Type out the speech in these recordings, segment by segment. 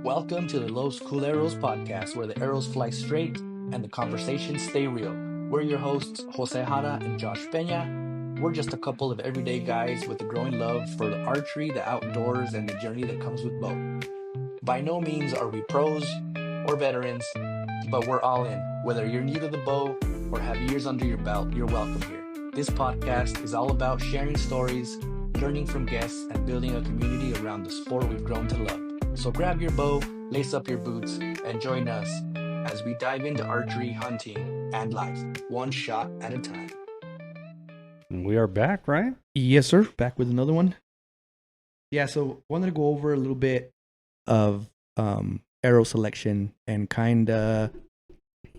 Welcome to the Los Culeros podcast, where the arrows fly straight and the conversations stay real. We're your hosts, Jose Jara and Josh Peña. We're just a couple of everyday guys with a growing love for the archery, the outdoors, and the journey that comes with both. By no means are we pros or veterans, but we're all in. Whether you're new to the bow or have years under your belt, you're welcome here. This podcast is all about sharing stories, learning from guests, and building a community around the sport we've grown to love. So grab your bow, lace up your boots, and join us as we dive into archery, hunting, and life, one shot at a time. And we are back, right? Yes, sir. Back with another one. Yeah, so wanted to go over a little bit of arrow selection and kind of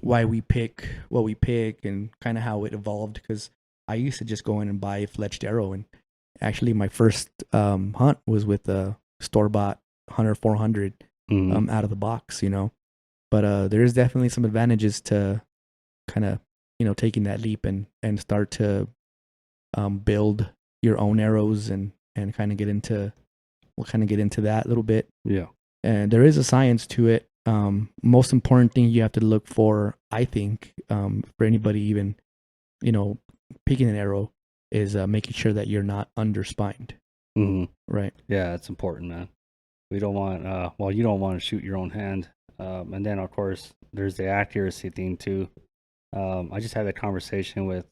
why we pick what we pick and kind of how it evolved. Because I used to just go in and buy a fletched arrow, and actually my first hunt was with a store-bought Hunter 400 out of the box, But there is definitely some advantages to kind of taking that leap and start to build your own arrows and kind of get into that a little bit. Yeah. And there is a science to it. Most important thing you have to look for, I think, for anybody even, picking an arrow is making sure that you're not underspined. Mm-hmm. Right. Yeah, it's important, man. We don't want, you don't want to shoot your own hand. And then, of course, there's the accuracy thing, too. I just had a conversation with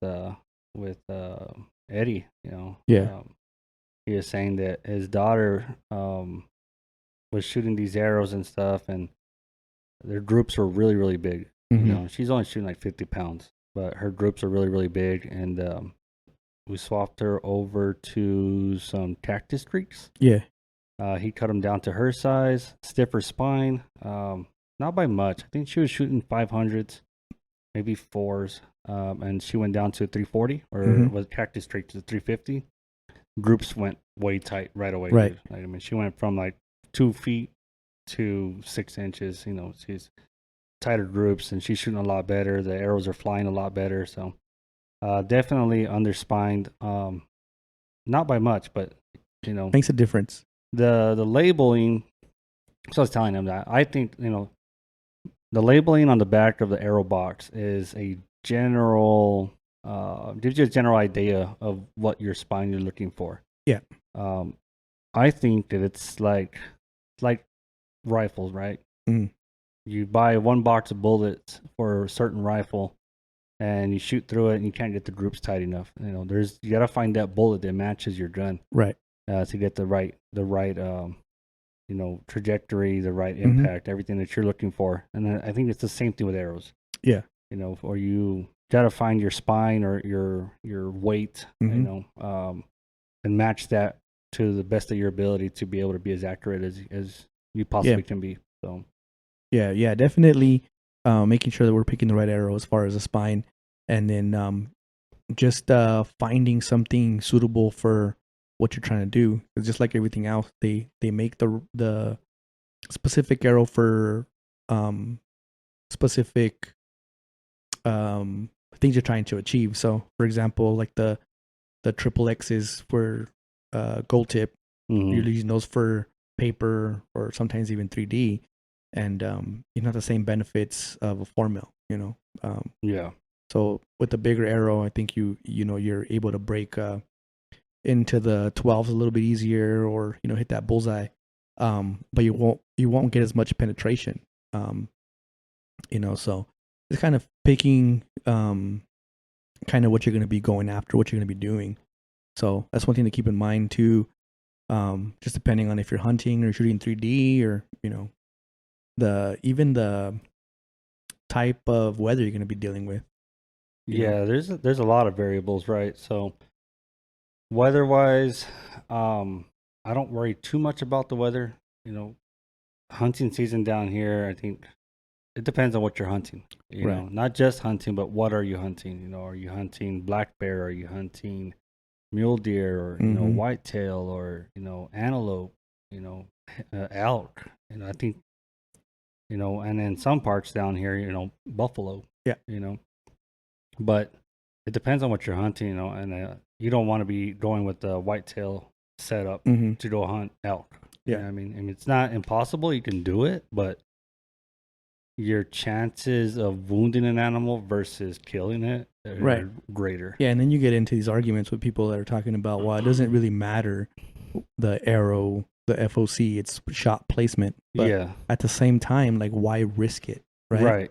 Eddie, Yeah. he was saying that his daughter was shooting these arrows and stuff, and their groups were really, really big. Mm-hmm. She's only shooting like 50 pounds, but her groups are really, really big. And we swapped her over to some cactus streaks. Yeah. He cut them down to her size, stiffer spine, not by much. I think she was shooting 500s, maybe 4s, and she went down to 340, or was cactus straight to 350. Groups went way tight right away. Right. Like, I mean, she went from like 2 feet to 6 inches. She's tighter groups, and she's shooting a lot better. The arrows are flying a lot better. So definitely underspined, not by much, but makes a difference. The labeling. So I was telling him that I think the labeling on the back of the arrow box is a general gives you a general idea of what your spine you're looking for. Yeah. I think that it's like rifles, right? Mm. You buy one box of bullets for a certain rifle, and you shoot through it, and you can't get the groups tight enough. You gotta find that bullet that matches your gun, right? To get the right trajectory, the right impact, everything that you're looking for. And I think it's the same thing with arrows. Yeah. Or you gotta find your spine or your weight, and match that to the best of your ability to be able to be as accurate as you possibly can be. So yeah, definitely making sure that we're picking the right arrow as far as the spine, and then just finding something suitable for what you're trying to do. It's just like everything else, they make the specific arrow for specific things you're trying to achieve. So for example, like the triple X's for gold tip, you're using those for paper or sometimes even 3D, and you have the same benefits of a 4mm. yeah. So with the bigger arrow, I think you're able to break into the 12s a little bit easier, or hit that bullseye, but you won't get as much penetration. So it's kind of picking kind of what you're going to be going after, what you're going to be doing. So that's one thing to keep in mind too. Just depending on if you're hunting or shooting 3D, or the type of weather you're going to be dealing with. Yeah, there's a lot of variables, right? So weather-wise, I don't worry too much about the weather. Hunting season down here, I think it depends on what you're hunting. Not just hunting, but what are you hunting? Are you hunting black bear? Are you hunting mule deer, or whitetail, or antelope? Elk. I think and in some parts down here, buffalo. Yeah. But it depends on what you're hunting. And you don't want to be going with the whitetail setup to go hunt elk. You know what I mean, it's not impossible. You can do it, but your chances of wounding an animal versus killing it are greater. Yeah, and then you get into these arguments with people that are talking about, well, it doesn't really matter the arrow, the FOC, it's shot placement. But at the same time, like, why risk it? Right.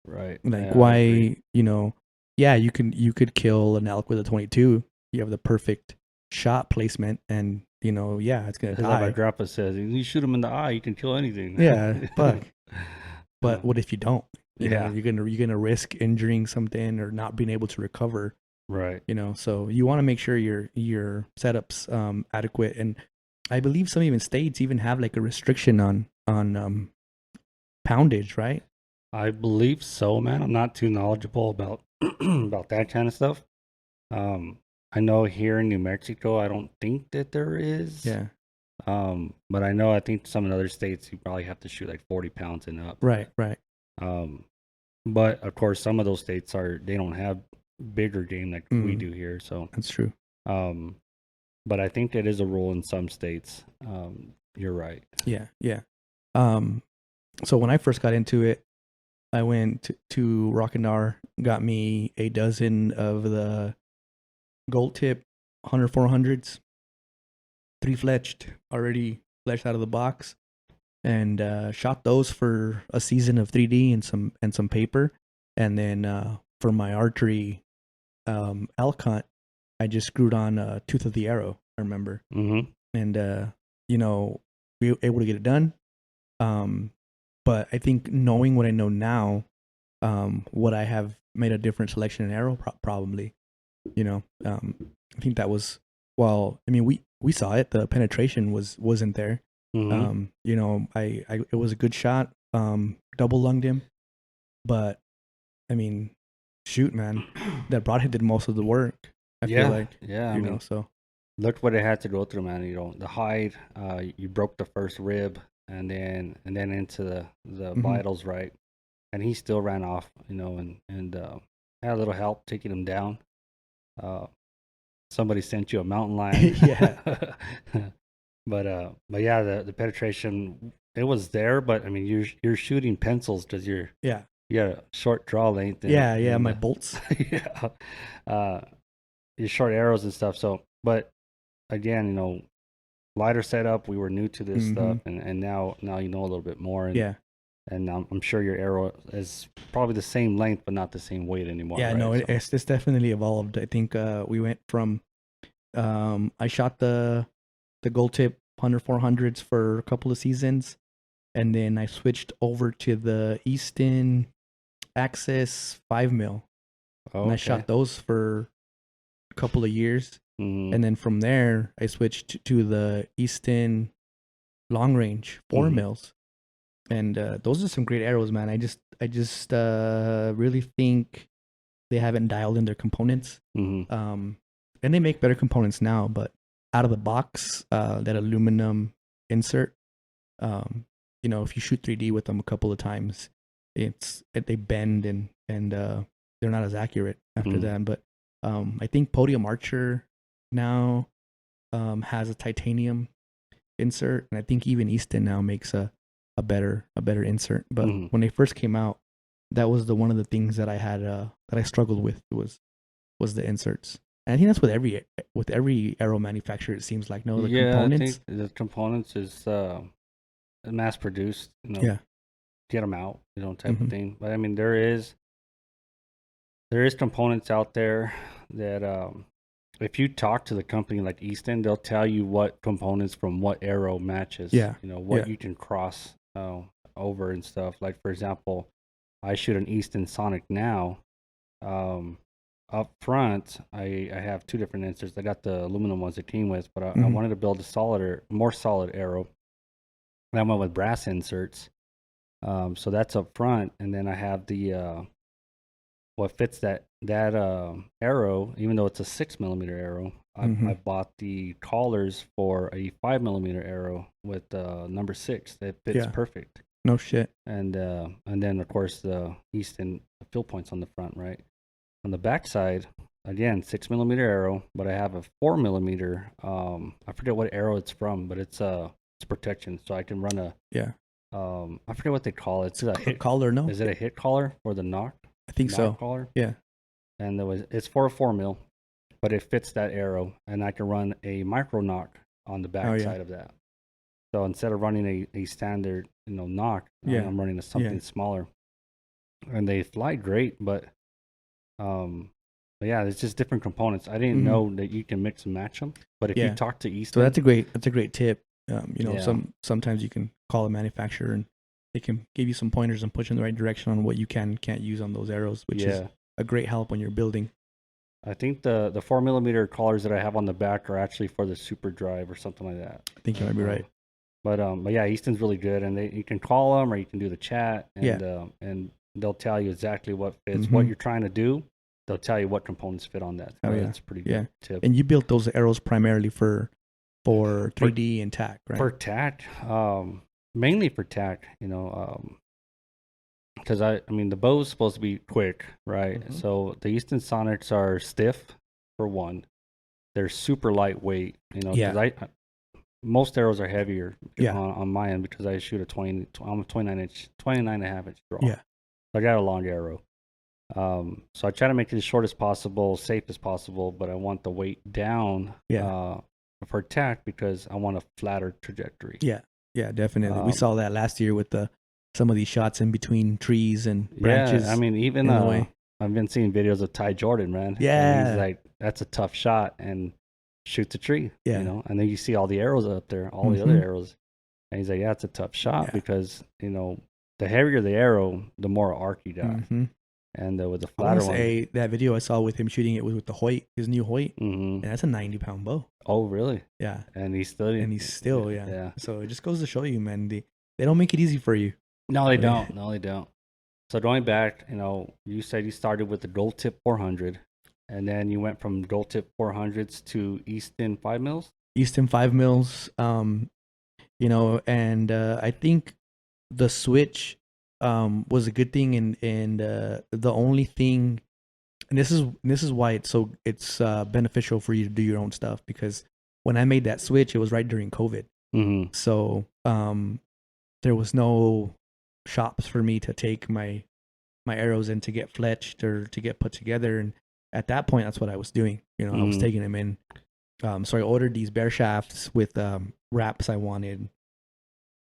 Like, why, you know, you could kill an elk with a 22. You have the perfect shot placement, and, you know, it's going to die. Like my grandpa says, you shoot him in the eye, you can kill anything. Yeah, but what if you don't? You know, you're gonna risk injuring something or not being able to recover. Right. You know, so you want to make sure your setup's adequate. And I believe some even states even have like a restriction on poundage, right? I believe so, man. I'm not too knowledgeable about about that kind of stuff. I know here in New Mexico, I don't think that there is. Yeah. But I think some in other states you probably have to shoot like 40 pounds and up. Right. But of course some of those states they don't have bigger game like we do here. So that's true. But I think it is a rule in some states. You're right. Yeah. So when I first got into it, I went to Rockandar, got me a dozen of the gold tip 100-400s. 3-fletched, already fletched out of the box, and shot those for a season of 3D and some paper. And then for my archery elk hunt, I just screwed on a tooth of the arrow, I remember. Mm-hmm. And, you know, we were able to get it done. But I think knowing what I know now, would I have made a different selection in arrow? Probably. You know, I think that was, well, I mean, we saw it. The penetration wasn't there. Mm-hmm. You know, it was a good shot. Double lunged him, but I mean, shoot, man, that broadhead did most of the work. I feel like, I you mean, know, so look what it had to go through, man. You know, the hide, you broke the first rib, and then into the vitals, right? And he still ran off, you know, and had a little help taking him down. Somebody sent you a mountain lion. But yeah, the penetration, it was there, but I mean you're shooting pencils because you got a short draw length. And, my bolts. Your short arrows and stuff. So, but again, you know, lighter setup. We were new to this stuff, and now you know a little bit more. And, and I'm sure your arrow is probably the same length, but not the same weight anymore. Yeah, right? no, it's definitely evolved. I think we went from I shot the gold tip 100-400s for a couple of seasons, and then I switched over to the Easton Access 5mm. And I shot those for a couple of years. And then from there I switched to the Easton long range 4mm. And those are some great arrows, man. I just really think they haven't dialed in their components. And they make better components now, but out of the box, that aluminum insert, you know, if you shoot 3D with them a couple of times, they bend and they're not as accurate after that. But I think Podium Archer now has a titanium insert, and I think even Easton now makes a better insert. But when they first came out, that was one of the things that I had that I struggled with was the inserts. And I think that's with every arrow manufacturer. It seems like components. I think the components is mass produced. You know, get them out, you know, type of thing. But I mean, there is components out there that if you talk to the company like Easton, they'll tell you what components from what arrow matches. You know what you can cross over and stuff. Like for example, I shoot an Easton Sonic now. Up front, I have two different inserts. I got the aluminum ones it came with, but I wanted to build a more solid arrow. And I went with brass inserts. So that's up front, and then I have the what fits that arrow. Even though it's a 6mm arrow, I bought the collars for a 5mm arrow with number 6. That fits perfect. No shit. And then of course the Easton fill points on the front, right? On the back side, again, 6mm arrow, but I have a 4mm. I forget what arrow it's from, but it's it's protection. So I can run a I forget what they call it. It's a hit collar. No, is it a hit collar or the knock? I think so. Collar. Yeah. And it's for a 4 mil, but it fits that arrow, and I can run a micro knock on the back side of that. So instead of running a standard, knock, I'm running something smaller, and they fly great. But yeah, it's just different components. I didn't know that you can mix and match them. But if you talk to Easton, so that's a great tip. Sometimes you can call a manufacturer and they can give you some pointers and push you in the right direction on what you can and can't use on those arrows, which is a great help when you're building. I think the 4mm collars that I have on the back are actually for the super drive or something like that. I think you might be right. But yeah, Easton's really good, and you can call them or you can do the chat, and and they'll tell you exactly what fits, what you're trying to do. They'll tell you what components fit on that. So that's a pretty good tip. And you built those arrows primarily for 3D and tack, right? For tack, mainly for tack, because I mean the bow's supposed to be quick, right? So the Easton Sonics are stiff for one. They're super lightweight, because most arrows are heavier on my end because I shoot I'm a 29.5 inch draw. Yeah. So I got a long arrow. So I try to make it as short as possible, safe as possible, but I want the weight down for tack because I want a flatter trajectory. Yeah, definitely. We saw that last year with some of these shots in between trees and branches. Yeah, I mean, even I've been seeing videos of Ty Jordan, man. Yeah. And he's like, that's a tough shot, and shoots a tree, and then you see all the arrows up there, all the other arrows, and he's like, yeah, it's a tough shot because, the heavier the arrow, the more arc you got. And with the flatter one, that video I saw with him shooting it was with the Hoyt, his new Hoyt, and that's a 90-pound bow. Oh, really? Yeah. And he's still, yeah. So it just goes to show you, man, they don't make it easy for you. No, they don't. No, they don't. So going back, you said you started with the gold tip 400, and then you went from gold tip 400s to Easton 5 mils. Easton 5 mils, and I think the switch was a good thing, and the only thing, and this is why it's beneficial for you to do your own stuff, because when I made that switch, it was right during COVID, so there was no shops for me to take my arrows in to get fletched or to get put together, and at that point that's what I was doing. I was taking them in, so I ordered these bear shafts with wraps I wanted.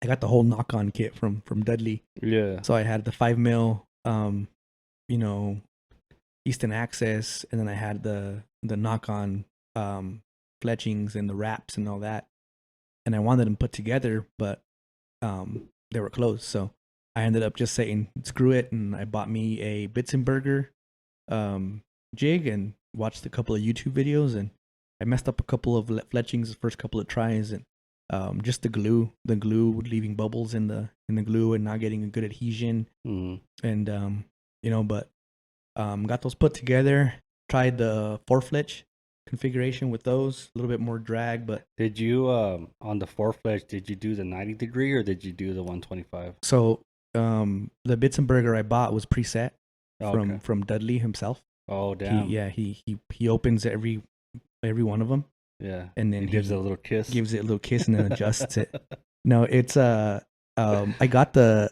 I got the whole knock-on kit from Dudley. Yeah. So I had the 5 mil, Easton Access, and then I had the knock-on fletchings and the wraps and all that. And I wanted them put together, but they were closed. So I ended up just saying, screw it, and I bought me a Bitzenberger jig and watched a couple of YouTube videos, and I messed up a couple of fletchings the first couple of tries, and just the glue leaving bubbles in the glue and not getting a good adhesion. And but got those put together, tried the 4-fletch configuration with those, a little bit more drag. But did you on the 4-fletch, did you do the 90 degree or did you do the 125? So the Bitzenberger I bought was preset from Dudley himself. Oh, damn. He opens every one of them. Yeah. And then he gives it a little kiss. Gives it a little kiss and then adjusts it. No, it's I got so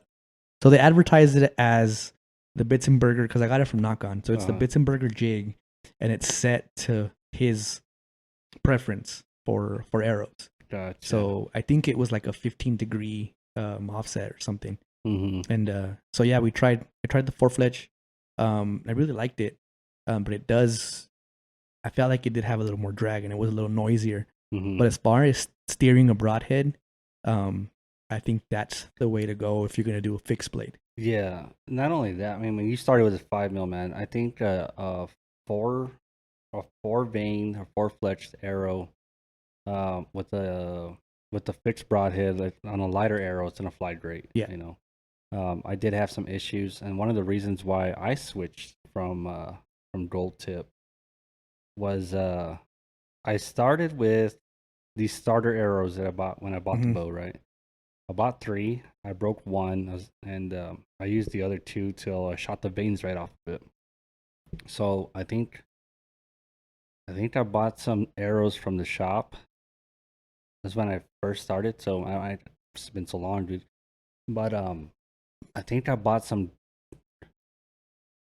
they advertised it as the Bitzenberger because I got it from Knock On. So it's the Bitzenberger jig, and it's set to his preference for arrows. Gotcha. So I think it was like a 15-degree offset or something. And so yeah, I tried the 4-fletch. I really liked it, but I felt like it did have a little more drag and it was a little noisier. But as far as steering a broadhead, I think that's the way to go if you're going to do a fixed blade. Yeah. Not only that, I mean, when you started with a 5 mil, man, I think a 4-vein or 4-fletched arrow with the fixed broadhead, like on a lighter arrow, it's going to fly great. Yeah. I did have some issues, and one of the reasons why I switched from gold tip was I started with these starter arrows that I bought when I bought the bow, right? I bought 3. I broke 1, and I used the other 2 till I shot the veins right off of it. So I think I bought some arrows from the shop, That's when I first started. So it's been so long, dude. But I think I bought some.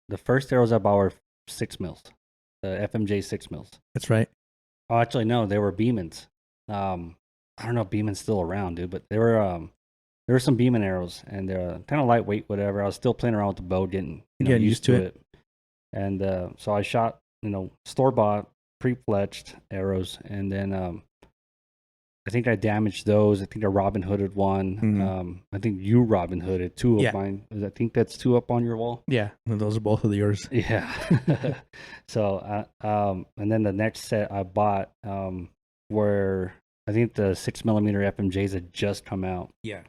The first arrows I bought were 6 mils, the FMJ 6 mils. That's right. Oh, actually, no, they were Beemans. I don't know if Beeman's still around, dude, but there were some Beeman arrows, and they're kind of lightweight, whatever. I was still playing around with the bow, getting used to it. And so I shot, store bought, pre-fletched arrows, and then I think I damaged those. I think I Robin Hooded one. Mm-hmm. I think you Robin Hooded two of mine. I think that's two up on your wall. Yeah, those are both of yours. Yeah. So, and then the next set I bought were, I think the 6mm FMJs had just come out. Yeah.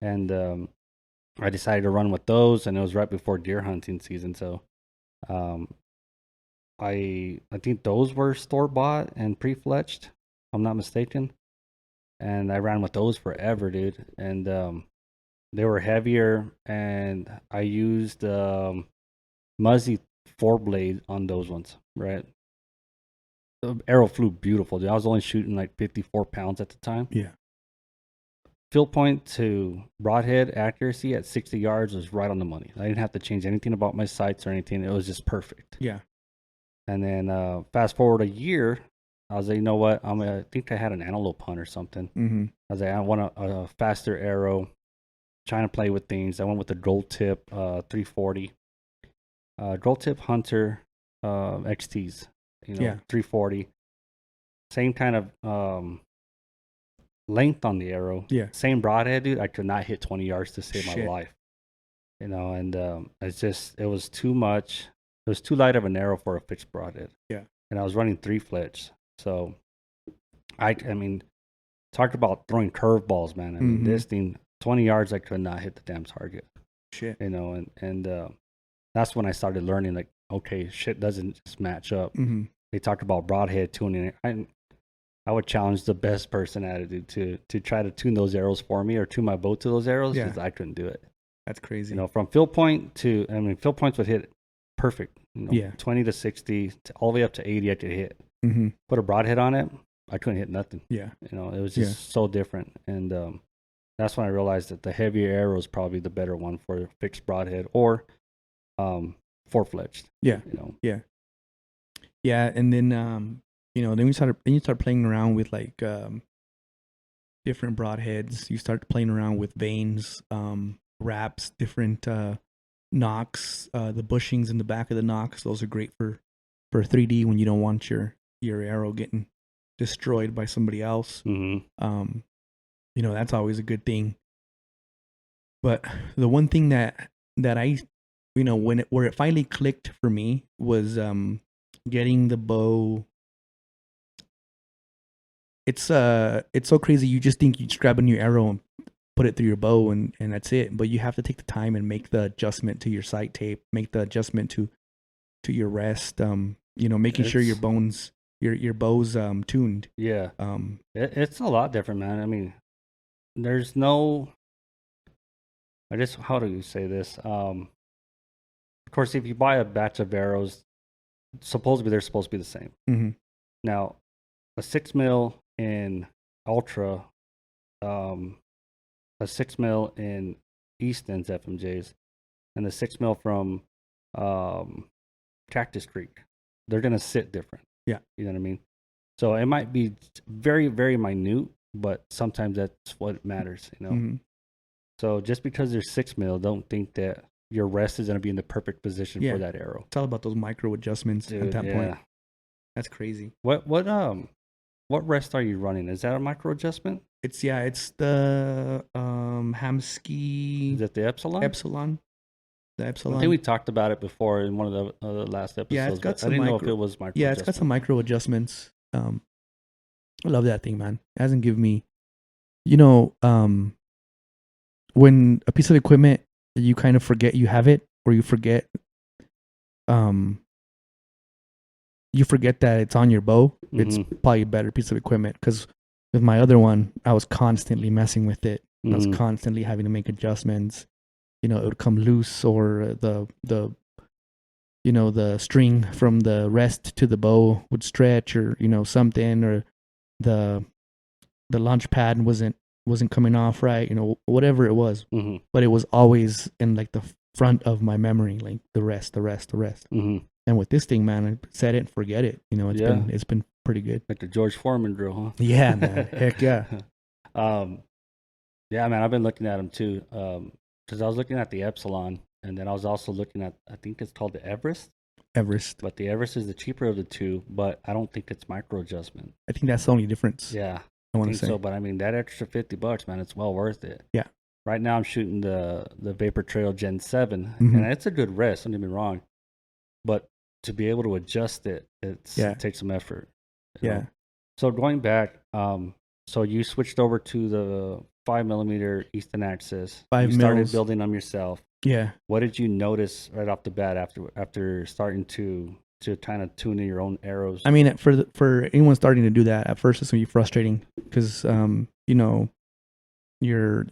And I decided to run with those, and it was right before deer hunting season. So, I think those were store bought and pre-fletched, if I'm not mistaken. And I ran with those forever, dude. And they were heavier, and I used Muzzy 4-blade on those ones, right? The arrow flew beautiful, dude. I was only shooting like 54 pounds at the time. Yeah. Field point to broadhead accuracy at 60 yards was right on the money. I didn't have to change anything about my sights or anything. It was just perfect. Yeah. And then fast forward a year, I was like, you know what? I think I had an antelope hunt or something. Mm-hmm. I was like, I want a faster arrow. Trying to play with things. I went with the gold tip 340. Gold tip Hunter XTs. 340. Same kind of length on the arrow. Yeah. Same broadhead, dude. I could not hit 20 yards to save my life. And it was too much. It was too light of an arrow for a fixed broadhead. Yeah. And I was running 3 flits. So, I mean, talk about throwing curveballs, man. I mean, this thing, 20 yards, I could not hit the damn target. Shit. And that's when I started learning, like, okay, shit doesn't just match up. Mm-hmm. They talked about broadhead tuning. I would challenge the best person at it to try to tune those arrows for me or tune my bow to those arrows because I couldn't do it. That's crazy. From field point field points would hit perfect. 20 to 60, all the way up to 80 I could hit. Mm-hmm. Put a broadhead on it, I couldn't hit nothing. Yeah. It was just so different. And that's when I realized that the heavier arrow is probably the better one for fixed broadhead or 4-fletched. Yeah. Yeah. Yeah. And then, then you start playing around with like different broadheads. You start playing around with vanes, wraps, different nocks, the bushings in the back of the nocks. Those are great for 3D when you don't want your arrow getting destroyed by somebody else. Mm-hmm. That's always a good thing. But the one thing that I, where it finally clicked for me was getting the bow. It's so crazy. You just think you just grab a new arrow and put it through your bow and that's it. But you have to take the time and make the adjustment to your sight tape, make the adjustment to your rest. Making sure your bow's tuned. Yeah. It's a lot different, man. I mean, there's no. I guess how do you say this? Of course, if you buy a batch of arrows, supposedly they're supposed to be the same. Mm-hmm. Now, a 6mm in Ultra, a 6mm in Easton's FMJs, and the 6mm from Cactus Creek, they're gonna sit different. Yeah, you know what I mean. So it might be very, very minute, but sometimes that's what matters. Mm-hmm. So just because there's 6mm, don't think that your rest is gonna be in the perfect position for that arrow. It's all about those micro adjustments at that point. That's crazy. What rest are you running? Is that a micro adjustment? It's the Hamsky. Is it the Epsilon? The Epsilon. I think we talked about it before in one of the last episodes. Yeah, it's got some I didn't know if it was micro. Yeah, it's got some micro adjustments. I love that thing, man. It hasn't given me, when a piece of equipment you kind of forget you have it, or you forget that it's on your bow. Mm-hmm. It's probably a better piece of equipment, because with my other one, I was constantly messing with it. Mm-hmm. I was constantly having to make adjustments. It would come loose, or the string from the rest to the bow would stretch, or something, or the launch pad wasn't coming off right, you know, whatever it was. Mm-hmm. But it was always in like the front of my memory, like the rest. Mm-hmm. And with this thing, man, I set it and forget it. You know, it's been pretty good. Like the George Foreman drill, huh? Yeah, man. Heck yeah. Yeah, man, I've been looking at them too. Because I was looking at the Epsilon, and then I was also looking at, I think it's called the Everest. But the Everest is the cheaper of the two, but I don't think it's micro adjustment. I think that's the only difference. Yeah, I want to think say. so. But I mean, that extra $50, man, it's well worth it. Yeah. Right now, I'm shooting the Vapor Trail Gen 7, Mhm. and it's a good rest. Don't get me wrong, but to be able to adjust it, it takes some effort. you Yeah. know. So going back, so you switched over to the 5mm Easton Axis. 5 You started mils. building them yourself. Yeah. What did you notice right off the bat after starting to kind of tune in your own arrows? I mean, for anyone starting to do that, at first it's gonna be frustrating because you know, you're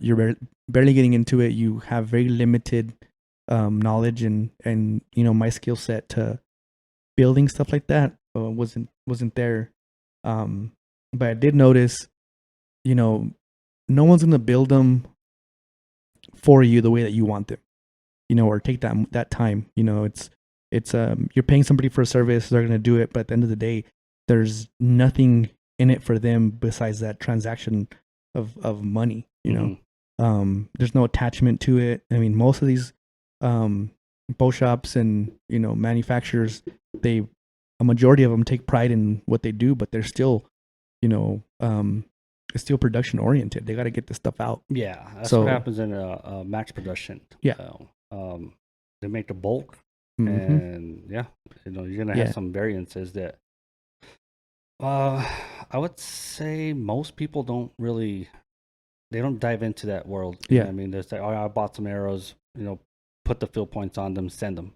barely getting into it. You have very limited knowledge and you know, my skill set to building stuff like that wasn't there. But I did notice, you know, no one's gonna build them for you the way that you want them, you know, or take that time. You know, it's you're paying somebody for a service, they're gonna do it, but at the end of the day, there's nothing in it for them besides that transaction of money. You know, there's no attachment to it. I mean, most of these bow shops and, you know, manufacturers, a majority of them take pride in what they do, but they're still, you know, it's still production oriented. They got to get this stuff out. Yeah, that's So- what happens in a max production. Yeah. They make the bulk, Mhm. and yeah, you know, you're gonna Yeah. have some variances that. I would say most people don't dive into that world. You know Yeah. what I mean, there's like, oh, I bought some arrows, you know, put the field points on them, send them,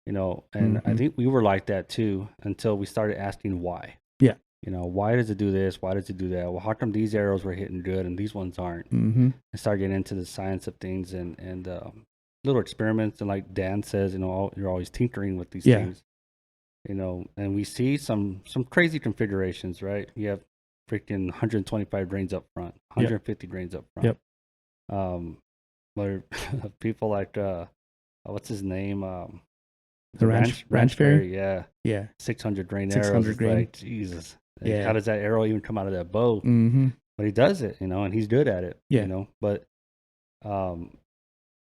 you know, and I Mhm. think we were like that too until we started asking why. Yeah. You know, why does it do this? Why does it do that? Well, how come these arrows were hitting good and these ones aren't? Mm-hmm. And start getting into the science of things and little experiments. And like Dan says, you know, you're always tinkering with these Yeah. things, you know, and we see some crazy configurations, right? You have freaking 125 grains up front, 150 grains up front. Yep. Where people like, what's his name? The ranch fairy? Yeah. Yeah. 600 grain 600 arrows. It's grain. like, Jesus. Like, Yeah. how does that arrow even come out of that bow? Mm-hmm. But he does it, you know, and he's good at it. Yeah. You know, but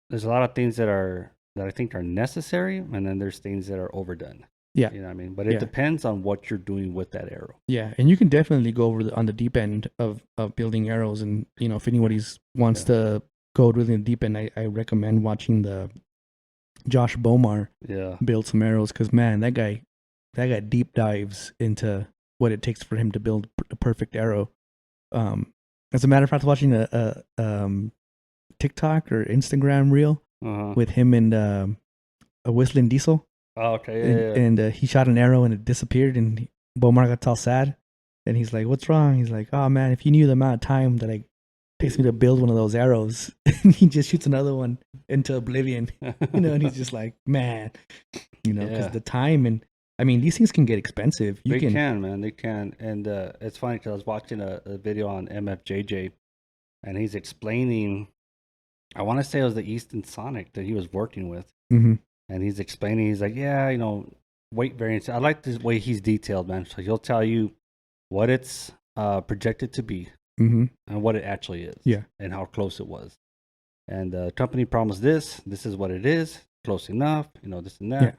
there's a lot of things that I think are necessary, and then there's things that are overdone. Yeah. You know what I mean? But it Yeah. depends on what you're doing with that arrow. Yeah, and you can definitely go over on the deep end of building arrows, and you know, if anybody's wants to go really deep end, I recommend watching the Josh Bomar Yeah. build some arrows, because man, that guy deep dives into what it takes for him to build a perfect arrow. As a matter of fact, I was watching a TikTok or Instagram reel Uh-huh. with him and a Whistling Diesel. Oh, okay. Yeah. And he shot an arrow and it disappeared, and Bomar got all sad, and he's like, "What's wrong?" He's like, "Oh man, if you knew the amount of time that it takes me to build one of those arrows," and he just shoots another one into oblivion, you know, and he's just like, "Man, you know, because Yeah. the time, and I mean, these things can get expensive. They can, man. They can. And it's funny because I was watching a video on MFJJ, and he's explaining, I want to say it was the Easton Sonic that he was working with. Mhm. And he's explaining, he's like, yeah, you know, weight variance. I like the way he's detailed, man. So he'll tell you what it's projected to be Mhm. and what it actually is. Yeah. And how close it was. And the company promised this is what it is, close enough, you know, this and that.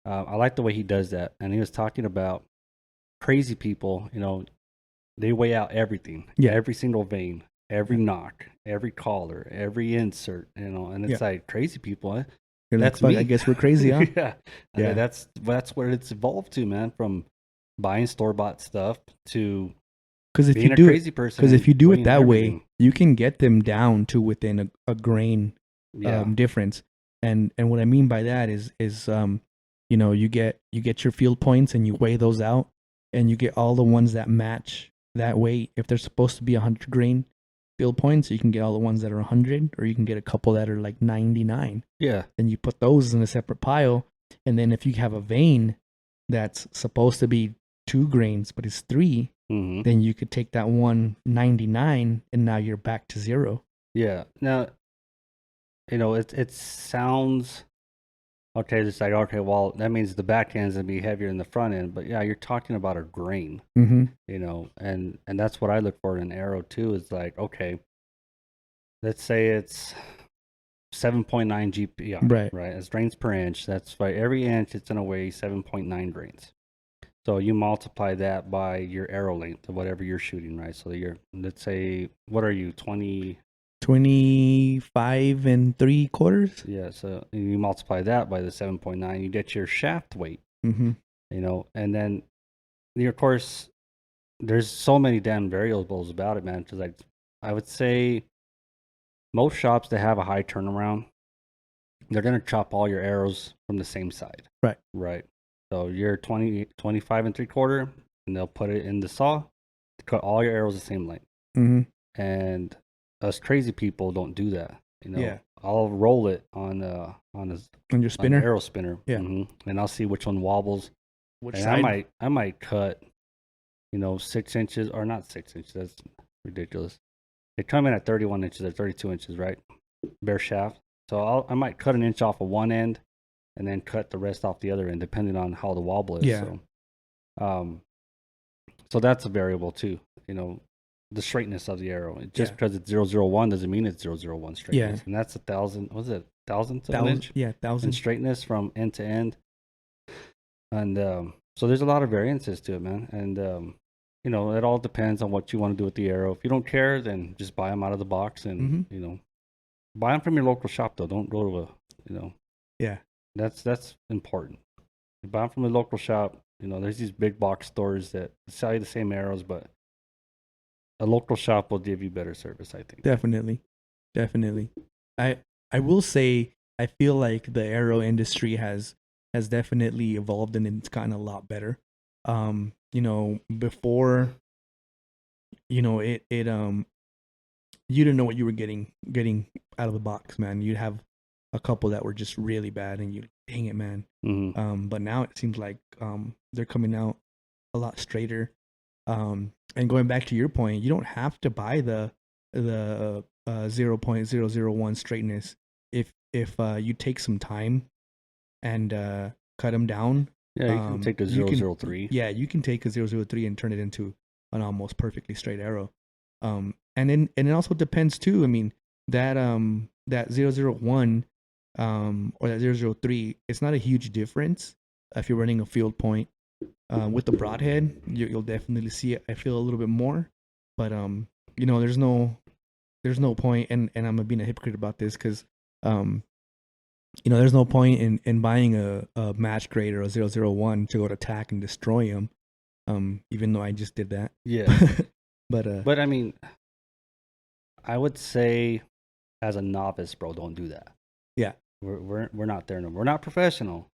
I like the way he does that. And he was talking about crazy people, you know, they weigh out everything, Yeah. every single vein, every knock, every collar, every insert, you know, and it's like crazy people, eh? You're like, That's "Fuck, me. I guess we're crazy, huh?" Yeah. I Yeah. mean, that's where it's evolved to, man, from buying store-bought stuff to Because if being you a do it, crazy person. because if you do it weighing that way, everything. you can get them down to within a grain Yeah. difference. And what I mean by that is you know, you get your field points and you weigh those out, and you get all the ones that match that weight. If they're supposed to be 100 grain field points, you can get all the ones that are 100, or you can get a couple that are like 99. Yeah. And you put those in a separate pile. And then if you have a vein that's supposed to be 2 grains but it's 3, then you could take that 199 and now you're back to 0. Yeah. Now, it sounds okay. It's like, okay, well, that means the back end's gonna be heavier than the front end, but yeah, you're talking about a grain, and that's what I look for in an arrow too. Is like, okay, let's say it's 7.9 GPI, right? As grains per inch. That's right. Every inch it's gonna weigh 7.9 grains. So you multiply that by your arrow length of whatever you're shooting, right? So let's say, what are you, 25 and 3/4? Yeah, so you multiply that by the 7.9, you get your shaft weight, and then, of course, there's so many damn variables about it, man, because I would say most shops that have a high turnaround, they're going to chop all your arrows from the same side. Right. So you're 25 and 3/4, and they'll put it in the saw to cut all your arrows the same length. And us crazy people don't do that. I'll roll it on your spinner, on arrow spinner. And I'll see which one wobbles. Which side? I might cut, 6 inches, or not 6 inches. That's ridiculous. They come in at 31 inches or 32 inches, right? Bare shaft. So I might cut an inch off of one end, and then cut the rest off the other end, depending on how the wobble is. Yeah. So that's a variable too. The straightness of the arrow. Just because it's 001 doesn't mean it's 001 straightness. And that's 1,000. Was it 1,000th of an inch? Yeah, 1,000 in straightness from end to end. And so there's a lot of variances to it, man. And it all depends on what you want to do with the arrow. If you don't care, then just buy them out of the box, and buy them from your local shop. Though, don't go to that's important. You buy them from a local shop. There's these big box stores that sell you the same arrows, but a local shop will give you better service, I think. Definitely. I will say, I feel like the arrow industry has definitely evolved, and it's gotten a lot better. Before, it you didn't know what you were getting out of the box, man. You'd have a couple that were just really bad, and you, dang it, man. But now it seems like they're coming out a lot straighter. And going back to your point, you don't have to buy the 0.001 straightness if you take some time and cut them down. Yeah, you can take a 003. Yeah, you can take a 003 and turn it into an almost perfectly straight arrow. And it also depends too. I mean, that 001 or that 003, it's not a huge difference if you're running a field point. With the broadhead, you'll definitely see it, I feel, a little bit more. But there's no point, and I'm being a hypocrite about this, because there's no point in buying a match grade or a 001 to go to attack and destroy them. Even though I just did that. Yeah. but I mean, I would say, as a novice, bro, don't do that. Yeah. We're not there no more. We're not professional.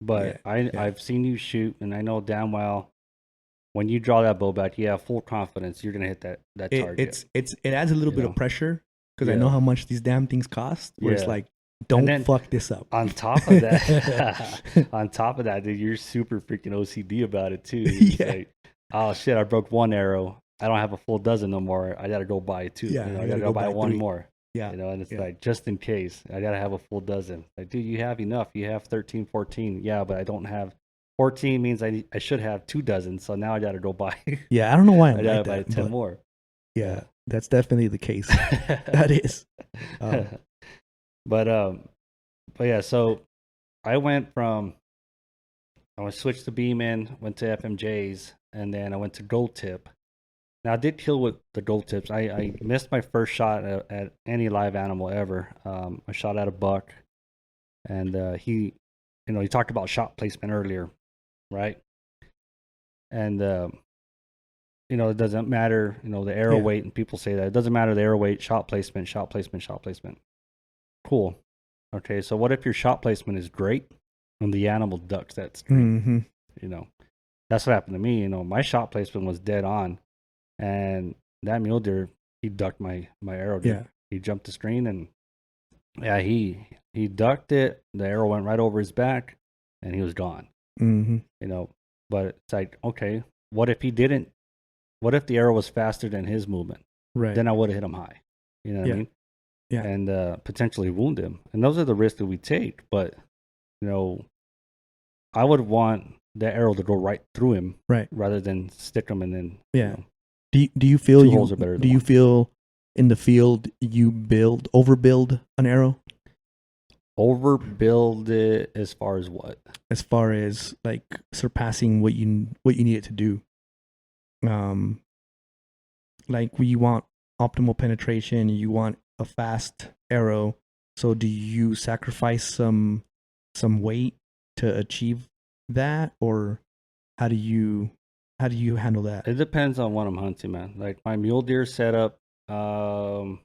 But I've seen you shoot, and I know damn well when you draw that bow back, you have full confidence you're gonna hit that target. It adds a little bit of pressure, because I know how much these damn things cost. Where it's like, don't fuck this up. On top of that, dude, you're super freaking OCD about it too. It's like, oh shit, I broke one arrow. I don't have a full dozen no more. I gotta go buy two. Yeah, I gotta go buy one 3. more. Yeah. And it's like, just in case, I got to have a full dozen. Like, dude, you have enough. You have 13, 14. Yeah, but I don't have 14 means I should have 2 dozen. So now I got to go buy. Yeah, I don't know why I got to buy 10 more. Yeah, that's definitely the case. That is. But yeah, so I switched to Beeman, went to FMJs, and then I went to Gold Tip. Now, I did kill with the gold tips. I missed my first shot at any live animal ever. I shot at a buck, and he talked about shot placement earlier, right? And it doesn't matter, the arrow weight, and people say that it doesn't matter the arrow weight, shot placement. Cool. Okay, so what if your shot placement is great and the animal ducks that screen? That's what happened to me. My shot placement was dead on. And that mule deer, he ducked my arrow. Yeah. He jumped the screen, and he ducked it. The arrow went right over his back, and he was gone. But it's like, okay, what if he didn't what if the arrow was faster than his movement? Right. Then I would have hit him high. You know what I mean? Yeah. And potentially wound him. And those are the risks that we take. But, you know, I would want that arrow to go right through him, right, rather than stick him and then. Yeah. You know, do you feel two holes are better than one. feel in the field you overbuild an arrow? Overbuild it as far as what? As far as like surpassing what you need it to do. Like you want optimal penetration, you want a fast arrow. So do you sacrifice some weight to achieve that, or how do you handle that? It depends on what I'm hunting, man. Like my mule deer setup, I'm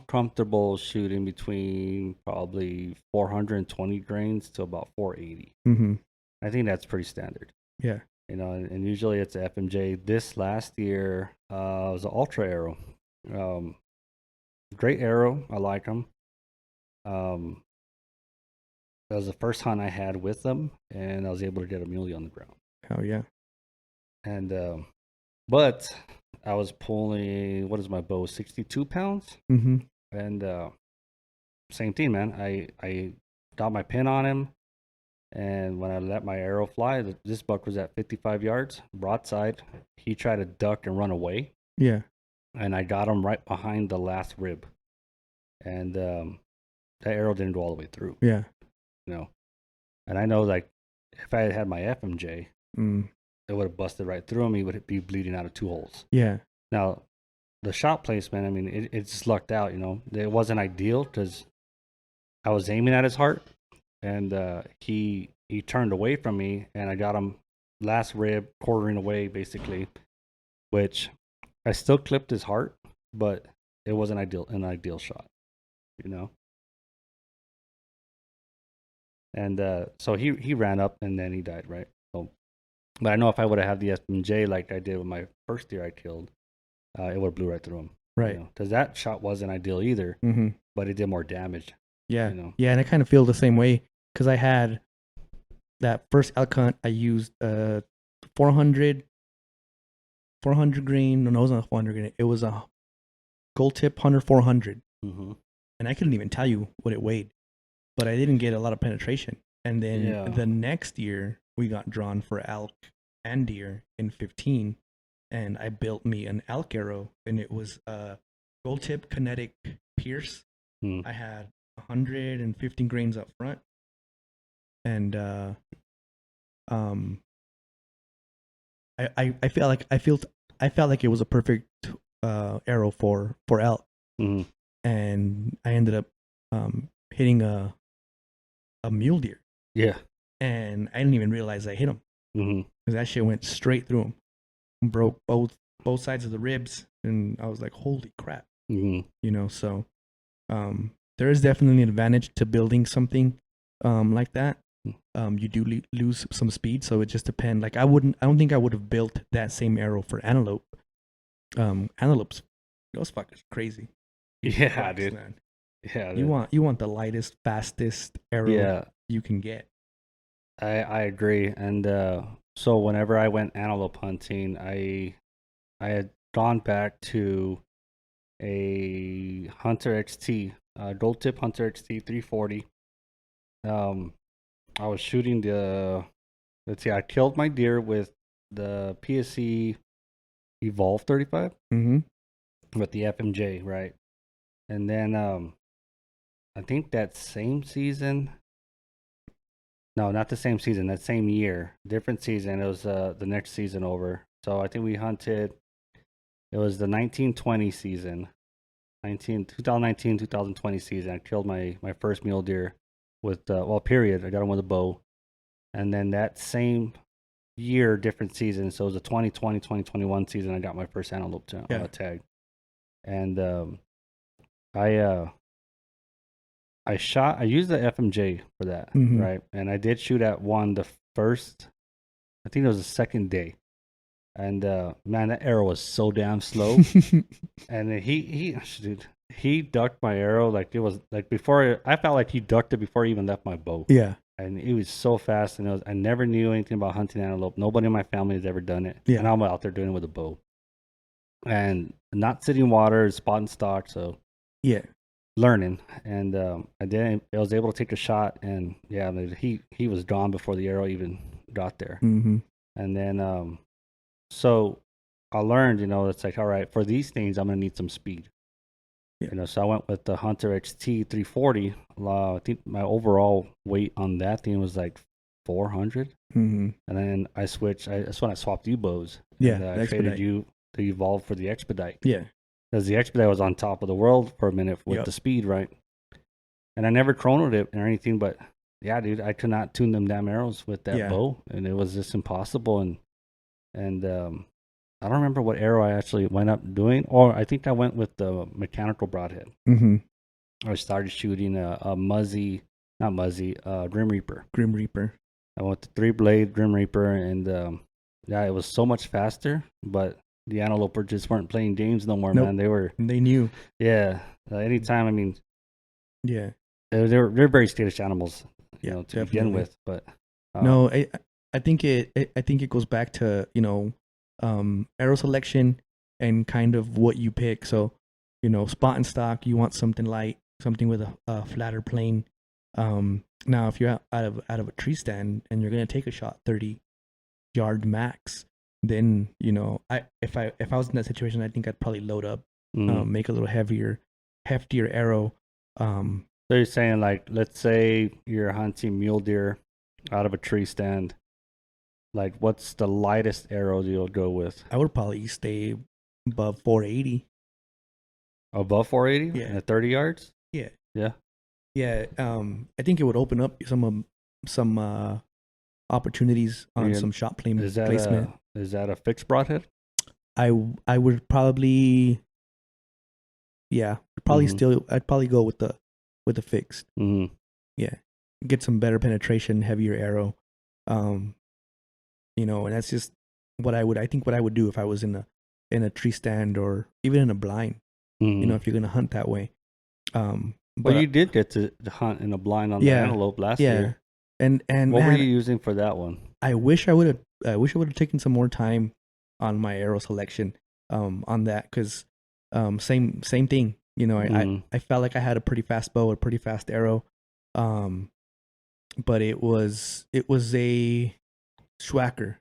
comfortable shooting between probably 420 grains to about 480. Mm-hmm. I think that's pretty standard. Yeah. You know, and usually it's FMJ. This last year was an ultra arrow. Great arrow. I like them. That was the first hunt I had with them, and I was able to get a muley on the ground. Oh yeah. And but I was pulling, what is my bow, 62 pounds? Mm-hmm. And same thing, man. I got my pin on him, and when I let my arrow fly, this buck was at 55 yards, broadside. He tried to duck and run away. Yeah. And I got him right behind the last rib. And that arrow didn't go all the way through. Yeah. You know? And I know, like, if I had my FMJ, it would have busted right through him. He would be bleeding out of 2 holes. Yeah. Now, the shot placement, I mean, it just lucked out, you know. It wasn't ideal because I was aiming at his heart, and he turned away from me, and I got him last rib, quartering away, basically, which I still clipped his heart, but it wasn't an ideal shot, you know. And so he ran up, and then he died, right? So, but I know if I would have had the FMJ like I did with my first deer I killed, it would have blew right through him. Right. Because that shot wasn't ideal either, but it did more damage. Yeah. You know? Yeah, and I kind of feel the same way because I had that first elk hunt. I used 400 grain. No, it wasn't a 400 grain. It was a gold tip Hunter 400. Mm-hmm. And I couldn't even tell you what it weighed, but I didn't get a lot of penetration. And then the next year, we got drawn for elk and deer in 15, and I built me an elk arrow, and it was a gold tip kinetic pierce. I had 115 grains up front, and I felt like it was a perfect arrow for elk, and I ended up hitting a mule deer. Yeah. And I didn't even realize I hit him because that shit went straight through him, broke both sides of the ribs, and I was like, "Holy crap!" You know. So there is definitely an advantage to building something like that. You do lose some speed, so it just depends. Like I don't think I would have built that same arrow for antelope. Antelopes, those fuckers crazy. Yeah, dude. Man. Yeah, you want the lightest, fastest arrow you can get. I agree, and so whenever I went antelope hunting, I had gone back to a Hunter XT, gold tip Hunter XT 340. I was shooting I killed my deer with the PSC Evolve 35 with the FMJ, right? And then I think that same season. No, not the same season. That same year, different season. It was the next season over. So I think we hunted. It was the 1920 season, 2019, 2020 season. I killed my first mule deer with period. I got him with a bow, and then that same year, different season. So it was the 2020, 2021 season. I got my first antelope tag, and I used the FMJ for that, right? And I did shoot at one the first, I think it was the second day. And man, that arrow was so damn slow. And he ducked my arrow like it was like I felt like he ducked it before he even left my bow. Yeah. And it was so fast, and I never knew anything about hunting antelope. Nobody in my family has ever done it. Yeah. And I'm out there doing it with a bow. and not sitting water, spot and stock. So Yeah. learning, and I was able to take a shot, and yeah, he was drawn before the arrow even got there. Mm-hmm. And then so I learned, it's like, all right, for these things I'm gonna need some speed. Yeah. So I went with the Hunter XT 340. I think my overall weight on that thing was like 400. Mm-hmm. And then I switched. That's when I swapped U bows. Yeah, And the I traded Expedite. the Evolve for the Expedite. Yeah. Because the Expedite was on top of the world for a minute with Yep. the speed, right? And I never chronoed it or anything, but yeah, dude, I could not tune them damn arrows with that bow, and it was just impossible. And I don't remember what arrow I actually went up doing, or I think I went with the mechanical broadhead. Mm-hmm. I started shooting a Muzzy, not Muzzy, Grim Reaper. Grim Reaper. I went to 3-blade Grim Reaper, and yeah, it was so much faster, but the antelope just weren't playing games no more, Nope. man. They knew. Yeah. Anytime, I mean, Yeah. they're very skittish animals, Yeah, to definitely. begin with. But No, I think it goes back to arrow selection and kind of what you pick. So spot and stock, you want something light, something with a flatter plane. Now if you're out of a tree stand and you're gonna take a shot 30-yard max, then if I was in that situation, I think I'd probably load up, make a little heftier arrow. So you're saying, like, let's say you're hunting mule deer out of a tree stand. Like, what's the lightest arrow you'll go with? I would probably stay above 480. Above 480? Yeah. At 30 yards? Yeah. Yeah. Yeah. I think it would open up some opportunities on some shot placement. Is that a fixed broadhead? I would probably, still, I'd probably go with the fixed. Mm-hmm. Yeah. Get some better penetration, heavier arrow. And that's just what I would do if I was in a tree stand or even in a blind. Mm-hmm. If you're gonna hunt that way. But you did get to hunt in a blind on the antelope last year. And what were you using for that one? I wish I would have taken some more time on my arrow selection on that, because same thing. I felt like I had a pretty fast bow, a pretty fast arrow. But it was a Schwacker.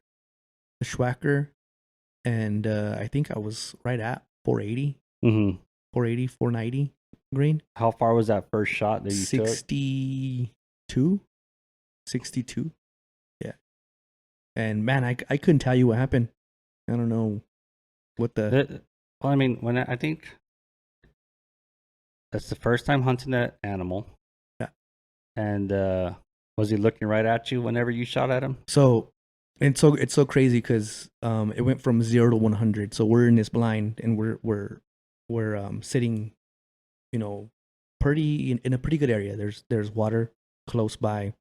And I think I was right at 480. Mm-hmm. 480, 490 grain. How far was that first shot that you 62? 62. Yeah. And man, I couldn't tell you what happened. I don't know what the... Well, I mean, when I think that's the first time hunting that animal. Yeah. And was he looking right at you whenever you shot at him? So it's so crazy because it went from 0 to 100. So we're in this blind and we're sitting, pretty in a pretty good area. There's water close by,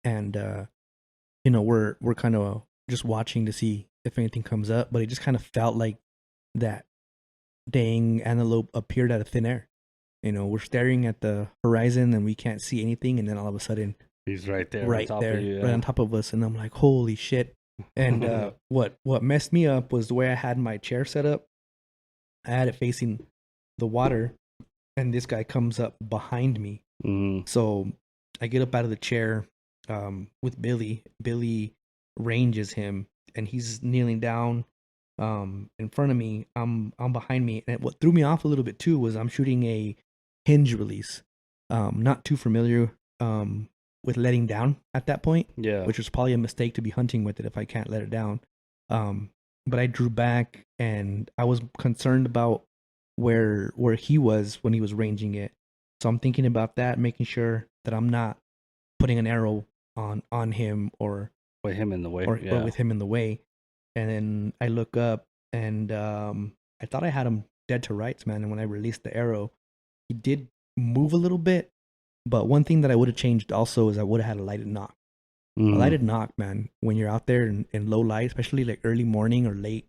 and we're kind of just watching to see if anything comes up. But it just kind of felt like that dang antelope appeared out of thin air. We're staring at the horizon and we can't see anything, and then all of a sudden he's right there, right on top of us, and I'm like, holy shit! And what messed me up was the way I had my chair set up. I had it facing the water, and this guy comes up behind me. Mm-hmm. So I get up out of the chair with Billy. Billy ranges him, and he's kneeling down in front of me. I'm behind me, and what threw me off a little bit too was I'm shooting a hinge release. Not too familiar with letting down at that point. Yeah, which was probably a mistake to be hunting with it if I can't let it down. But I drew back, and I was concerned about where he was when he was ranging it. So I'm thinking about that, making sure that I'm not putting an arrow on him or with him in the way, or with him in the way. And then I look up, and I thought I had him dead to rights, man. And when I released the arrow, he did move a little bit. But one thing that I would have changed also is I would have had a lighted knock. Mm-hmm. A lighted knock, man, when you're out there in low light, especially like early morning or late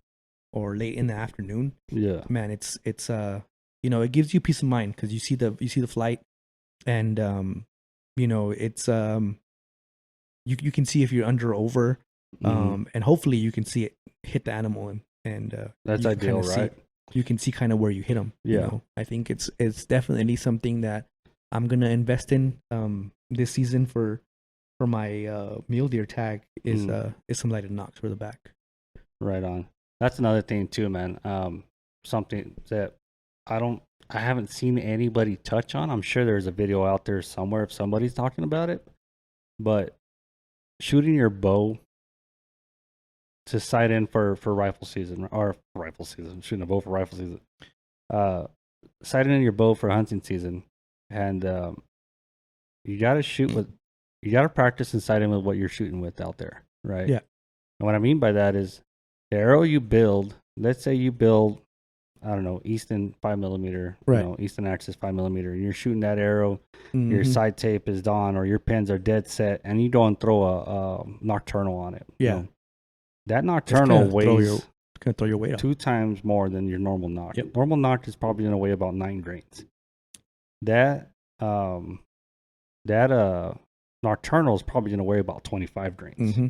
in the afternoon. Yeah, man, it's it gives you peace of mind because you see the flight, and it's you can see if you're under or over, and hopefully you can see it hit the animal and That's you can ideal, kinda see, right? you can see kind of where you hit them. Yeah. You know, I think it's definitely something that I'm gonna invest in this season for my mule deer tag is some lighted nocks for the back. Right on. That's another thing too, man. Something that I haven't seen anybody touch on. I'm sure there's a video out there somewhere if somebody's talking about it. But shooting your bow to sight in for rifle season, or rifle season, shooting a bow for rifle season. Sighting in your bow for hunting season, and you gotta practice and sight in with what you're shooting with out there, right? Yeah. And what I mean by that is the arrow you build. Let's say you build, I don't know, Easton 5mm, Right. Easton Axis 5mm, and you're shooting that arrow. Mm-hmm. Your sight tape is on, or your pins are dead set, and you go and throw a nocturnal on it. Yeah. You know, that nocturnal weighs It's gonna throw your weight off. 2 times more than your normal nock. Yep. Normal nock is probably going to weigh about 9 grains. That nocturnal is probably going to weigh about 25 grains. Mm-hmm.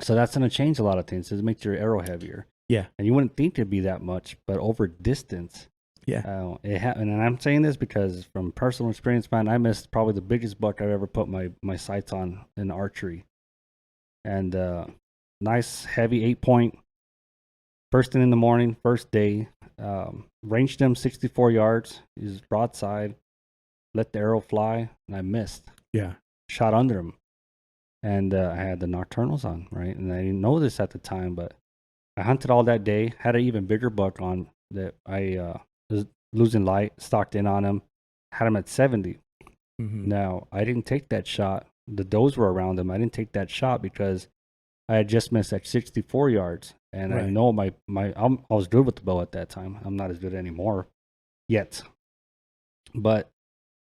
So that's going to change a lot of things. It makes your arrow heavier. Yeah. And you wouldn't think it'd be that much, but over distance, yeah, and I'm saying this because from personal experience, man, I missed probably the biggest buck I've ever put my sights on in archery. And nice heavy 8-point. First thing in the morning, first day, ranged him 64 yards. He's broadside, let the arrow fly, and I missed. Yeah. Shot under him. And I had the nocturnals on, right? And I didn't know this at the time, but I hunted all that day, had an even bigger buck on that I was losing light, stalked in on him, had him at 70. Mm-hmm. Now, I didn't take that shot. The does were around him. I didn't take that shot because I had just missed at 64 yards. And Right. I know I was good with the bow at that time. I'm not as good anymore yet. But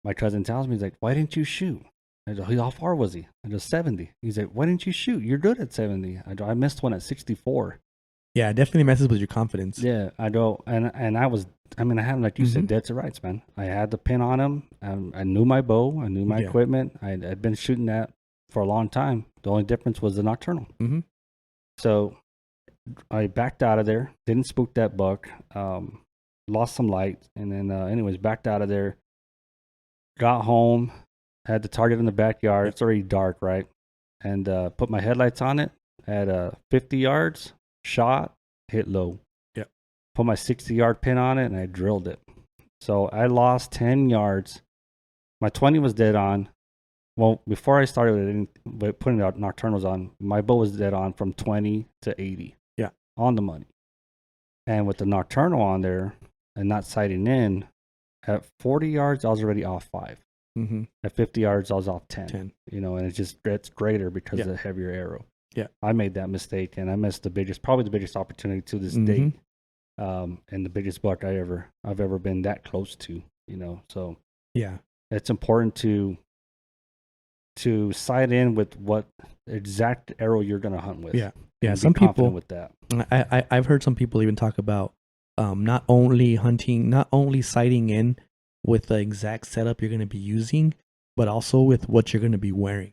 my cousin tells me, he's like, why didn't you shoot? I go, how far was he? I go, 70. He's like, why didn't you shoot? You're good at 70. I go, I missed one at 64. Yeah, it definitely messes with your confidence. Yeah, I go, and I had, like you said, dead to rights, man. I had the pin on him. I knew my bow. I knew my equipment. I'd been shooting that for a long time. The only difference was the nocturnal. Mm-hmm. So I backed out of there. Didn't spook that buck. Lost some light. And then, anyways, backed out of there. Got home. Had the target in the backyard. It's already dark, right? And put my headlights on it at 50 yards. Shot, hit low. Yeah. Put my 60-yard pin on it, and I drilled it. So I lost 10 yards. My 20 was dead on. Well, before I started putting the nocturnals on, my bow was dead on from 20 to 80. Yeah. On the money. And with the nocturnal on there and not sighting in, at 40 yards, I was already off 5. Mm-hmm. At 50 yards, I was off 10. 10. And it's greater because of the heavier arrow. Yeah. I made that mistake, and I missed probably the biggest opportunity to this date. And the biggest buck I've ever been that close to, So yeah, it's important to sight in with what exact arrow you're going to hunt with. Yeah. Yeah. And Some be confident people with that. I've heard some people even talk about not only sighting in with the exact setup you're going to be using, but also with what you're going to be wearing.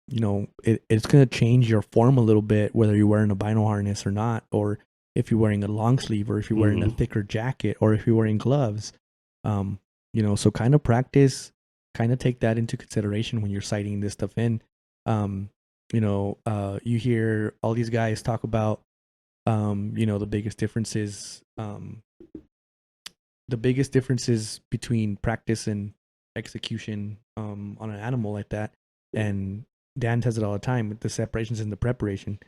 It's going to change your form a little bit, whether you're wearing a bino harness or not, or if you're wearing a long sleeve, or if you're wearing a thicker jacket, or if you're wearing gloves. So kind of practice, kind of take that into consideration when you're sighting this stuff in. You hear all these guys talk about, the biggest differences between practice and execution on an animal like that. And Dan says it all the time, with the separations and the preparation.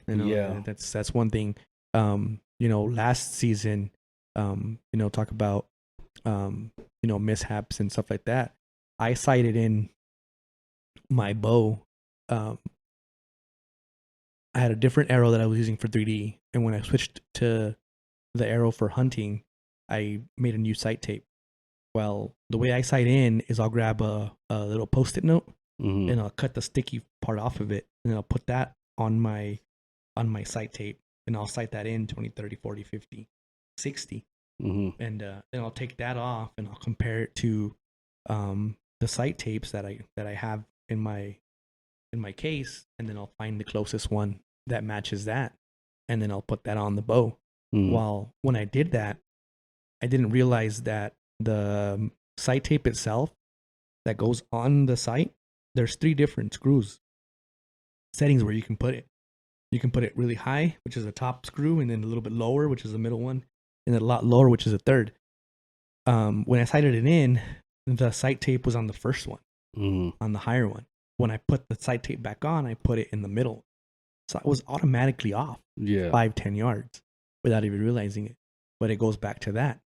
That's one thing. Last season, talk about mishaps and stuff like that. I sighted in my bow. I had a different arrow that I was using for 3D, and when I switched to the arrow for hunting, I made a new sight tape. Well, the way I sight in is I'll grab a little Post-it note, and I'll cut the sticky part off of it, and I'll put that on my sight tape, and I'll sight that in 20, 30, 40, 50, 60. And then I'll take that off, and I'll compare it to the sight tapes that I have in my case, and then I'll find the closest one that matches that, and then I'll put that on the bow. While when I did that, I didn't realize that the sight tape itself that goes on the sight, there's 3 different settings where you can put it. You can put it really high, which is the top screw, and then a little bit lower, which is the middle one, and then a lot lower, which is the third. When I sighted it in, the sight tape was on the first one, on the higher one. When I put the sight tape back on, I put it in the middle. So I was automatically off 5-10 yards without even realizing it. But it goes back to that.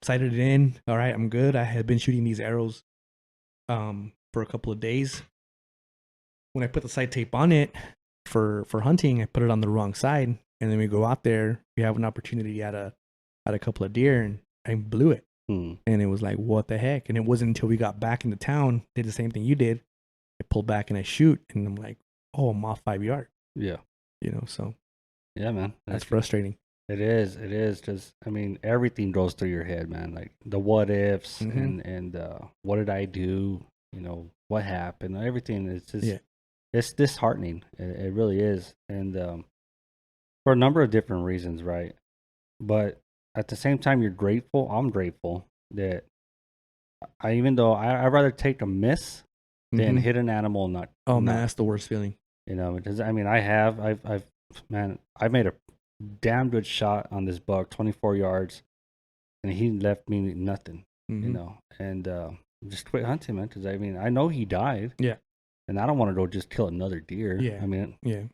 Sighted it in. All right, I'm good. I had been shooting these arrows for a couple of days. When I put the sight tape on it for hunting, I put it on the wrong side. And then we go out there. We have an opportunity at a couple of deer, and I blew it. And it was like, what the heck? And it wasn't until we got back into town, did the same thing you did. I pulled back and I shoot, and I'm like, oh, I'm off 5 yards. Yeah. So. Yeah, man. That's frustrating. It is. It is. Just, I mean, everything goes through your head, man. Like the what ifs and what did I do? What happened? Everything is just, it's disheartening. It really is. And for a number of different reasons, right? But at the same time, you're grateful. I'm grateful that even though I'd rather take a miss than hit an animal and not. Oh, man, that's the worst feeling. Because I mean, I've made a damn good shot on this buck, 24 yards, and he left me nothing, and just quit hunting, man, because I mean, I know he died. Yeah. And I don't want to go just kill another deer. Yeah. I mean, yeah.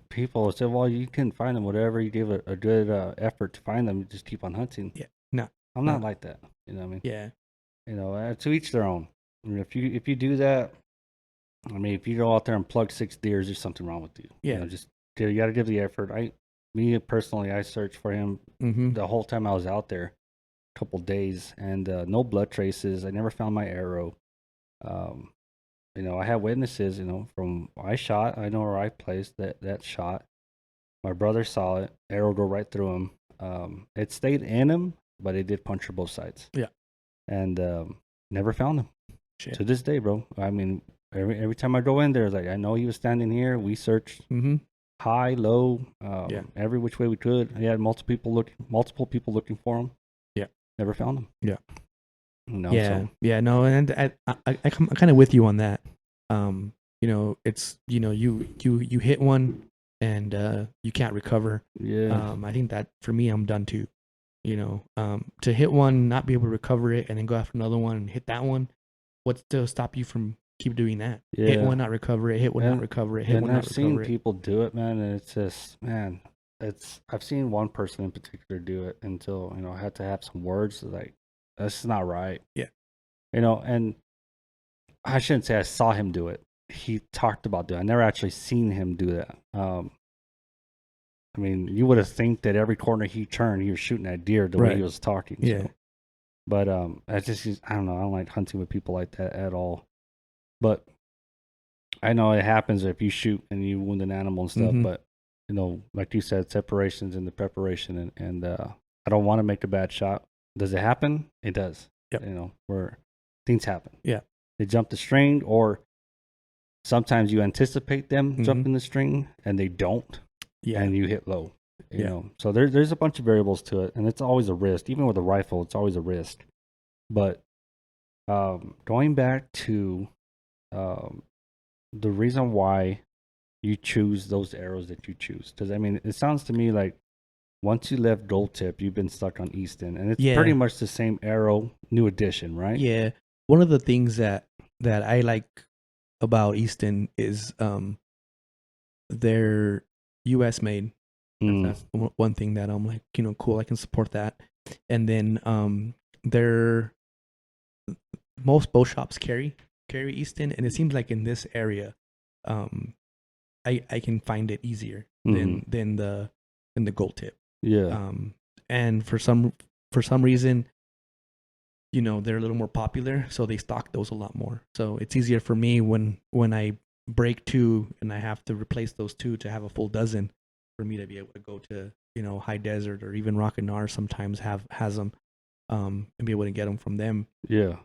People say, well, you couldn't find them, whatever. You gave a good effort to find them. You just keep on hunting. Yeah. No. I'm not like that. You know what I mean? Yeah. To each their own. I mean, if you do that, I mean, if you go out there and plug 6 deers, there's something wrong with you. Yeah. You got to give the effort. Me personally, I searched for him the whole time I was out there, a couple days, and no blood traces. I never found my arrow. I had witnesses, from I shot. I know where I placed that shot. My brother saw it. Arrow go right through him. It stayed in him, but it did puncture both sides. Yeah. And never found him. Shit. To this day, bro. I mean, every time I go in there, it's like, I know he was standing here. We searched high, low, every which way we could. He had multiple people looking for him. Yeah. Never found him. Yeah. So. Yeah, no, and I'm kind of with you on that. It's you hit one and you can't recover. Yeah. I think that for me, I'm done too. To hit one, not be able to recover it, and then go after another one and hit that one. What's to stop you from keep doing that? Yeah. Hit one, not recover it. Hit one, not recover it. Hit one, not recover it. I've seen people do it, man, and it's just, man, I've seen one person in particular do it until I had to have some words like, that's not right. Yeah. And I shouldn't say I saw him do it. He talked about doing it. I never actually seen him do that. I mean, you would have think that every corner he turned, he was shooting at deer the way he was talking. Yeah. So. But I don't know. I don't like hunting with people like that at all. But I know it happens if you shoot and you wound an animal and stuff. But like you said, separations in the preparation, and I don't want to make a bad shot. Does it happen? It does. Yep. Where things happen. Yeah. They jump the string, or sometimes you anticipate them jumping the string and they don't. Yeah. And you hit low. You know. So there's a bunch of variables to it, and it's always a risk. Even with a rifle, it's always a risk. But going back to the reason why you choose those arrows that you choose, because I mean, it sounds to me like once you left Gold Tip, you've been stuck on Easton, and it's pretty much the same arrow, new edition, right? Yeah. One of the things that I like about Easton is they're U.S. made. That's one thing that I'm like, cool, I can support that. And then most bow shops carry Easton, and it seems like in this area, I can find it easier than the Gold Tip. Yeah. And for some reason, they're a little more popular, so they stock those a lot more. So it's easier for me when I break 2 and I have to replace those 2 to have a full dozen, for me to be able to go to High Desert or even Rock and Nar sometimes has them, and be able to get them from them. Yeah.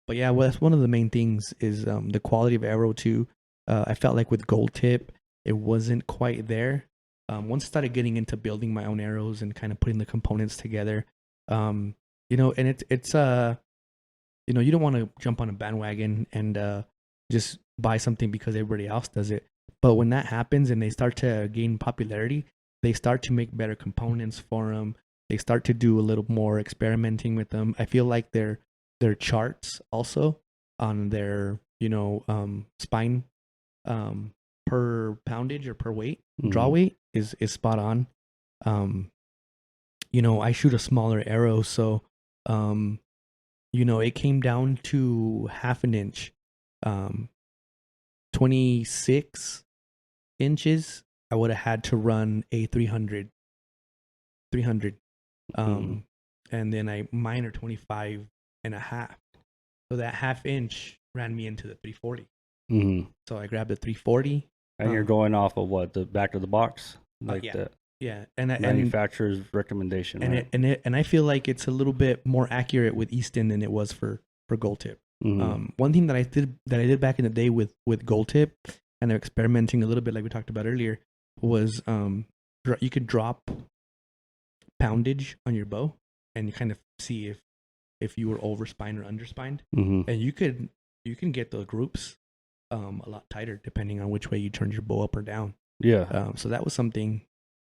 But yeah, well, that's one of the main things is the quality of arrow too. I felt like with Gold Tip, it wasn't quite there. once I started getting into building my own arrows and kind of putting the components together, you know, and it's you know, you don't want to jump on a bandwagon and just buy something because everybody else does it. But when that happens and they start to gain popularity, they start to make better components for them. They start to do a little more experimenting with them. I feel like their charts also on their, you know, spine per poundage or per weight, draw weight is spot on. You know, I shoot a smaller arrow, so you know, it came down to half an inch, 26 inches. I would have had to run a 300. And then I minor 25 and a half. So that half inch ran me into the 340. So I grabbed the 340. And you're going off of what, the back of the box, like the and manufacturer's recommendation, right? And I feel like it's a little bit more accurate with Easton than it was for gold tip. One thing that I did back in the day with gold tip, and I'm experimenting a little bit like we talked about earlier, was you could drop poundage on your bow and you kind of see if you were overspined or underspined, and you can get the groups a lot tighter depending on which way you turned your bow up or down. So that was something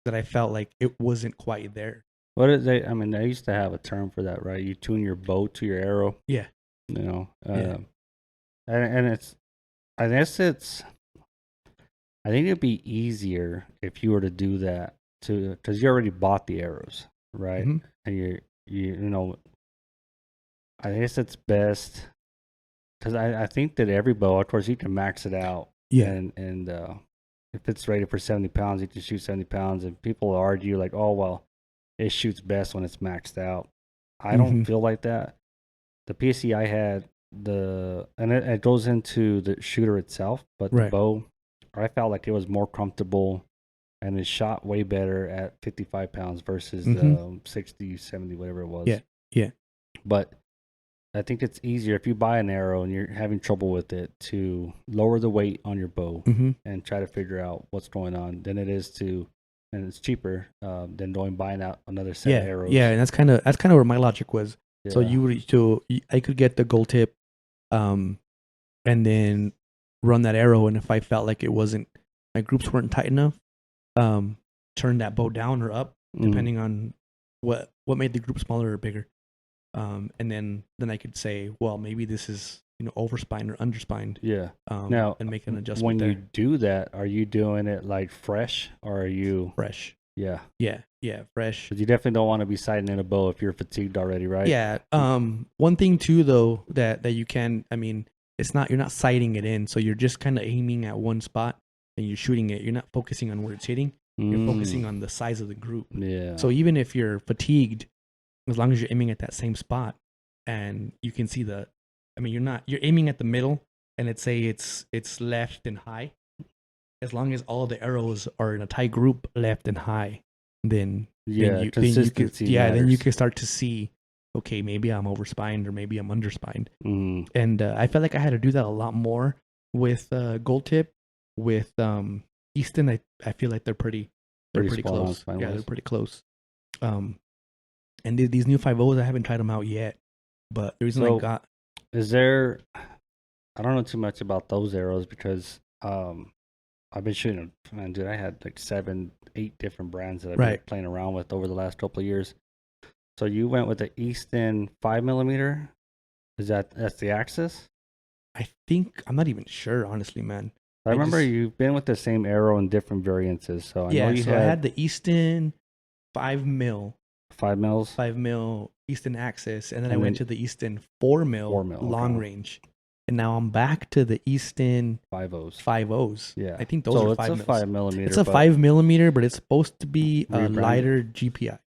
that I felt like it wasn't quite there. What is they? I mean, they used to have a term for that, right? You tune your bow to your arrow. Yeah. You know, and it's, I guess it's, I think it'd be easier if you were to do that because you already bought the arrows, right? And you know, I guess it's best because I think that every bow, of course, you can max it out. And if it's rated for 70 pounds, you can shoot 70 pounds. And people argue like, oh, well, it shoots best when it's maxed out. I don't feel like that. The PSE I had, and it goes into the shooter itself, but the bow, I felt like it was more comfortable and it shot way better at 55 pounds versus the 60, 70, whatever it was. Yeah. But I think it's easier if you buy an arrow and you're having trouble with it to lower the weight on your bow and try to figure out what's going on than it is to, and it's cheaper than buying out another set of arrows. Yeah, and that's kind of where my logic was. Yeah. So I could get the gold tip, and then run that arrow, and if I felt like my groups weren't tight enough, turn that bow down or up depending on what made the group smaller or bigger. And then I could say, well, maybe this is, you know, overspined or underspined. Yeah. Now, and make an adjustment. When you do that, are you doing it like fresh or are you fresh? Yeah. Yeah, fresh. Because you definitely don't want to be sighting in a bow if you're fatigued already, right? Yeah. One thing too, though, that you can, I mean, you're not sighting it in, so you're just kind of aiming at one spot and you're shooting it. You're not focusing on where it's hitting. You're focusing on the size of the group. Yeah. So even if you're fatigued, as long as you're aiming at that same spot and you can see you're aiming at the middle and it's left and high. As long as all the arrows are in a tight group, left and high, then you can start to see, okay, maybe I'm overspined or maybe I'm underspined. And I felt like I had to do that a lot more with gold tip. With Easton, I feel like they're pretty close. Yeah, they're pretty close. And these new 5.0s, I haven't tried them out yet. But the reason is there, I don't know too much about those arrows because I've been shooting, man, dude, I had like 7, 8 different brands that I've been playing around with over the last couple of years. So you went with the Easton 5mm? That's the Axis? I think, I'm not even sure, honestly, man. I remember you've been with the same arrow in different variances. So I know you I had the Easton 5mm. 5mm Easton Axis, and then I went to the Easton 4mm long range, and now I'm back to the Easton 5.0s. Yeah, I think those are 5 it's a 5mm. It's a 5mm, but it's supposed to be a lighter GPI.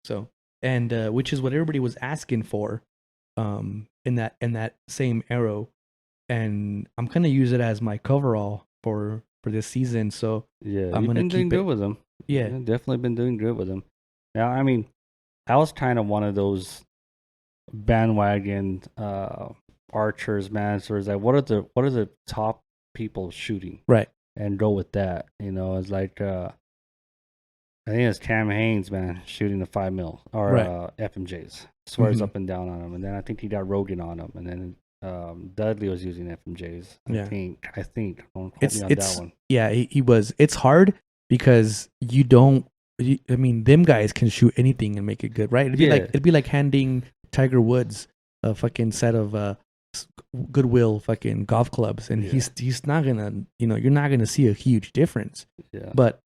So, and which is what everybody was asking for, in that same arrow, and I'm gonna use it as my coverall for this season. So yeah, I'm gonna been doing good with them. Yeah, you've definitely been doing good with them. Now, I mean, I was kind of one of those bandwagon archers, man. So it's like, what are the top people shooting? Right. And go with that. You know, it's like I think it's Cam Haynes, man, shooting the 5mm or Right. FMJs. Swears Mhm. up and down on them, and then I think he got Rogan on him, and then Dudley was using FMJs. Yeah. I think. Don't quote It's me on that one. yeah, he was. It's hard because you don't. I mean, them guys can shoot anything and make it good, right? It'd be like handing Tiger Woods a fucking set of Goodwill fucking golf clubs, and he's not gonna. You're not gonna see a huge difference. Yeah. But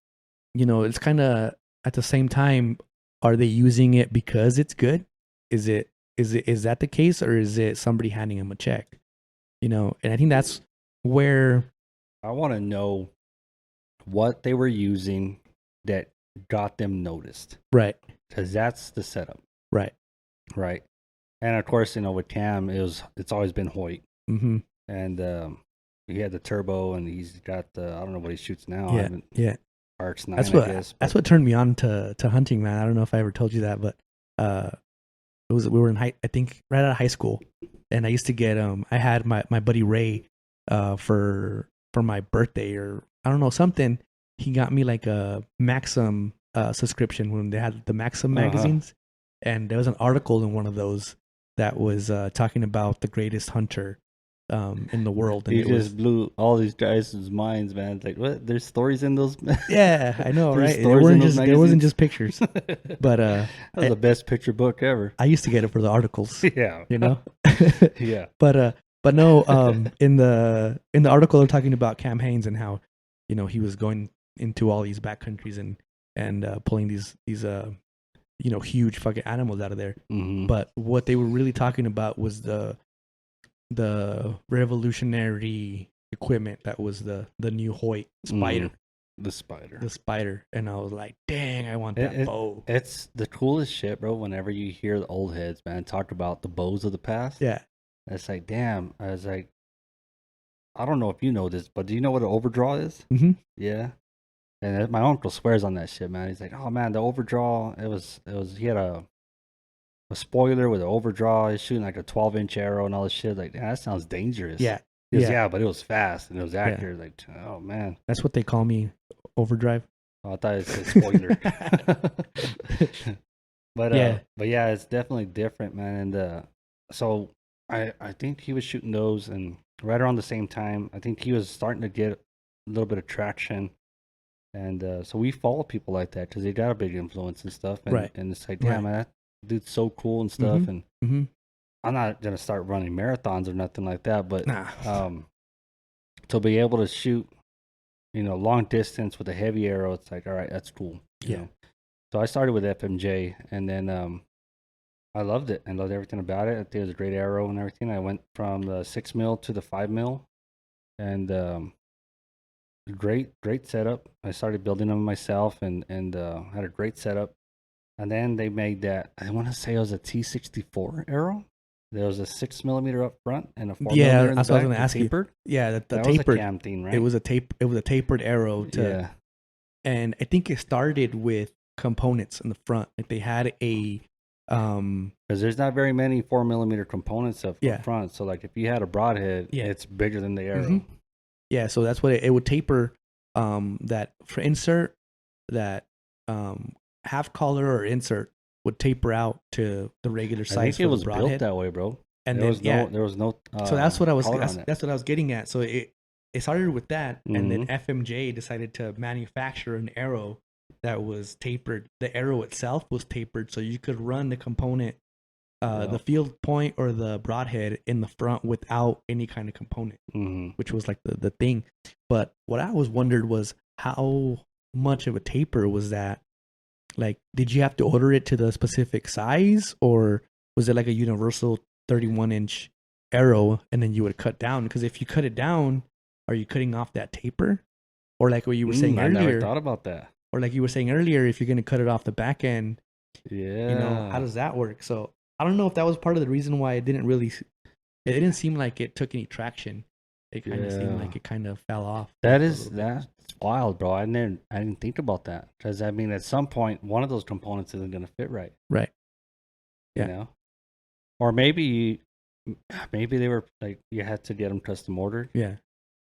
it's kind of at the same time. Are they using it because it's good? Is that the case, or is it somebody handing him a check? And I think that's where I want to know what they were using that got them noticed. Right. Because that's the setup. Right. Right. And of course, with Cam, it's always been Hoyt. Mm-hmm. And he had the turbo, and he's got the, I don't know what he shoots now. Yeah. Arch 9, that's I guess. That's what turned me on to hunting, man. I don't know if I ever told you that, but we were in I think right out of high school, and I used to get I had my buddy Ray for my birthday, or I don't know, something. He got me like a Maxim subscription when they had the Maxim magazines, and there was an article in one of those that was talking about the greatest hunter in the world. And he just blew all these guys' minds, man. It's like, what? There's stories in those? Yeah, I know, right? There wasn't just pictures. But that was the best picture book ever. I used to get it for the articles. Yeah. Yeah. But no, in the article they're talking about Cam Haynes and how, he was going into all these back countries and pulling these huge fucking animals out of there. Mm-hmm. But what they were really talking about was the revolutionary equipment that was the new Hoyt Spider. The Spider. The Spider. And I was like, dang, I want that bow. It's the coolest shit, bro. Whenever you hear the old heads, man, talk about the bows of the past. Yeah. It's like, damn. I was like, I don't know if you know this, but do you know what an overdraw is? Mm-hmm. Yeah. And my uncle swears on that shit, man. He's like, oh, man, the overdraw, he had a spoiler with an overdraw. He's shooting like a 12-inch arrow and all this shit. Like, that sounds dangerous. Yeah. Yeah, but it was fast and it was accurate. Like, oh, man. That's what they call me, overdrive. Oh, I thought it said spoiler. But yeah, it's definitely different, man. And so I think he was shooting those, and right around the same time, I think he was starting to get a little bit of traction. And so we follow people like that because they got a big influence and stuff. And, right. And it's like, damn, man, that dude's so cool and stuff. Mm-hmm. And mm-hmm. I'm not going to start running marathons or nothing like that. But nah. To be able to shoot, long distance with a heavy arrow, it's like, all right, that's cool. You know? So I started with FMJ, and then I loved it. I loved everything about it. I think it was a great arrow and everything. I went from the 6mm to the 5mm, and great setup. I started building them myself, and had a great setup. And then they made that, I want to say it was a T64 arrow. There was a 6mm up front and a 4mm in the back. That's what I was going to ask tapered. You. Yeah, the that tapered. Was a cam thing, right? It was a tapered arrow. And I think it started with components in the front. Like they had a because there's not very many 4mm components up front. So like if you had a broadhead, it's bigger than the arrow. Mm-hmm. Yeah, so that's what it would taper. That for insert, that half collar or insert would taper out to the regular size. I think it was broadhead. built that way, bro. And there was no. So that's what I was. That's what I was getting at. So it started with that, and then FMJ decided to manufacture an arrow that was tapered. The arrow itself was tapered, so you could run the component, the field point or the broadhead in the front without any kind of component, which was like the thing. But what I always wondered was how much of a taper was that? Like, did you have to order it to the specific size, or was it like a universal 31-inch arrow and then you would cut down? Because if you cut it down, are you cutting off that taper? Or like what you were saying earlier. I never thought about that. Or like you were saying earlier, if you're going to cut it off the back end, yeah, how does that work? So I don't know if that was part of the reason why it didn't seem like it took any traction. It kind of seemed like it kind of fell off. That's wild, bro. I didn't think about that, because I mean, at some point, one of those components isn't going to fit right. Right. Yeah. You know, or maybe they were like you had to get them custom ordered. Yeah.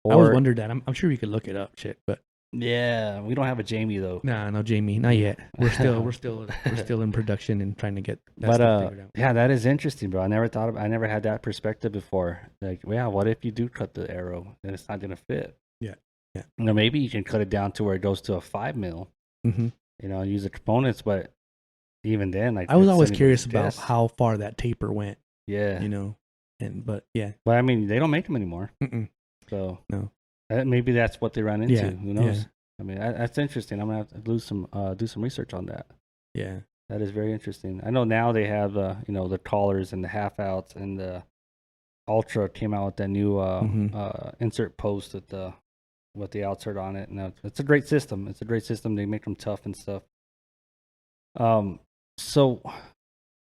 I always wondered that. I'm sure you could look it up, shit, but Yeah, we don't have a Jamie though. Nah, no, Jamie, not yet. We're still in production and trying to get that But stuff figured out. yeah, that is interesting, bro. I never had that perspective before. Like, yeah, what if you do cut the arrow and it's not gonna fit? Yeah. You know, maybe you can cut it down to where it goes to a 5 mil. Mm-hmm. You know, and use the components, but even then, like, I was it's always anybody's curious about guess. how far that taper went. Yeah, You know, but yeah, but I mean, they don't make them anymore, mm-mm. so No. maybe that's what they ran into. Yeah, Who knows? yeah. I mean, that's interesting. I'm gonna have to do some research on that. Yeah. That is very interesting. I know now they have the collars and the half outs, and the Ultra came out with that new Mhm. insert post with the outsert on it. And it's a great system. It's a great system. They make them tough and stuff. So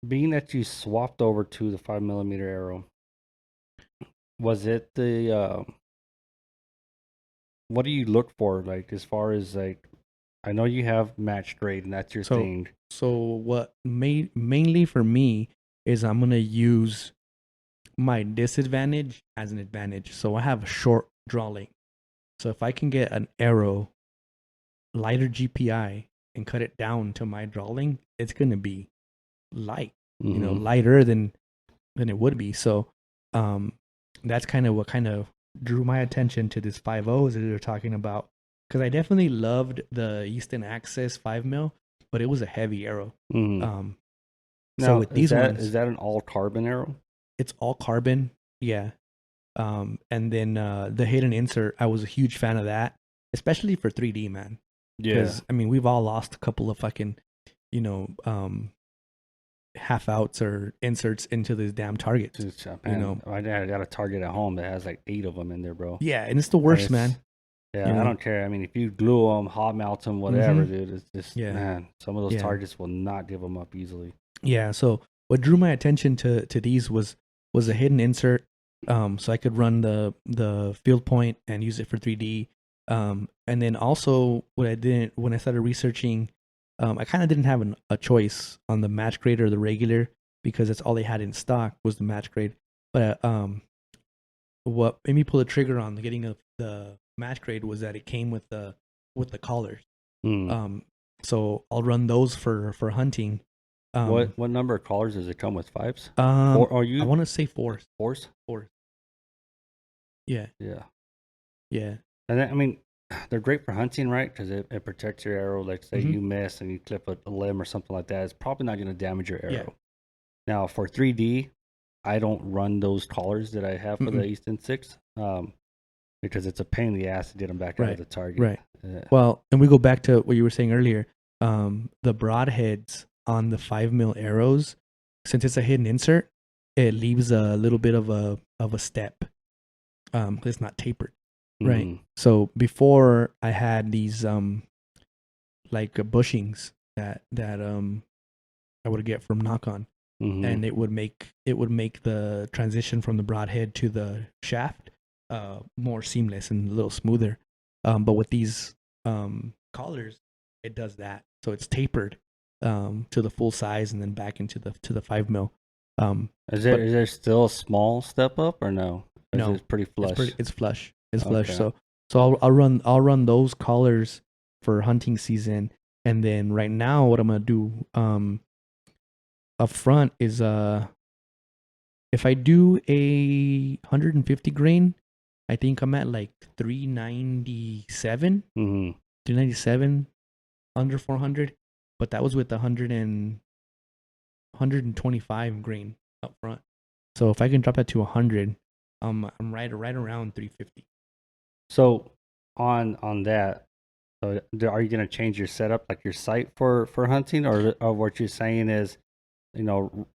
being that you swapped over to the 5mm arrow, was it the what do you look for, like, as far as, like, I know you have match grade and that's your So- thing. So what mainly for me is I'm gonna use my disadvantage as an advantage. So I have a short draw length. So if I can get an arrow lighter GPI and cut it down to my draw length, it's gonna be light. You know, Mhm. lighter than it would be. So that's kind of what kind of drew my attention to this 5.0s that they're talking about, because I definitely loved the Easton Access 5mm, but it was a heavy arrow. Mhm. So Now, with these ones, is that an all carbon arrow? it's all carbon, yeah. And then the hidden insert, I was a huge fan of that, especially for 3D, man. Because I mean, we've all lost a couple of fucking, you know, half outs or inserts into this damn target. Just, you know, I got a target at home that has like 8 of them in there, bro. yeah, and it's the worst, man. Yeah, You I know? don't care. I mean, if you glue them, hot melt them, whatever, Mhm. dude, it's just, Yeah. man, some of those Yeah. targets will not give them up easily. Yeah, so what drew my attention to these was a hidden insert, so I could run the field point and use it for 3D. And then also what I didn't, when I started researching, I kind of didn't have a choice on the match grade or the regular, because that's all they had in stock was the match grade. But what made me pull the trigger on getting the match grade was that it came with the collars. Mm. So I'll run those for hunting. What number of collars does it come with? 5s? I want to say 4s. 4s? 4s. Yeah. Yeah. Yeah. And then, I mean, they're great for hunting, right? Because it protects your arrow. Like, say Mhm. you miss and you clip a limb or something like that, it's probably not going to damage your arrow. Yeah. Now, for 3D, I don't run those collars that I have for the Mm-mm. Easton 6, because it's a pain in the ass to get them back out Right. of the target. Right. Yeah. Well, and we go back to what you were saying earlier. The broadheads on the 5mm arrows, since it's a hidden insert, it leaves a little bit of a step. It's not tapered. Right. Mhm. So before I had these like bushings that I would get from Knock On, Mhm. and it would make the transition from the broadhead to the shaft more seamless and a little smoother. But with these collars, it does that. So it's tapered to the full size and then back into the 5mm. Is there still a small step up or no? Or No, is it pretty flush? It's flush. It's flush. Okay. So I'll run those collars for hunting season, and then right now what I'm gonna do up front is if I do a 150 grain, I think I'm at like 397, Mhm. 397 under 400, but that was with 125 grain up front. So if I can drop that to 100, I'm right around 350. So on that, are you going to change your setup, like your sight for hunting, or what you're saying is, you know,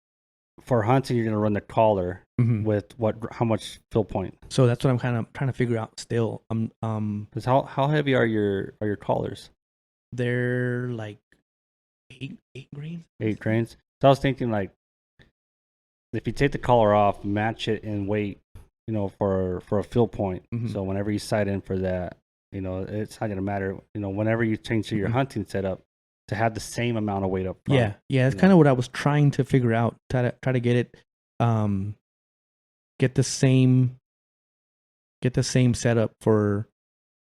for hunting you're going to run the collar Mhm. with how much fill point? So that's what I'm kind of trying to figure out still. 'Cause how heavy are your collars? They're like 8 grains. 8 grains. So I was thinking, like, if you take the collar off, match it in weight, you know, for a fill point. Mhm. So whenever you sight in for that, you know, it's not going to matter. You know, whenever you change to your Mhm. hunting setup, to have the same amount of weight up front. Yeah. That's you kind know. of what I was trying to figure out. Try to get it, get the same setup for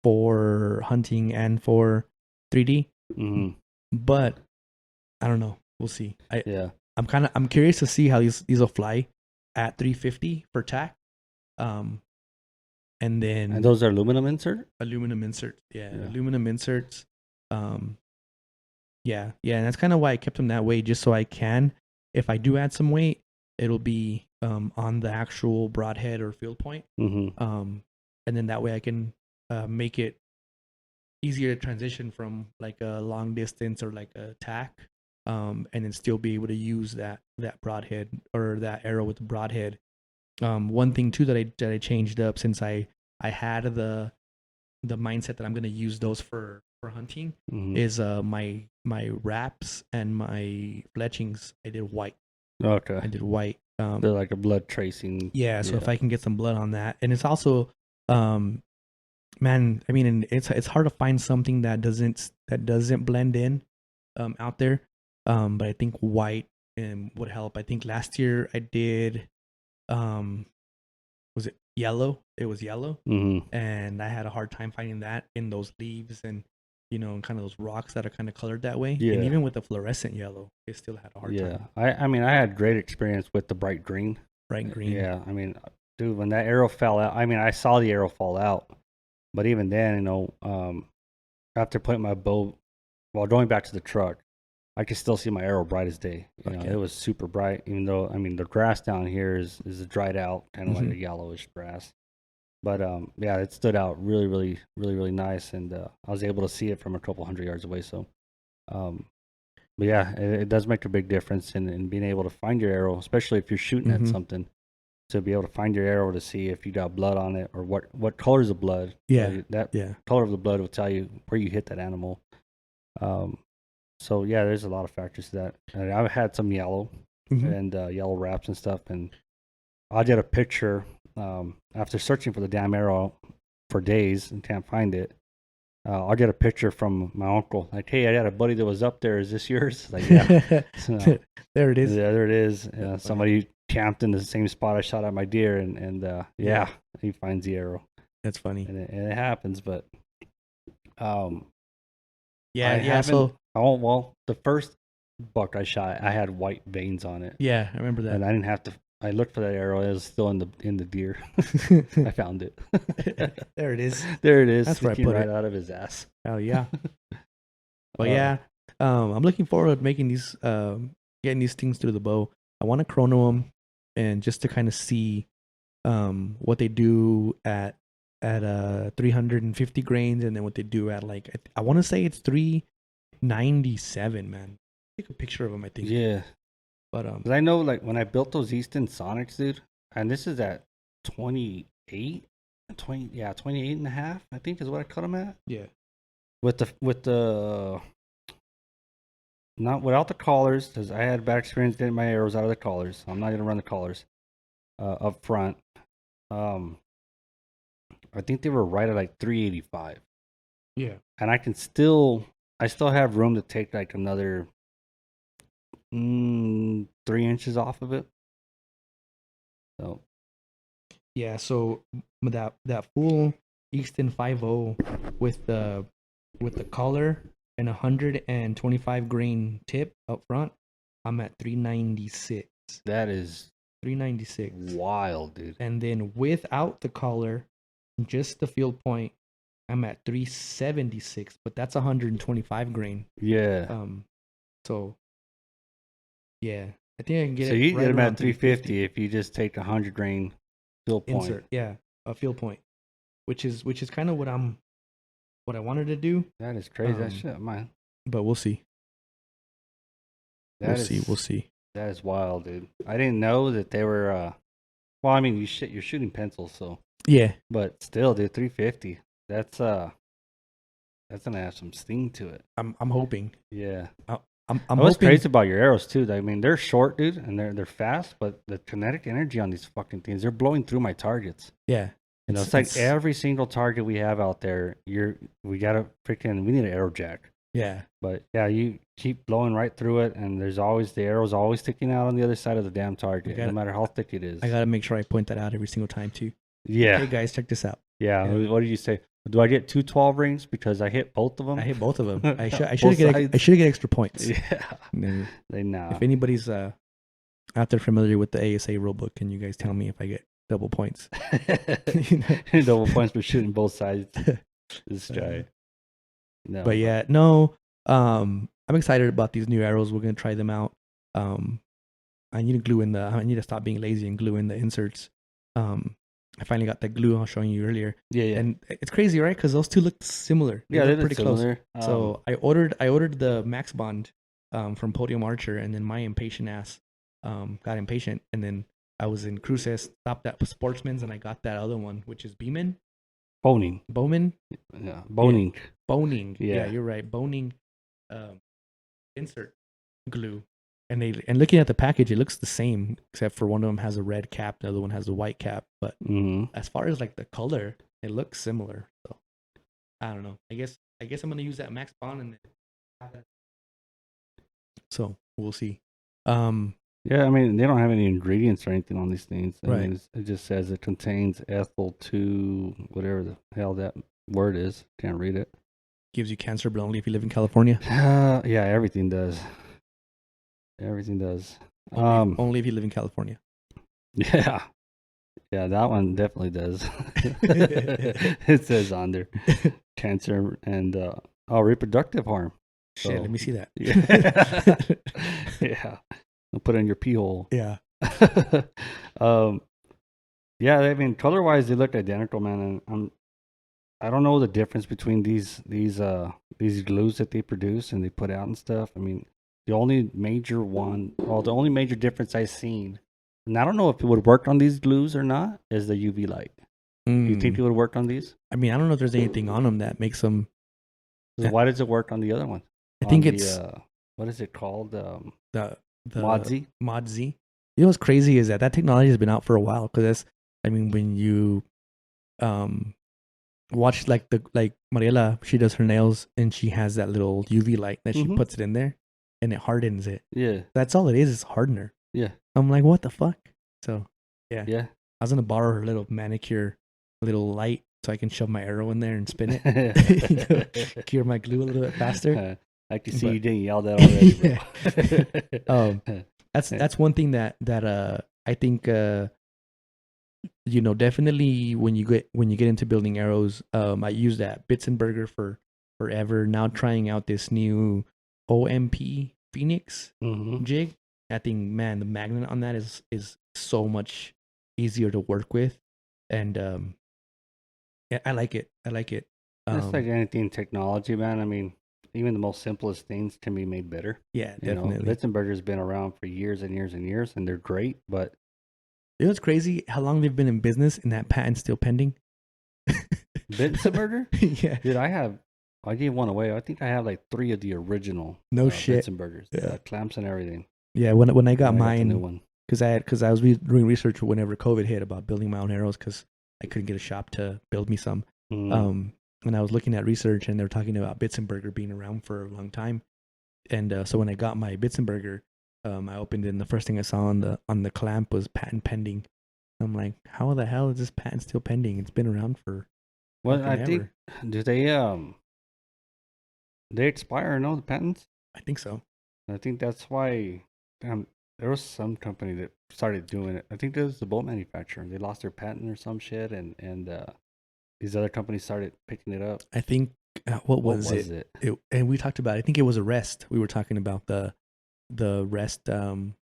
for hunting and for 3D. Mm-hmm. But I don't know. We'll see. Yeah. I'm curious to see how these will fly at 350 for tack. And then And those are aluminum insert? aluminum inserts. Yeah, Yeah. aluminum inserts. Yeah, and that's kind of why I kept them that way, just so I can, if I do add some weight, it'll be on the actual broadhead or field point. Mm-hmm. And then that way I can make it easier to transition from like a long distance or like a tack, and then still be able to use that broadhead or that arrow with the broadhead. One thing too that I changed up, since I had the mindset that I'm gonna use those for hunting, Mm-hmm. is my wraps and my fletchings. I did white. Okay. I did white. They're like a blood tracing. Yeah, so if I can get some blood on that, and it's also, man, I mean, it's hard to find something that doesn't blend in, out there. But I think white would help. I think last year I did, was it yellow? It was yellow, Mm-hmm. and I had a hard time finding that in those leaves and, and kind of those rocks that are kind of colored that way. Yeah. And even with the fluorescent yellow, it still had a hard time. I mean, I had great experience with the bright green. Bright green. Yeah. I mean, dude, when that arrow fell out, I mean, I saw the arrow fall out, but even then, after putting my bow, while going back to the truck, I could still see my arrow bright as day. It was super bright, even though, I mean, the grass down here is dried out, kind of like a yellowish grass. But yeah, it stood out really, really, really, really nice, and I was able to see it from a couple hundred yards away. So, but yeah, it does make a big difference in being able to find your arrow, especially if you're shooting at something. To be able to find your arrow to see if you got blood on it or what colors of blood. Yeah, that color of the blood will tell you where you hit that animal. So yeah, there's a lot of factors to that. And I've had some yellow and yellow wraps and stuff, and I did a picture after searching for the damn arrow for days and can't find it. I'll get a picture from my uncle. Like, hey, I had a buddy that was up there. Is this yours? Like, yeah. So, there it is. Yeah, there it is. Somebody camped in the same spot I shot at my deer, and yeah, he finds the arrow. That's funny. And it happens, but yeah. So the first buck I shot, I had white veins on it. Yeah, I remember that. And I didn't have to. I looked for that arrow. It was still in the deer. I found it. There it is. There it is. That's where I sticking put right it. out of his ass. Oh yeah. But yeah, I'm looking forward to making these, getting these things through the bow. I want to chrono them, and just to kind of see, what they do at 350 grains, and then what they do at, like, I want to say it's 397. Man, take a picture of them. I think. Yeah. But 'cause I know, like, when I built those Easton Sonics, dude, and this is at 28 and a half, I think is what I cut them at. Yeah. With the not without the collars, because I had bad experience getting my arrows out of the collars. So I'm not gonna run the collars up front. I think they were right at like 385. Yeah. And I still have room to take like another 3 inches off of it. So Yeah, so that full Easton 5.0 with the collar and 125 grain tip up front, I'm at 396. that is 396. wild, dude. And then without the collar, just the field point, I'm at 376, but that's 125 grain. Yeah. So yeah, I think I can get So it. you right get them around at 350 if you just take 100 grain field point. insert. Yeah, a field point, which is kind of what I wanted to do. That is crazy. That shit, man. But we'll see. We'll see. That is wild, dude. I didn't know that they were. Well, I mean, you're shooting pencils, so. Yeah. But still, dude, 350. That's gonna have some sting to it. I'm hoping. Yeah. I'm What's hoping. crazy about your arrows too? I mean, they're short, dude, and they're fast, but the kinetic energy on these fucking things, they're blowing through my targets. Yeah. It's like every single target we have out there, we need an arrow jack. Yeah. But yeah, you keep blowing right through it, and the arrow's always sticking out on the other side of the damn target, no matter how thick it is. I gotta make sure I point that out every single time too. Yeah. Hey guys, check this out. Yeah. What did you say? Do I get 2 12 rings because I hit both of them? I hit both of them. I should Both get sides? extra points. Yeah. And They if anybody's out there familiar with the ASA rulebook, can you guys tell me if I get double points? Double points for shooting both sides. This guy. No, But yeah, no. I'm excited about these new arrows. We're gonna try them out. I need to stop being lazy and glue in the inserts. I finally got that glue I was showing you earlier. Yeah. And it's crazy, right? Because those two look similar. Yeah, They they're look pretty similar. close. So I ordered the Max Bond from Podium Archer, and then my impatient ass got impatient, and then I was in Cruces, stopped at Sportsman's, and I got that other one, which is Bowman. Boning. Yeah, boning. Yeah. Boning. Yeah. Yeah, you're right. Boning insert glue. And looking at the package, it looks the same, except for one of them has a red cap, the other one has a white cap. But as far as like the color, it looks similar. So I don't know. I guess I'm gonna use that Max Bond and so we'll see. Yeah, I mean, they don't have any ingredients or anything on these things. I Right. mean, it just says it contains ethyl 2, whatever the hell that word is. Can't read it. Gives you cancer, but only if you live in California. Yeah, everything does. Everything does. Only if you live in California. Yeah. Yeah, that one definitely does. It says on there cancer and reproductive harm. Shit, So, let me see that. Yeah. Yeah. I'll put it in your pee hole. Yeah. Yeah, I mean, color wise, they look identical, man. And I don't know the difference between these glues that they produce and they put out and stuff. I mean, the only major difference I've seen, and I don't know if it would work on these glues or not, is the UV light. Do you think it would work on these? I mean, I don't know if there's anything on them that makes them. So why does it work on the other one? I think it's what is it called? the Mod-Z? Mod-Z. You know what's crazy is that technology has been out for a while. Because when you watch like Mariela, she does her nails and she has that little UV light that she puts it in there and it hardens it. Yeah. That's all it is. It's hardener. Yeah. I'm like, what the fuck? So yeah. Yeah. I was gonna borrow her little manicure little light so I can shove my arrow in there and spin it. Cure my glue a little bit faster. I can see you didn't yell that already, bro. That's one thing that I think definitely when you get into building arrows, I use that Bitzenberger for forever. Now trying out this new OMP Phoenix jig. I think, man, the magnet on that is so much easier to work with, and yeah, I like it. It's like anything technology, man. I mean, even the most simplest things can be made better. Yeah, definitely. Bitzenberger's been around for years and years and years, and they're great. But you know what's crazy? How long they've been in business, and that patent's still pending. Bitzenberger? Yeah, dude, I gave one away. I think I have like 3 of the original. No shit. Bitzenbergers, Yeah. clamps and everything. Yeah, when I got the mine, new one. because I was doing research whenever COVID hit about building my own arrows because I couldn't get a shop to build me some. And I was looking at research and they were talking about Bitzenberger being around for a long time. And so when I got my Bitzenberger, I opened it and the first thing I saw on the clamp was patent pending. I'm like, how the hell is this patent still pending? It's been around for I think do they expire? No, the patents. I think so. I think that's why there was some company that started doing it. I think it was the boat manufacturer. They lost their patent or some shit, and these other companies started picking it up. I think what was it? And we talked about. I think it was a rest. We were talking about the rest, the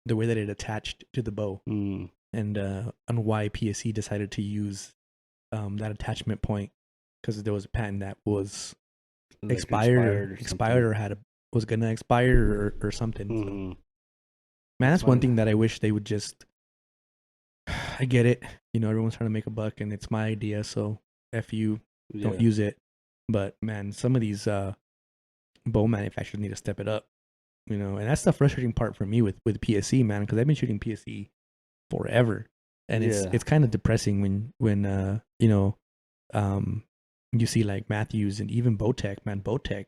way that it attached to the bow, and on why PSE decided to use that attachment point because there was a patent that was Like expired or was gonna expire or something. So. Man, that's one thing that I wish they would just. I get it. Everyone's trying to make a buck, and it's my idea, so F you, don't use it. But man, some of these bow manufacturers need to step it up. And that's the frustrating part for me with PSE, man, because I've been shooting PSE forever, and it's kind of depressing when you see like Matthews and even Bowtech, man. Bowtech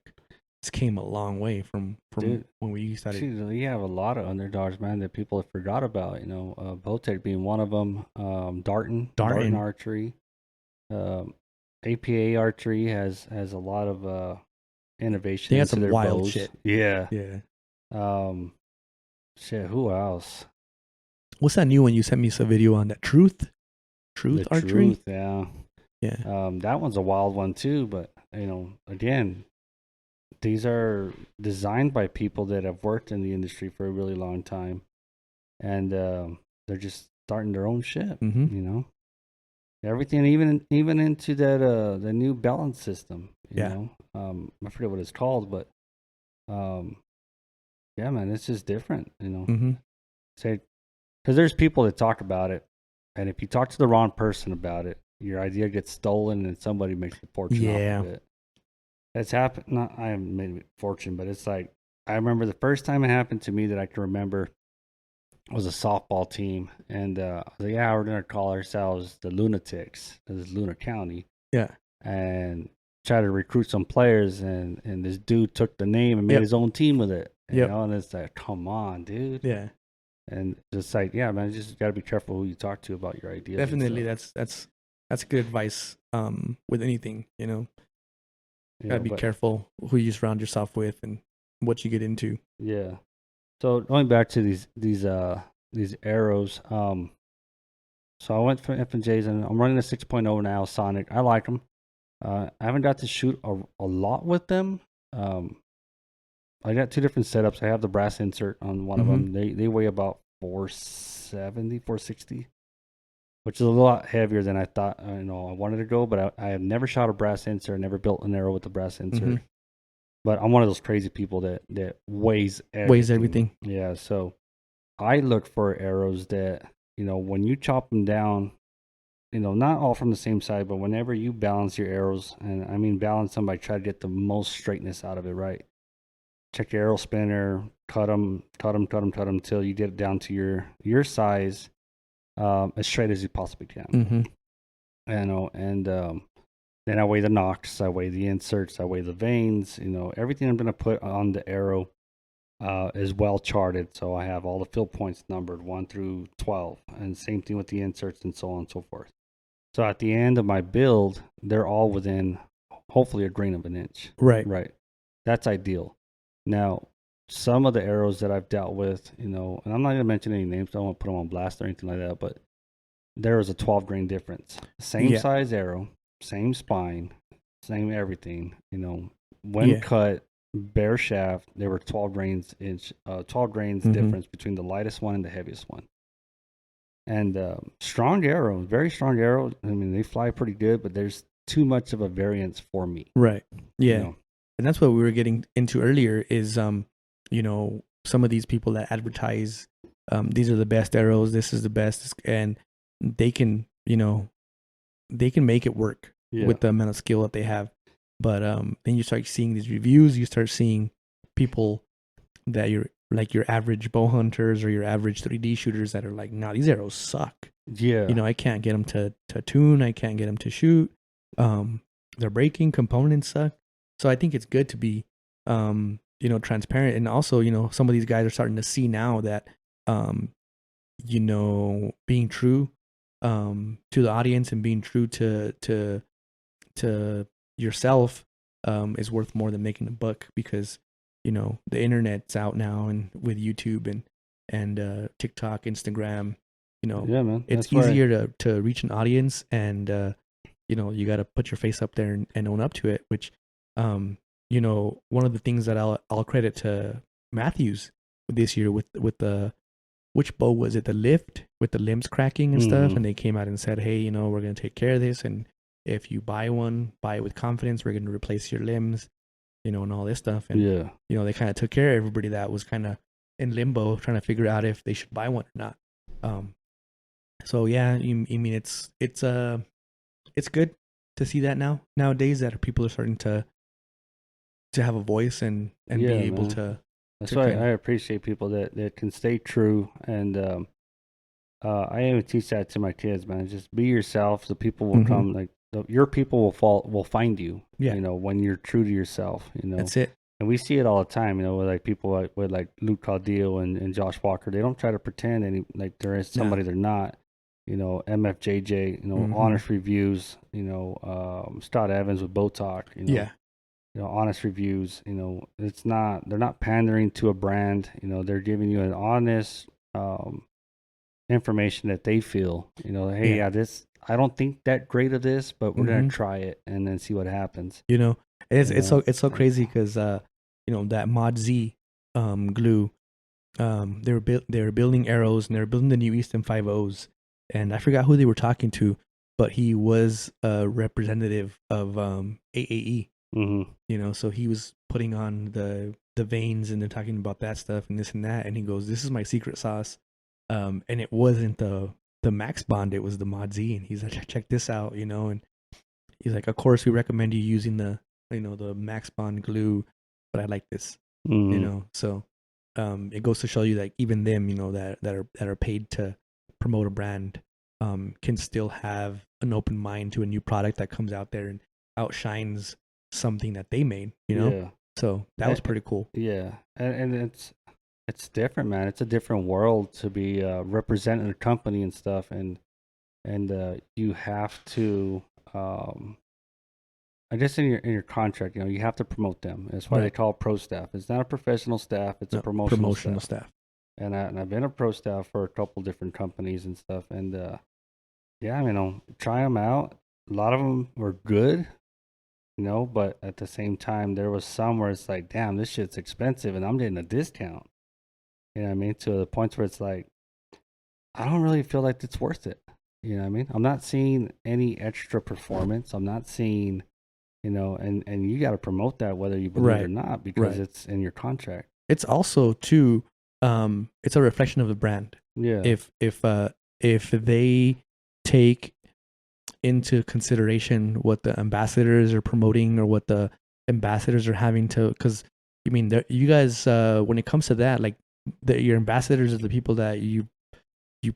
came a long way from when we started. Dude, you have a lot of underdogs, man, that people have forgot about. Bowtech being one of them. Darton archery. APA archery has a lot of innovation They got into some their wild bows. shit. Yeah. Yeah. Shit. Who else? What's that new one you sent me some video on? That Truth The archery? Truth. Yeah. Yeah. That one's a wild one too. But again, these are designed by people that have worked in the industry for a really long time, and they're just starting their own shit. Mm-hmm. Everything, even into that the new balance system. Yeah. I forget what it's called, but yeah, man, it's just different. Mm-hmm. Say, because there's people that talk about it, and if you talk to the wrong person about it, your idea gets stolen, and somebody makes a fortune off of it. That's happened. Not I haven't made a fortune, but it's like I remember the first time it happened to me that I can remember was a softball team, and I was like, yeah, we're gonna call ourselves the Lunatics. This is Lunar County. Yeah. And try to recruit some players, and this dude took the name and made his own team with it. And it's like, come on, dude. Yeah. And just like, yeah, man, you just got to be careful who you talk to about your ideas. Definitely, that's good advice. With anything, gotta be careful who you surround yourself with and what you get into. Yeah. So going back to these arrows, so I went for F&Js, and I'm running a 6.0 now, Sonic. I like them. I haven't got to shoot a lot with them. I got two different setups. I have the brass insert on one of them. They weigh about 470, 460, which is a lot heavier than I thought. I wanted to go, but I have never shot a brass insert. Never built an arrow with a brass insert. But I'm one of those crazy people that weighs everything. Weighs everything. Yeah. So I look for arrows that when you chop them down, not all from the same side, but whenever you balance your arrows, and I mean balance them by try to get the most straightness out of it, right? Check your arrow spinner, cut them until you get it down to your size, as straight as you possibly can. And then I weigh the nocks, I weigh the inserts, I weigh the vanes. Everything I'm going to put on the arrow is well charted, so I have all the fill points numbered 1 through 12, and same thing with the inserts and so on and so forth. So at the end of my build, they're all within hopefully a grain of an inch. Right. That's ideal. Now, some of the arrows that I've dealt with, and I'm not going to mention any names, I don't want to put them on blast or anything like that, but there is a 12 grain difference. Same size arrow, same spine, same everything. When cut, bare shaft, there were 12 grains difference between the lightest one and the heaviest one. And strong arrow, very strong arrow. I mean, they fly pretty good, but there's too much of a variance for me. Right. Yeah. And that's what we were getting into earlier is, some of these people that advertise, these are the best arrows, this is the best, and they can make it work with the amount of skill that they have. But then you start seeing these reviews, you start seeing people that you're like your average bow hunters or your average 3D shooters that are like, nah, these arrows suck. Yeah. I can't get them to tune. I can't get them to shoot. They're breaking, components suck. So I think it's good to be, transparent. And also, some of these guys are starting to see now that, being true to the audience and being true to yourself is worth more than making a buck, because the internet's out now, and with YouTube and TikTok, Instagram, man, it's easier to reach an audience, and you got to put your face up there and own up to it, which one of the things that I'll credit to Matthews this year with the, which bow was it, the lift with the limbs cracking and stuff, and they came out and said, hey, we're going to take care of this, and if you buy one, buy it with confidence, we're going to replace your limbs, and all this stuff. And they kind of took care of everybody that was kind of in limbo trying to figure out if they should buy one or not. So yeah, I mean it's good to see that nowadays that people are starting to have a voice and be able to. That's why I appreciate people that can stay true, and I even teach that to my kids, man. Just be yourself. The people will come. Like your people will find you. Yeah. When you're true to yourself. That's it. And we see it all the time. With like people with like Luke Caudillo and Josh Walker. They don't try to pretend like there is somebody they're not. MFJJ, honest reviews, Scott Evans with Botox, honest reviews, they're not pandering to a brand, they're giving you an honest information that they feel, hey, this, I don't think that great of this, but we're going to try it and then see what happens. It's so crazy because, that Mod Z glue, they were building arrows and they were building the new Easton 5.0s, and I forgot who they were talking to, but he was a representative of AAE. So he was putting on the veins and they're talking about that stuff and this and that, and he goes, "This is my secret sauce," and it wasn't the Max Bond, it was the Mod Z, and he's like, "Check this out," and he's like, "Of course we recommend you using the the Max Bond glue, but I like this," so it goes to show you that even them, that are paid to promote a brand, can still have an open mind to a new product that comes out there and outshines something that they made, So that was pretty cool. Yeah, and it's different, man. It's a different world to be representing a company and stuff, and you have to, I guess in your contract, you have to promote them. That's why they call it pro staff. It's not a professional staff; it's a promotional staff. And I've been a pro staff for a couple different companies and stuff, and try them out. A lot of them were good, but at the same time, there was some where it's like, damn, this shit's expensive, and I'm getting a discount. You know what I mean? To the points where it's like, I don't really feel like it's worth it. You know what I mean? I'm not seeing any extra performance. I'm not seeing, and you got to promote that whether you believe it or not, because it's in your contract. It's also too, it's a reflection of the brand. Yeah. If they take into consideration what the ambassadors are promoting or what the ambassadors are having to, because you guys, when it comes to that, like your ambassadors are the people that you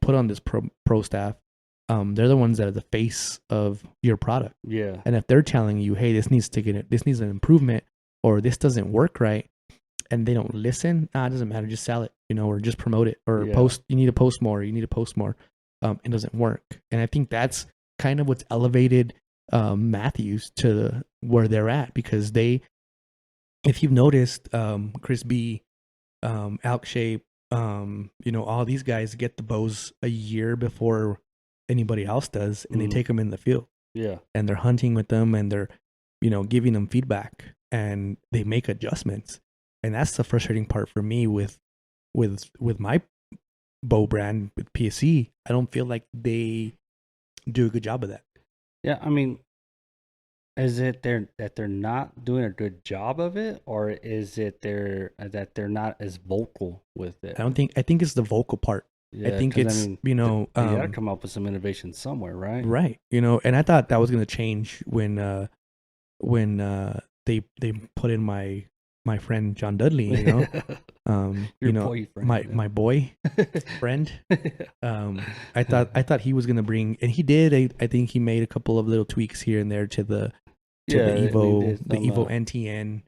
put on this pro staff. They're the ones that are the face of your product. Yeah. And if they're telling you, hey, this needs an improvement, or this doesn't work right, and they don't listen, it doesn't matter, just sell it, or just promote it, or post, you need to post more, it doesn't work. And I think that's kind of what's elevated Matthews to where they're at, because if you've noticed, Chris B, Alk Shape, all these guys get the bows a year before anybody else does, and they take them in the field. Yeah. And they're hunting with them, and they're, giving them feedback, and they make adjustments. And that's the frustrating part for me with my bow brand with PSE. I don't feel like they do a good job of that. Yeah, is it that they're not doing a good job of it, or is it that they're not as vocal with it? I think it's the vocal part. Yeah, I think it's, you gotta come up with some innovation somewhere, right? Right. And I thought that was going to change when they put in my friend John Dudley, boyfriend, my boy friend. I thought he was gonna bring, and he did. I think he made a couple of little tweaks here and there to the Evo, the Evo NTN.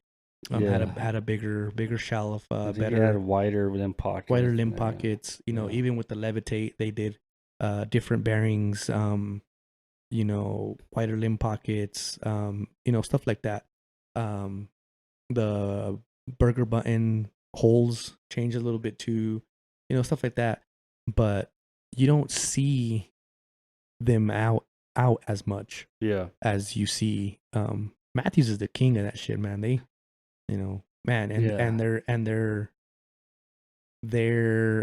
Had a bigger shelf, better, had wider limb pockets. Wider limb pockets. Even with the Levitate, they did different bearings. Wider limb pockets. Stuff like that. The burger button holes change a little bit too, stuff like that. But you don't see them out as much, as you see. Matthews is the king of that shit, man. They, and they're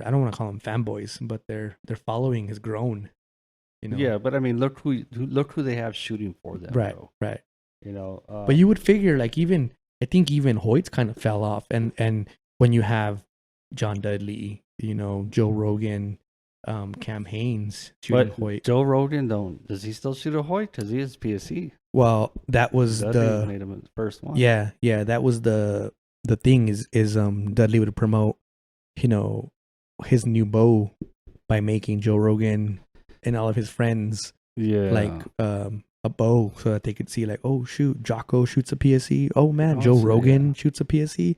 I don't want to call them fanboys, but their following has grown. Yeah, but look who they have shooting for them. Right, bro. right. But you would figure, like, I think even Hoyt's kind of fell off, and when you have John Dudley, Joe Rogan, Cam Haynes shooting Hoyt. Joe Rogan does he still shoot a Hoyt? Because he is PSE. Well, that was Dudley made him the first one. Yeah, that was the thing is Dudley would promote, his new bow by making Joe Rogan and all of his friends a bow, so that they could see, like, oh shoot, Jocko shoots a PSE. Oh man, Joe Rogan shoots a PSE.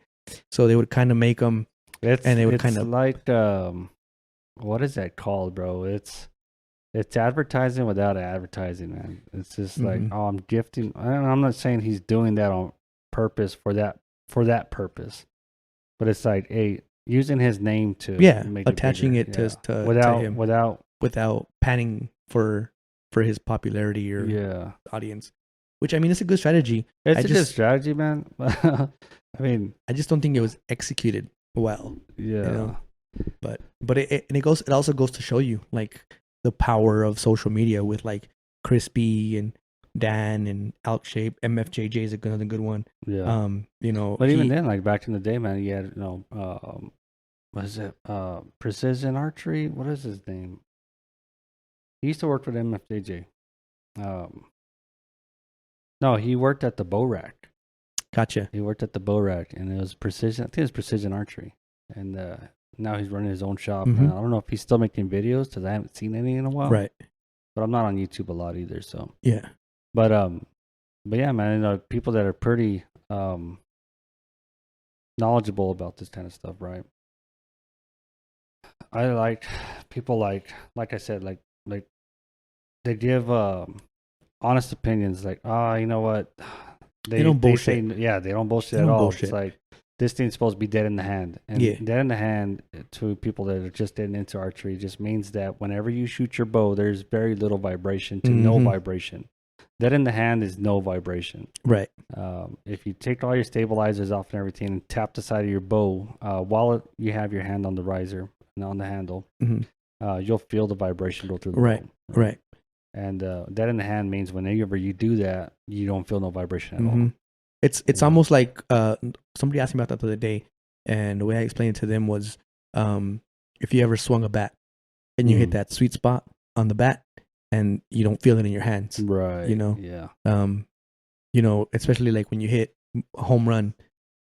So they would kind of make them, and they would kind of like what is that called, bro? It's It's advertising without advertising, man. It's just like, Mhm. oh, I'm gifting. I'm not saying he's doing that on purpose for that purpose, but it's like, hey, using his name to make attaching it bigger. it to without him without panning for his popularity or audience. Which, I mean, it's a good strategy. It's a good strategy, man. I mean, I just don't think it was executed well. Yeah. You know? But it also goes to show you like the power of social media with like Crispy and Dan and Outshape. MFJJ is another good one. Yeah. You know, but even then, like back in the day, man, he had what is it? Precision Archery. What is his name? He used to work with MFJJ. No, he worked at the bow rack. Gotcha. He worked at the bow rack, and it was precision. I think it was Precision Archery, and now he's running his own shop. Mhm. I don't know if he's still making videos because I haven't seen any in a while. Right. But I'm not on YouTube a lot either. So Yeah. But yeah, man. You know, people that are pretty knowledgeable about this kind of stuff, right? I like people like I said, like they give honest opinions. Like, you know what? They don't bullshit. They don't bullshit They at don't all. bullshit. It's like this thing's supposed to be dead in the hand, and dead in the hand to people that are just getting into archery just means that whenever you shoot your bow, there's very little vibration to no vibration. Dead in the hand is no vibration. Right. If you take all your stabilizers off and everything and tap the side of your bow while you have your hand on the riser and on the handle, you'll feel the vibration go through the bow. Right. And dead in the hand means whenever you do that, you don't feel no vibration at all. It's almost like somebody asked me about that the other day, and the way I explained it to them was if you ever swung a bat and you hit that sweet spot on the bat and you don't feel it in your hands. Right. You know? Yeah. You know, especially like when you hit a home run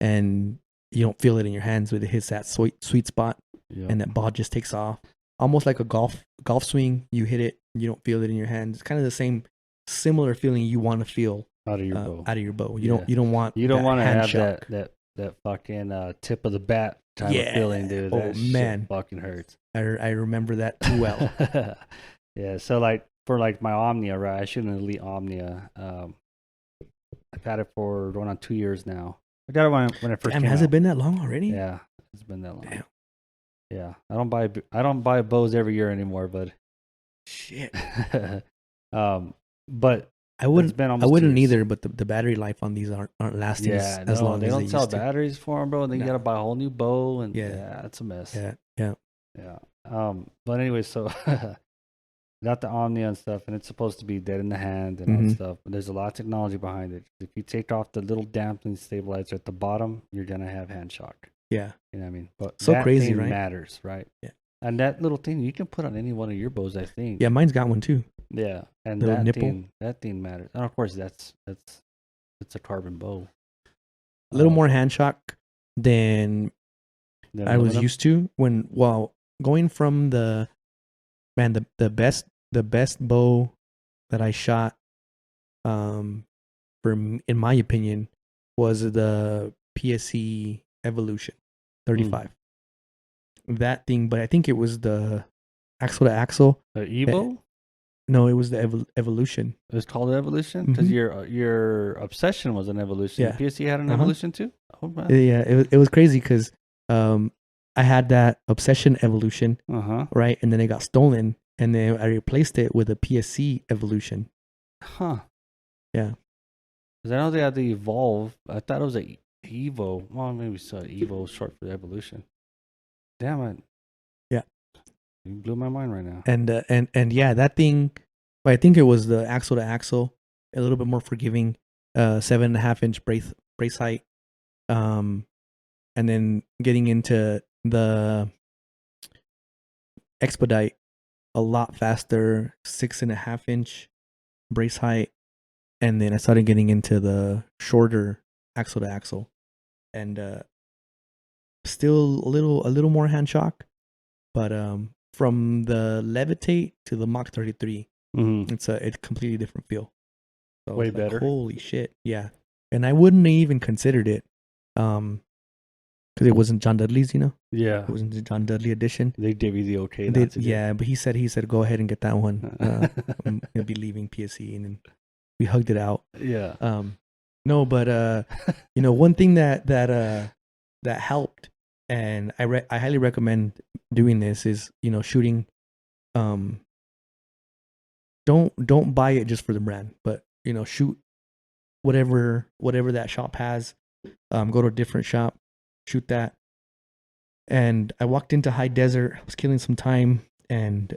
and you don't feel it in your hands when it hits that sweet spot and that ball just takes off. Almost like a golf swing, you hit it, you don't feel it in your hands. It's kind of the similar feeling you want to feel out of your bow. You don't want to have that fucking tip of the bat type of feeling, dude. That shit fucking hurts. I remember that too well. Yeah, so like for like my Omnia, right? I shoot an Elite Omnia. I've had it for going on 2 years now. I got it when it first came out. Has it been that long already? Yeah, it's been that long. Damn. Yeah, I don't buy bows every year anymore, but shit. But I wouldn't either. But the battery life on these aren't lasting as long as they don't sell used to. batteries for them, bro. And then you gotta buy a whole new bow, and it's a mess. Yeah. But anyway, so got the Omnia and stuff, and it's supposed to be dead in the hand and all that stuff. But there's a lot of technology behind it. If you take off the little dampening stabilizer at the bottom, you're gonna have hand shock. Yeah. You know what I mean? But so that crazy, thing right? Matters, right? Yeah. And that little thing you can put on any one of your bows, I think. Yeah, mine's got one too. Yeah, and little nipple. That thing matters. And of course, it's a carbon bow. A little more hand shock than I was used to going from the best bow that I shot. In my opinion, was the PSE Evolution 35. That thing, but I think it was the axle to axle. The Evo? No, it was the Evolution. It was called the Evolution because your obsession was an Evolution. Yeah. PSE had an Evolution too. Oh man. Yeah, it was crazy because I had that Obsession Evolution, right, and then it got stolen, and then I replaced it with a PSE Evolution. Huh. Yeah. Because I know they had the Evolve. I thought it was a Evo. Well, maybe it's Evo short for Evolution. Damn it. Yeah. You blew my mind right now. And yeah, that thing, I think it was the axle to axle, a little bit more forgiving, 7.5 inch brace height. And then getting into the Expedite, a lot faster, 6.5 inch brace height. And then I started getting into the shorter axle to axle, and still a little more hand shock, but from the Levitate to the Mach 33, it's a completely different feel. So way better. Holy shit, yeah. And I wouldn't have even considered it, because because it wasn't John Dudley's, you know. Yeah. It wasn't the John Dudley edition. They gave you the okay. Yeah, but he said go ahead and get that one. I'm gonna be leaving PSE, and then we hugged it out. Yeah. No, but you know, one thing that helped, and I highly recommend doing this is, you know, shooting. Don't buy it just for the brand, but you know, shoot whatever that shop has. Go to a different shop, shoot that. And I walked into High Desert. I was killing some time, and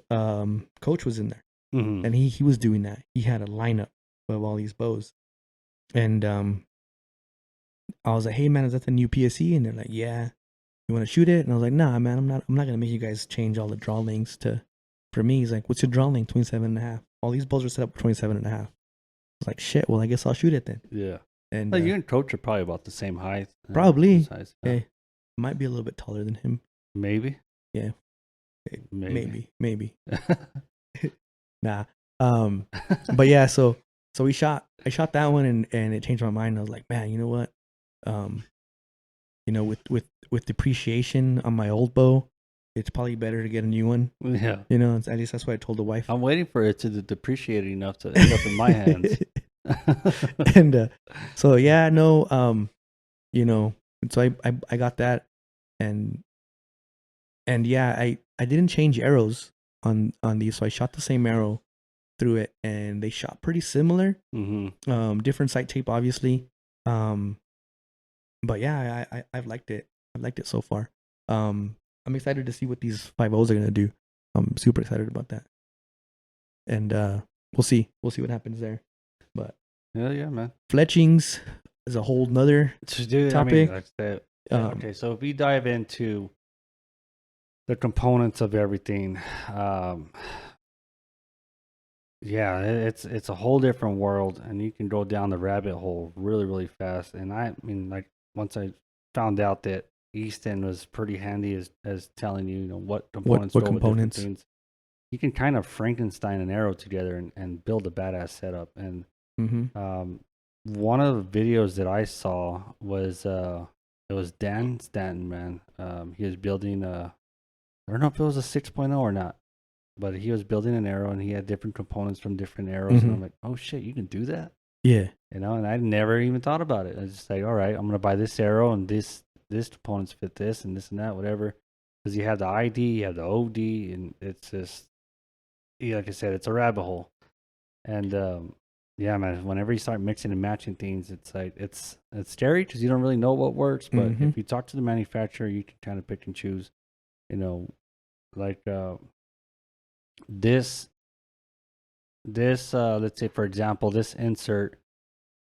Coach was in there, and he was doing that. He had a lineup of all these bows, and I was like, "Hey man, is that the new PSE?" And they're like, "Yeah, you want to shoot it?" And I was like, "Nah, man, I'm not gonna make you guys change all the draw lengths to." For me, he's like, "What's your draw length?" 27.5. All these bows are set up for 27.5. I was like, "Shit, well, I guess I'll shoot it then." Yeah. And well, you and Coach are probably about the same height. Probably. Size, yeah. Might be a little bit taller than him. Maybe. Yeah. Maybe. Nah. But yeah, so I shot that one, and it changed my mind. I was like, man, you know what? You know, with depreciation on my old bow, it's probably better to get a new one. Yeah. You know, at least that's what I told the wife. I'm waiting for it to depreciate enough to end up in my hands. And so yeah, no, you know, so I got that, and yeah, I didn't change arrows on these, so I shot the same arrow through it, and they shot pretty similar. Different sight tape, obviously. But yeah, I've liked it. I've liked it so far. I'm excited to see what these 5.0s are gonna do. I'm super excited about that, and we'll see what happens there. But yeah, man. Fletchings is a whole nother topic. I mean, that's it. Okay, so if we dive into the components of everything, yeah, it's a whole different world, and you can go down the rabbit hole really, really fast. And I mean, like, once I found out that Easton was pretty handy as telling you, what components what go components. with different things, you can kind of Frankenstein an arrow together and build a badass setup. And one of the videos that I saw was it was Dan Stanton, man. He was building I don't know if it was a 6.0 or not, but he was building an arrow, and he had different components from different arrows. And I'm like, oh shit, you can do that? Yeah. And I never even thought about it. I was just like, all right, I'm gonna buy this arrow, and this components fit this and this and that, whatever. Because you have the ID, you have the OD, and it's just, like I said, it's a rabbit hole. And yeah, man, whenever you start mixing and matching things, it's like it's scary because you don't really know what works. But if you talk to the manufacturer, you can kind of pick and choose. Like this let's say, for example, this insert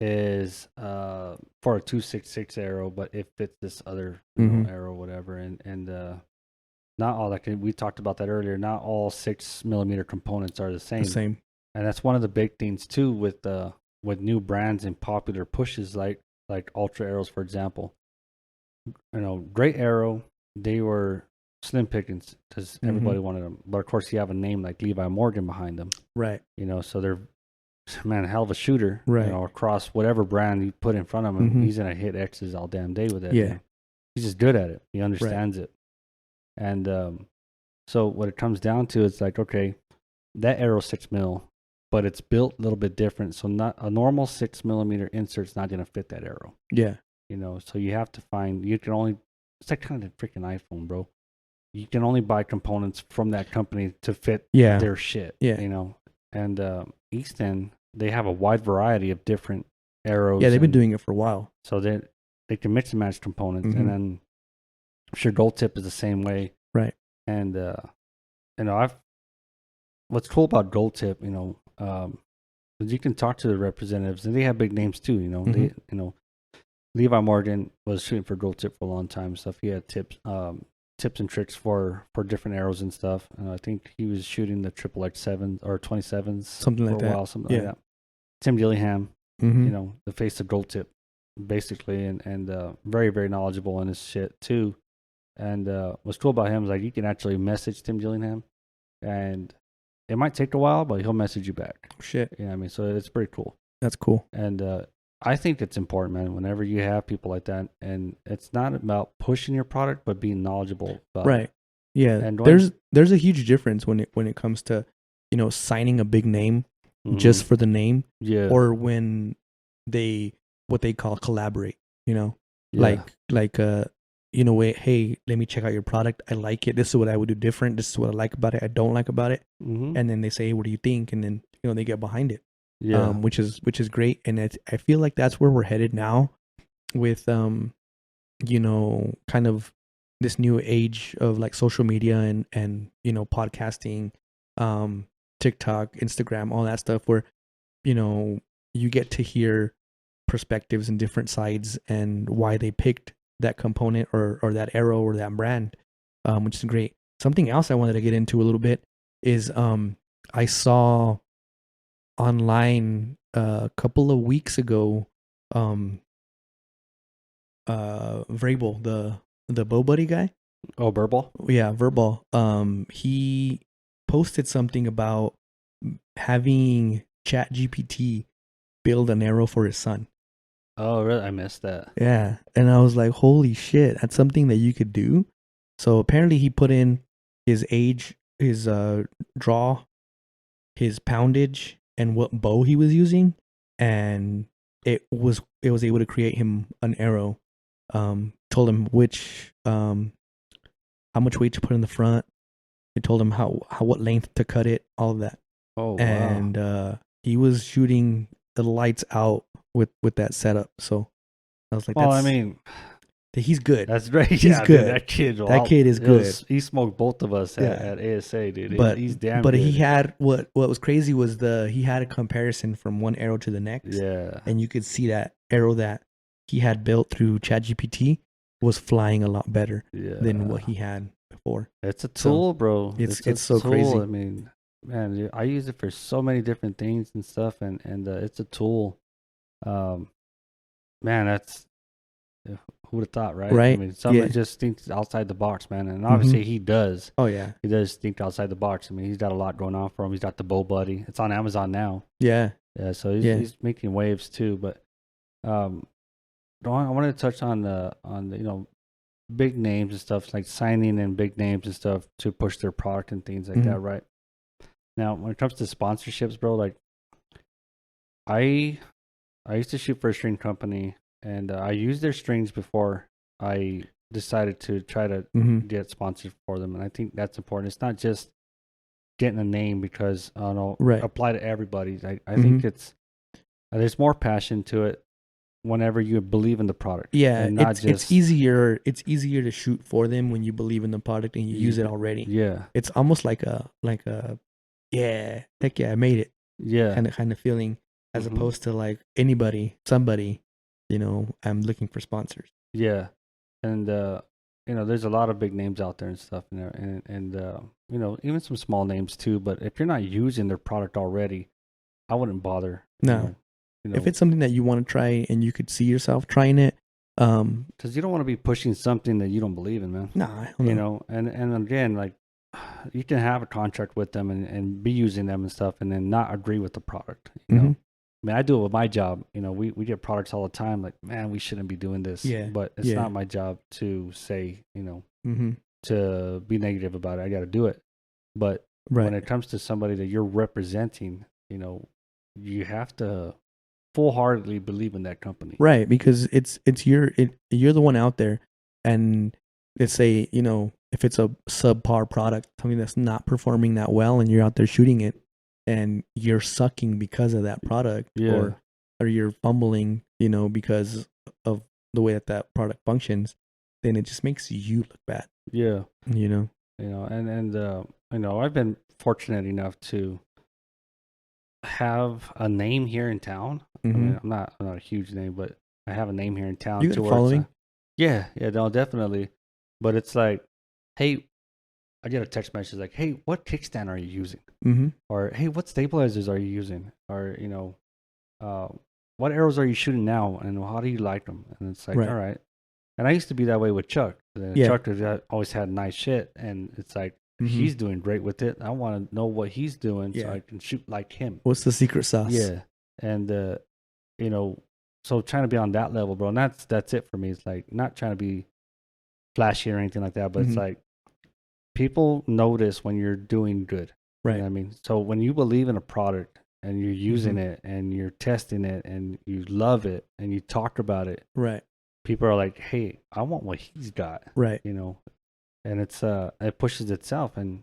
is for a 266 arrow, but it fits this other arrow, whatever. And not all, like we talked about that earlier, not all 6mm components are the same. And that's one of the big things too with new brands and popular pushes like Ultra arrows, for example. Great arrow. They were slim pickings because everybody wanted them, but of course you have a name like Levi Morgan behind them, right? So they're, man, a hell of a shooter, right? Across whatever brand you put in front of him, he's gonna hit X's all damn day with that. Yeah, he's just good at it. He understands it. And so what it comes down to is like, okay, that arrow 6mm, but it's built a little bit different. So not a normal 6mm insert's not gonna fit that arrow. Yeah, so you have to find. It's like kind of the freaking iPhone, bro. You can only buy components from that company to fit their shit. Yeah. And Easton, they have a wide variety of different arrows. Yeah, they've been doing it for a while. So they can mix and match components. And then I'm sure Gold Tip is the same way. Right. And what's cool about Gold Tip, is you can talk to the representatives, and they have big names too. They, Levi Morgan was shooting for Gold Tip for a long time. So he had tips and tricks for different arrows and stuff. And I think he was shooting the XXX7 or 27s, something like that. Like that. Tim Gillingham, the face of Gold Tip, basically, and very, very knowledgeable in his shit too. And what's cool about him is like you can actually message Tim Gillingham, and it might take a while, but he'll message you back. Shit. So it's pretty cool. That's cool. And I think it's important, man, whenever you have people like that, and it's not about pushing your product, but being knowledgeable about Right. it. Yeah. And There's a huge difference when it comes to, signing a big name just for the name, yeah, or when they what they call collaborate, yeah. wait, hey, let me check out your product. I like it. This is what I would do different. This is what I like about it. I don't like about it. Mm-hmm. And then they say, hey, what do you think? And then they get behind it. Yeah. Which is great. And I feel like that's where we're headed now, with kind of this new age of like social media and podcasting, TikTok, Instagram, all that stuff, where you get to hear perspectives and different sides and why they picked that component or that arrow or that brand, which is great. Something else I wanted to get into a little bit is I saw online a couple of weeks ago, Vrabel, the Bow Buddy guy. Oh, Burble? Yeah, Verbal. He posted something about having Chat GPT build an arrow for his son. Oh, really? I missed that. Yeah, and I was like, holy shit, that's something that you could do. So apparently he put in his age, his draw, his poundage, and what bow he was using, and it was able to create him an arrow. Told him which how much weight to put in the front. It told him how what length to cut it, all of that. Oh, wow. And he was shooting the lights out with that setup. So I was like, well, I mean, he's good. That's right. He's Yeah, good. Dude, that kid. That kid is good. He smoked both of us at ASA, dude. But he's damn But good. he had what was crazy was he had a comparison from one arrow to the next. Yeah. And you could see that arrow that he had built through ChatGPT was flying a lot better than what he had before. It's a tool, bro. It's so crazy. I mean, man, I use it for so many different things and stuff, and it's a tool. Man, that's who would have thought, right? Right. I mean, someone just thinks outside the box, man, and obviously he does. Oh yeah, he does think outside the box. I mean, he's got a lot going on for him. He's got the Bow Buddy. It's on Amazon now. Yeah. Yeah. So he's making waves too. But I wanted to touch on the big names and stuff, like signing in big names and stuff to push their product and things like that, right? Now, when it comes to sponsorships, bro, like I used to shoot for a string company, and I used their strings before I decided to try to get sponsored for them, and I think that's important. It's not just getting a name because I don't know, apply to everybody. I think there's more passion to it whenever you believe in the product. Yeah, and it's easier to shoot for them when you believe in the product and you use it already. Yeah, it's almost like a heck yeah, I made it. Yeah, kind of feeling, as opposed to like somebody, I'm looking for sponsors. Yeah, and there's a lot of big names out there and stuff, and even some small names too. But if you're not using their product already, I wouldn't bother. No. If it's something that you want to try and you could see yourself trying it, because you don't want to be pushing something that you don't believe in, man. Nah, and again, like you can have a contract with them and be using them and stuff, and then not agree with the product. You know, I mean, I do it with my job. We get products all the time. Like, man, we shouldn't be doing this. Yeah, but it's not my job to say, to be negative about it. I got to do it. But when it comes to somebody that you're representing, you have to full-heartedly believe in that company, right? Because you're the one out there, and let's say if it's a subpar product, something that's not performing that well, and you're out there shooting it, and you're sucking because of that product, or you're fumbling, because of the way that product functions, then it just makes you look bad. Yeah, and I've been fortunate enough to have a name here in town. I mean, I'm not a huge name, but I have a name here in town. You got a following? No, definitely. But it's like, hey, I get a text message like, hey, what kickstand are you using? Or hey, what stabilizers are you using? Or what arrows are you shooting now? And how do you like them? And it's like, all right. And I used to be that way with Chuck. Chuck has always had nice shit, and it's like, he's doing great with it. I want to know what he's doing so I can shoot like him. What's the secret sauce? Yeah. And, so trying to be on that level, bro. And that's it for me. It's like not trying to be flashy or anything like that, but it's like people notice when you're doing good. Right. You know what I mean? So when you believe in a product and you're using it and you're testing it and you love it and you talk about it, right, people are like, hey, I want what he's got. right, You know, and it pushes itself. And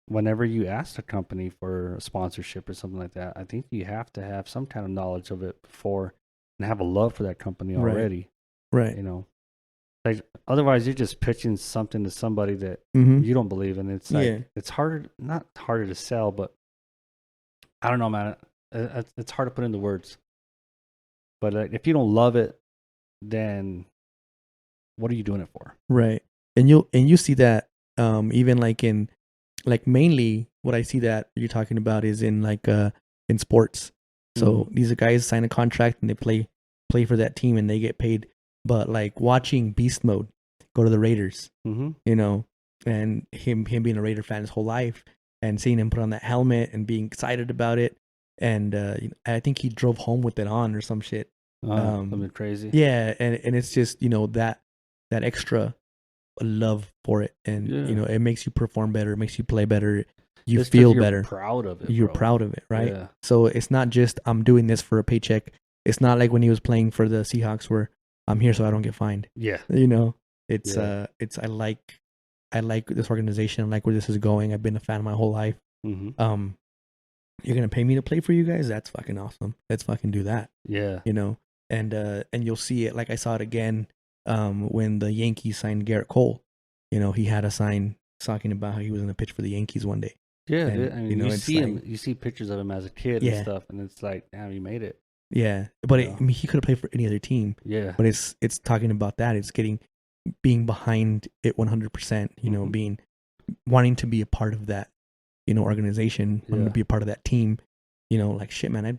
whenever you ask a company for a sponsorship or something like that, I think you have to have some kind of knowledge of it before and have a love for that company already. Right. You know, like otherwise you're just pitching something to somebody that Mm-hmm. you don't believe in. It's like it's harder, not harder to sell, but I don't know, man. It's hard to put into words. But like, if you don't love it, then what are you doing it for? Right. And you see that even like in like mainly what I see that you're talking about is in like in sports. So these guys sign a contract and they play for that team and they get paid. But like watching Beast Mode go to the Raiders, you know, and him being a Raider fan his whole life and seeing him put on that helmet and being excited about it. And I think he drove home with it on or some shit. Something crazy. Yeah, and it's just, you know, that extra love for it, and you know, it makes you perform better, it makes you play better, you Just feel you're better, proud of it. you're bro. proud of it, right? Yeah. So it's not just I'm doing this for a paycheck. It's not like when he was playing for the Seahawks where I'm here so I don't get fined. Yeah. You know, it's I like this organization. I like where this is going. I've been a fan my whole life. You're gonna pay me to play for you guys? That's fucking awesome. Let's fucking do that. Yeah. You know, and you'll see it. Like I saw it again when the Yankees signed Garrett Cole. You know, he had a sign talking about how he was going to pitch for the Yankees one day. Yeah, and, I mean, you know, you it's see like, him, you see pictures of him as a kid and stuff, and it's like, damn, you made it. Yeah, but I mean, he could have played for any other team. Yeah, but it's talking about that. It's being behind it 100%. You know, wanting to be a part of that, you know, organization, wanting to be a part of that team. You know, like shit, man.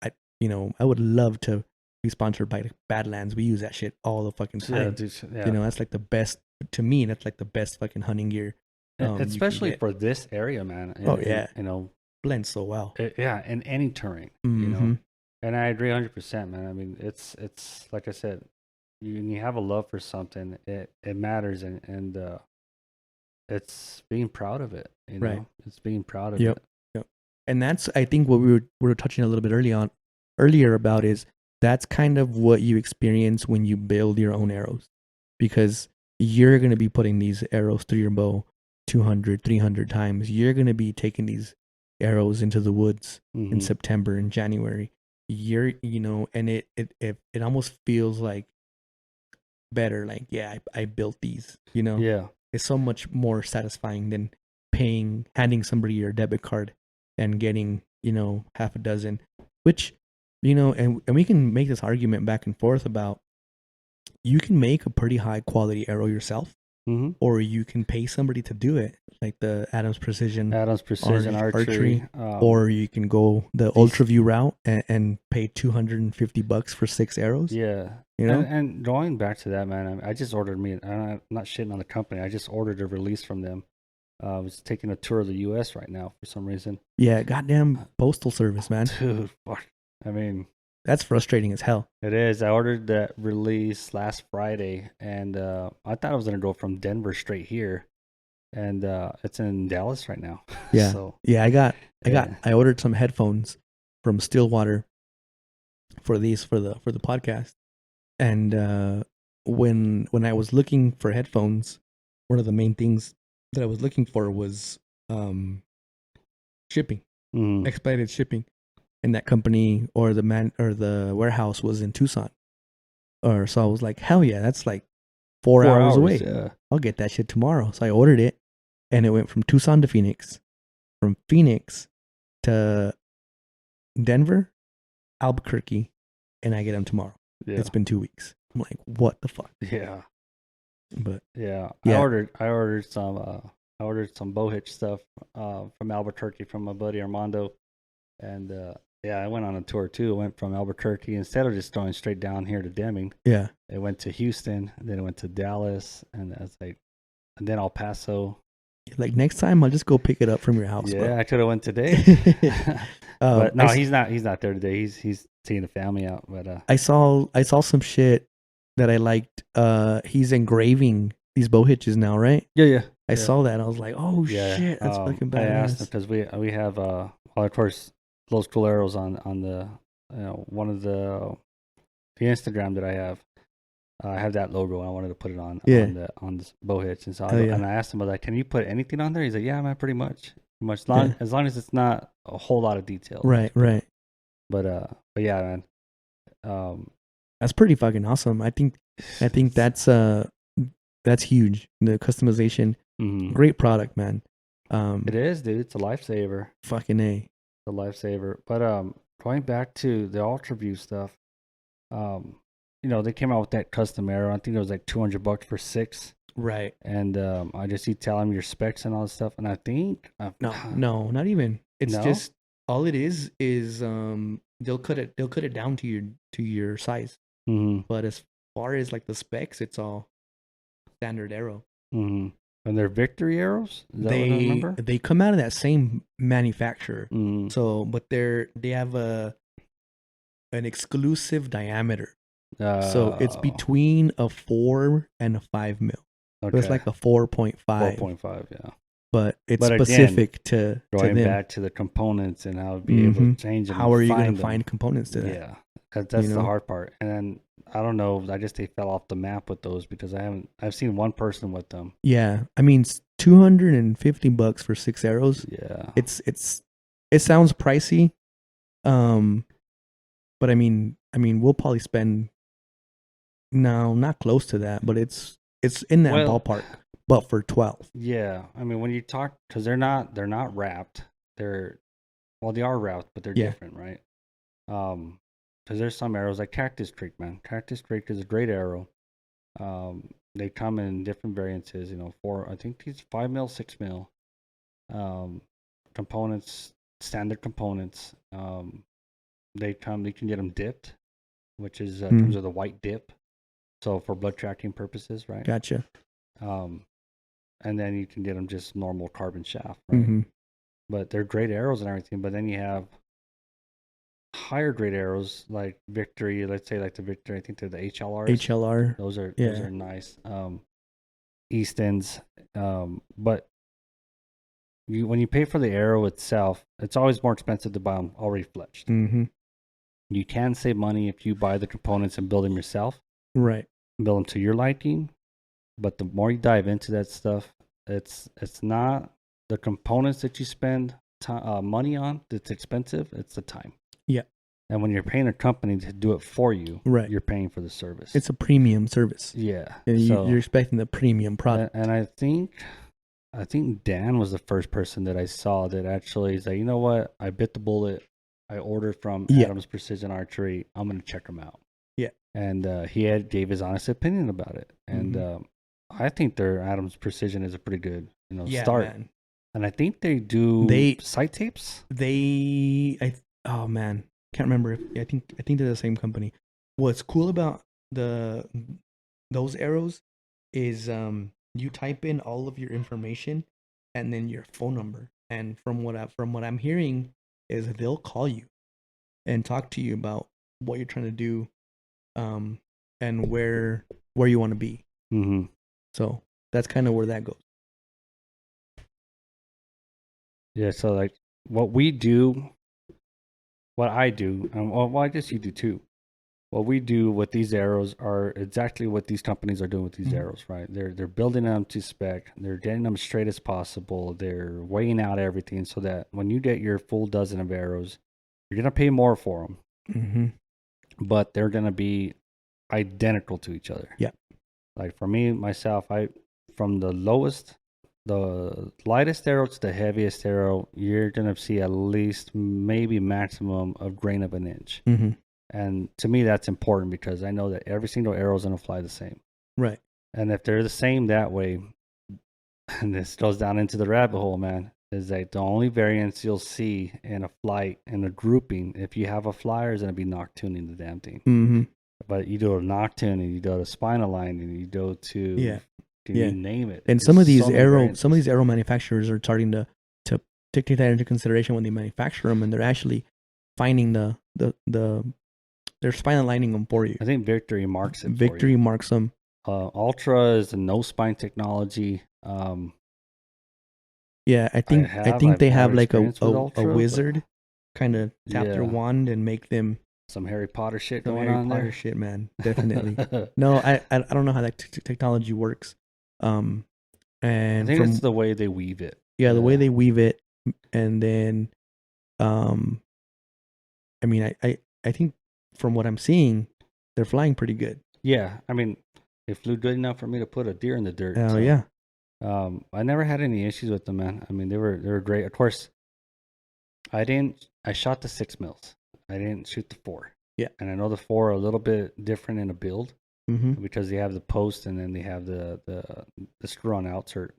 I would love to be sponsored by the Badlands. We use that shit all the fucking time. Yeah, dude, yeah. You know, that's like the best to me. That's like the best fucking hunting gear. Especially for this area, man. You know, blends so well. Yeah, in any terrain, you know. And I agree 100%, man. I mean, it's like I said, you have a love for something, it matters, and it's being proud of it. You know, right. It's being proud of it. Yep. And that's, I think, what we were touching a little bit earlier about is that's kind of what you experience when you build your own arrows, because you're going to be putting these arrows through your bow 200, 300 times. You're going to be taking these arrows into the woods in September and January. You know, and it almost feels like better. Like, yeah, I built these, you know? Yeah. It's so much more satisfying than handing somebody your debit card and getting, you know, half a dozen, which, you know, and we can make this argument back and forth about, you can make a pretty high quality arrow yourself, or you can pay somebody to do it, like the Adams Precision archery, or you can go the UltraView route and pay $250 for 6 arrows. Yeah, you know. And going back to that, man, I just ordered I'm not shitting on the company. I just ordered a release from them. I was taking a tour of the U.S. right now for some reason. Yeah, goddamn postal service, man. Dude, I mean, that's frustrating as hell. It is. I ordered that release last Friday, and I thought I was gonna go from Denver straight here, and it's in Dallas right now. Yeah. So, yeah, I ordered some headphones from Stillwater for the podcast, and when I was looking for headphones, one of the main things that I was looking for was shipping, expedited shipping. And that company or the warehouse was in Tucson. So I was like, hell yeah, that's like 4 hours away. Yeah. I'll get that shit tomorrow. So I ordered it, and it went from Tucson to Phoenix, from Phoenix to Denver, Albuquerque, and I get them tomorrow. Yeah. It's been 2 weeks. I'm like, what the fuck? Yeah. But yeah. I ordered some bow hitch stuff from Albuquerque from my buddy Armando, and I went on a tour too. I went from Albuquerque, instead of just going straight down here to Deming. Yeah. It went to Houston, then it went to Dallas, and then El Paso. Like next time, I'll just go pick it up from your house. Yeah, bro. I could have went today. But no, he's not there today. He's taking the family out. But I saw some shit that I liked. He's engraving these bow hitches now, right? yeah. I saw that. I was like, oh shit, that's fucking badass. I asked him because we have well, of course, those cool arrows on the one of the Instagram that I have. I have that logo and I wanted to put it on this bow hitch, and so and I asked him, I was like, can you put anything on there? He's like, yeah, man, pretty much as long as it's not a whole lot of detail. Right. But yeah, man. That's pretty fucking awesome. I think that's huge. The customization, great product, man. It is, dude. It's a lifesaver. Fucking A. It's a lifesaver. But going back to the UltraView stuff, they came out with that custom arrow. I think it was like $200 for 6. Right. And I just tell them your specs and all this stuff. And I think no, not even. It's just all it is they'll cut it down to your size. Mm-hmm. But as far as like the specs, it's all standard arrow. Mm-hmm. And they're Victory arrows? Is that what I remember? They come out of that same manufacturer. Mm-hmm. So, but they have an exclusive diameter. So it's between a 4 and a 5 mil. Okay. So it's like a 4.5. 4.5, yeah. But it's specific to going them. back to the components and how to be able to change them. How are you going to find components to that? Yeah, that's the hard part. And then I don't know. They fell off the map with those because I've seen one person with them. Yeah, I mean, $250 for 6 arrows. Yeah, it sounds pricey, but I mean, we'll probably spend not close to that, but it's in that ballpark. But for 12. Yeah, I mean, when you talk, because they're not wrapped. They are wrapped, but they're different, right? Because there's some arrows like Cactus Creek, man. Cactus Creek is a great arrow. They come in different variances, I think these 5 mil, 6 mil. Components, standard components. You can get them dipped, which is in terms of the white dip. So for blood tracking purposes, right? Gotcha. And then you can get them just normal carbon shaft, right? Mm-hmm. But they're great arrows and everything. But then you have higher grade arrows like Victory. Let's say like the Victory. I think they're the HLRs. HLR. Those are nice. Eastons. But when you pay for the arrow itself, it's always more expensive to buy them already fletched. Mm-hmm. You can save money if you buy the components and build them yourself. Right. Build them to your liking. But the more you dive into that stuff, it's not the components that you spend money on that's expensive. It's the time. Yeah. And when you're paying a company to do it for you, right, you're paying for the service. It's a premium service. Yeah. And you're expecting the premium product. And I think Dan was the first person that I saw that actually is like, you know what? I bit the bullet. I ordered from Adams Precision Archery. I'm going to check them out. Yeah. And he gave his honest opinion about it. And I think their Adams Precision is a pretty good, start. Man. And I think they do sight tapes. Oh man, can't remember. I think they're the same company. What's cool about those arrows is you type in all of your information and then your phone number. And from what I'm hearing is they'll call you and talk to you about what you're trying to do, and where you want to be. Mm-hmm. So that's kind of where that goes. Yeah, so like what I do, well, I guess you do too. What we do with these arrows are exactly what these companies are doing with these arrows, right? They're building them to spec. They're getting them straight as possible. They're weighing out everything so that when you get your full dozen of arrows, you're gonna pay more for them, but they're gonna be identical to each other. Yeah. Like for me, myself, from the lightest arrow to the heaviest arrow, you're going to see at least maybe maximum of grain of an inch. Mm-hmm. And to me, that's important because I know that every single arrow is going to fly the same. Right. And if they're the same that way, and this goes down into the rabbit hole, man, is that the only variance you'll see in a flight and a grouping, if you have a flyer, is going to be noctuning the damn thing. Mm-hmm. But you do a noctune and you do a spinal line and you go to dude, Yeah. you name it. And There's some of these so many variants. arrow manufacturers are starting to take that into consideration when they manufacture them, and they're actually finding they're spine aligning them for you. I think Victory marks it. Victory marks them. Ultra is a no spine technology. Yeah, I think they have like a Ultra, wizard kind of tap their Yeah. wand and make them some Harry Potter shit some going Harry on Potter there. shit, man. Definitely. No, I don't know how that technology works. And I think it's the way they weave it. Yeah, the way they weave it, and then, I mean, I think from what I'm seeing, they're flying pretty good. Yeah, I mean, it flew good enough for me to put a deer in the dirt. Oh yeah. I never had any issues with them, man. I mean, they were great. Of course, I shot the 6 mils. I didn't shoot the 4. Yeah. And I know the 4 are a little bit different in a build because they have the post and then they have the screw on outsert.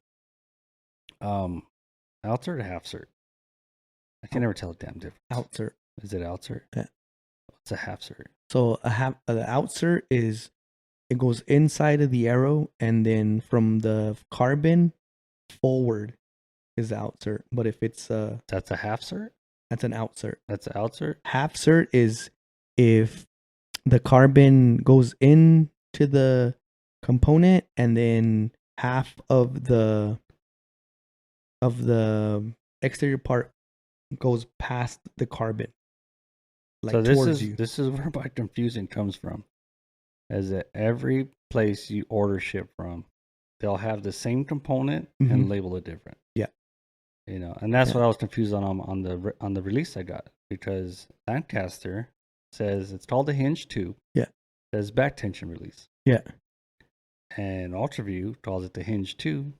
Outsert or half cert? I can never tell the damn difference. Outsert. Is it outsert? Yeah. What's a half cert? So the outsert is, it goes inside of the arrow, and then from the carbon forward is the outsert. But if it's that's a half cert? That's an outsert. That's an outsert? Half cert is if the carbon goes into the component and then half of the exterior part goes past the carbon. Like so towards you. This is where my confusion comes from. Is that every place you order ship from, they'll have the same component and label it different. Yeah. You know, and that's what I was confused on the release I got, because Lancaster says it's called the Hinge 2. Yeah. It says back tension release. Yeah. And UltraView calls it the Hinge 2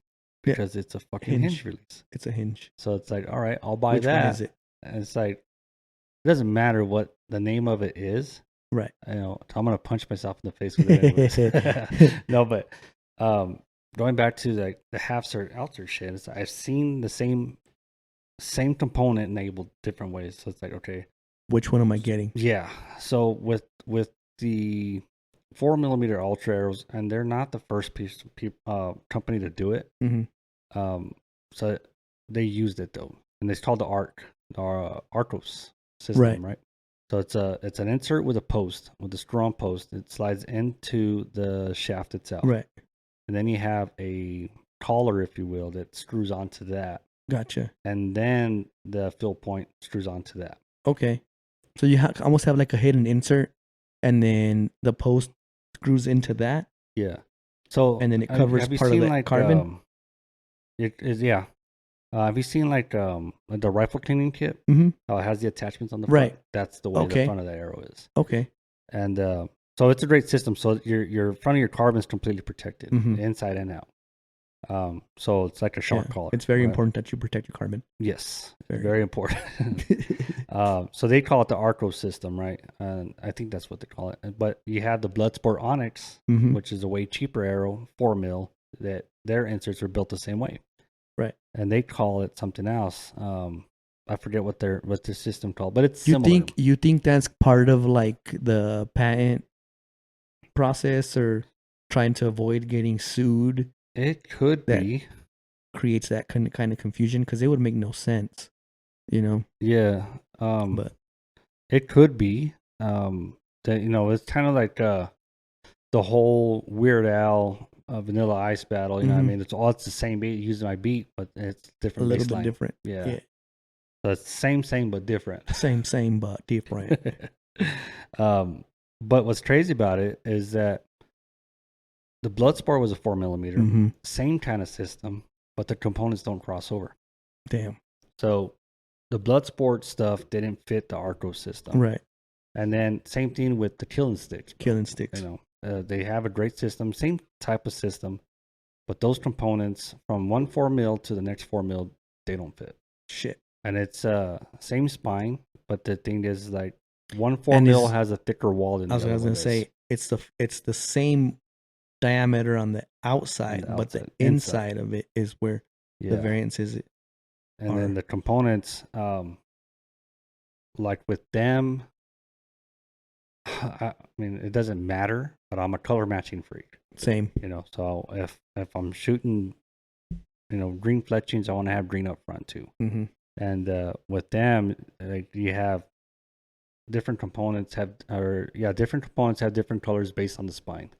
because it's a fucking hinge release. It's a hinge. So it's like, all right, I'll buy Which that. one is it? And it's like, it doesn't matter what the name of it is. Right. You know, I'm gonna punch myself in the face with it anyways. No, but going back to like the half cert outsert shit, I've seen the same component enabled different ways. So it's like, okay, which one am I getting? Yeah. So with the 4mm ultra arrows, and they're not the first company to do it. So they used it though, and it's called the Arcos system, right? So it's an insert with a post, with a strong post. It slides into the shaft itself. Right. And then you have a collar, if you will, that screws onto that. Gotcha. And then the fill point screws onto that. Okay. So you almost have like a hidden insert, and then the post screws into that. Yeah. So and then it covers part of the carbon. Yeah. Have you seen like the rifle cleaning kit? How it has the attachments on the front? Right. That's the way the front of the arrow is. Okay. And so it's a great system. So your front of your carbon is completely protected, inside and out. So it's like a shock collar. It's very important that you protect your carbon. Yes, very important. So they call it the Arco system, right? And I think that's what they call it. But you have the Bloodsport Onyx, which is a way cheaper arrow, 4mm, that their inserts are built the same way. Right. And they call it something else. I forget what their system called, but it's similar. You think that's part of like the patent process, or trying to avoid getting sued? It could be. Creates that kind of confusion, because it would make no sense, you know? Yeah. But it could be. That, it's kind of like the whole Weird Al Vanilla Ice battle. You know what I mean? It's the same beat, using my beat, but it's different. A little bit different. Yeah. So it's same but different. Same but different. But what's crazy about it is that the Bloodsport was a 4mm, same kind of system, but the components don't cross over. Damn. So the Bloodsport stuff didn't fit the Arco system. Right. And then same thing with the Killing Sticks. Killing Sticks. They have a great system, same type of system, but those components from one 4mm to the next 4mm, they don't fit. Shit. And it's same spine, but the thing is, like, one 4mm has a thicker wall than the other. I was gonna say it's the same diameter on the outside, but the inside of it is where the variance is. And then the components, like with them, I mean, it doesn't matter, but I'm a color matching freak. Same. You know, so if I'm shooting, you know, green fletchings, I want to have green up front too. Mm-hmm. And with them, like you have different components have different colors based on the spine.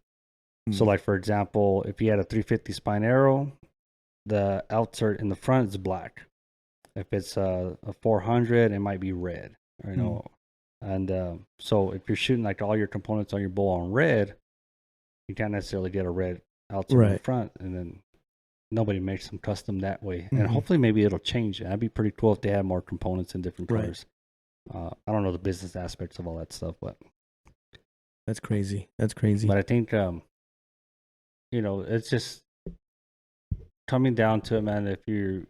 So, like for example, if you had a 350 spine arrow, the outsert in the front is black. If it's a 400, it might be red. You know, and so if you're shooting like all your components on your bow on red, you can't necessarily get a red outsert in the front, and then nobody makes them custom that way. And hopefully, maybe it'll change. That'd be pretty cool if they had more components in different colors. I don't know the business aspects of all that stuff, but that's crazy. That's crazy. But I think, you know, it's just coming down to it, man. If you're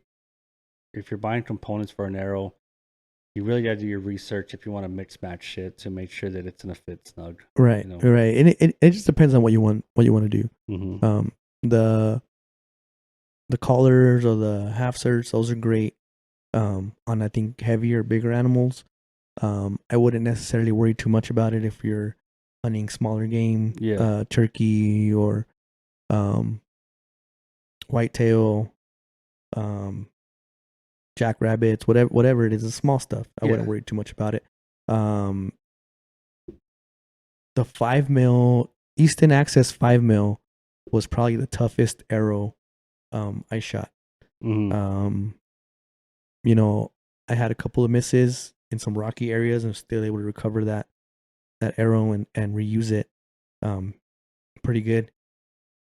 buying components for an arrow, you really got to do your research if you want to mix match shit to make sure that it's gonna fit snug. Right, you know? right. And it just depends on what you want to do. Mm-hmm. The collars or the half certs, those are great. On I think heavier, bigger animals. I wouldn't necessarily worry too much about it if you're hunting smaller game, turkey or whitetail, jackrabbits, whatever it is, the small stuff. I wouldn't worry too much about it. The 5mm Easton Access 5mm was probably the toughest arrow I shot. Mm-hmm. You know, I had a couple of misses in some rocky areas and still able to recover that arrow and reuse it pretty good.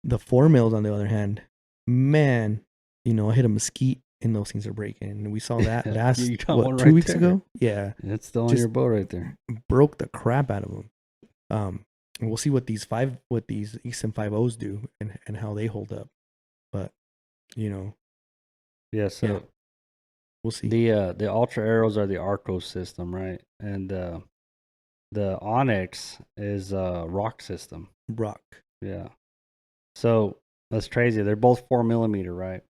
The 4mm on the other hand, man, you know, I hit a mesquite and those things are breaking. And we saw that last 2 weeks ago. Yeah. It's still on your bow right there. Broke the crap out of them. And we'll see what these Easton 5.0s do and how they hold up. But, you know. Yeah, so we'll see. The Ultra arrows are the Arco system, right? And the Onyx is a Rock system. Rock. Yeah. So that's crazy. They're both 4mm, right?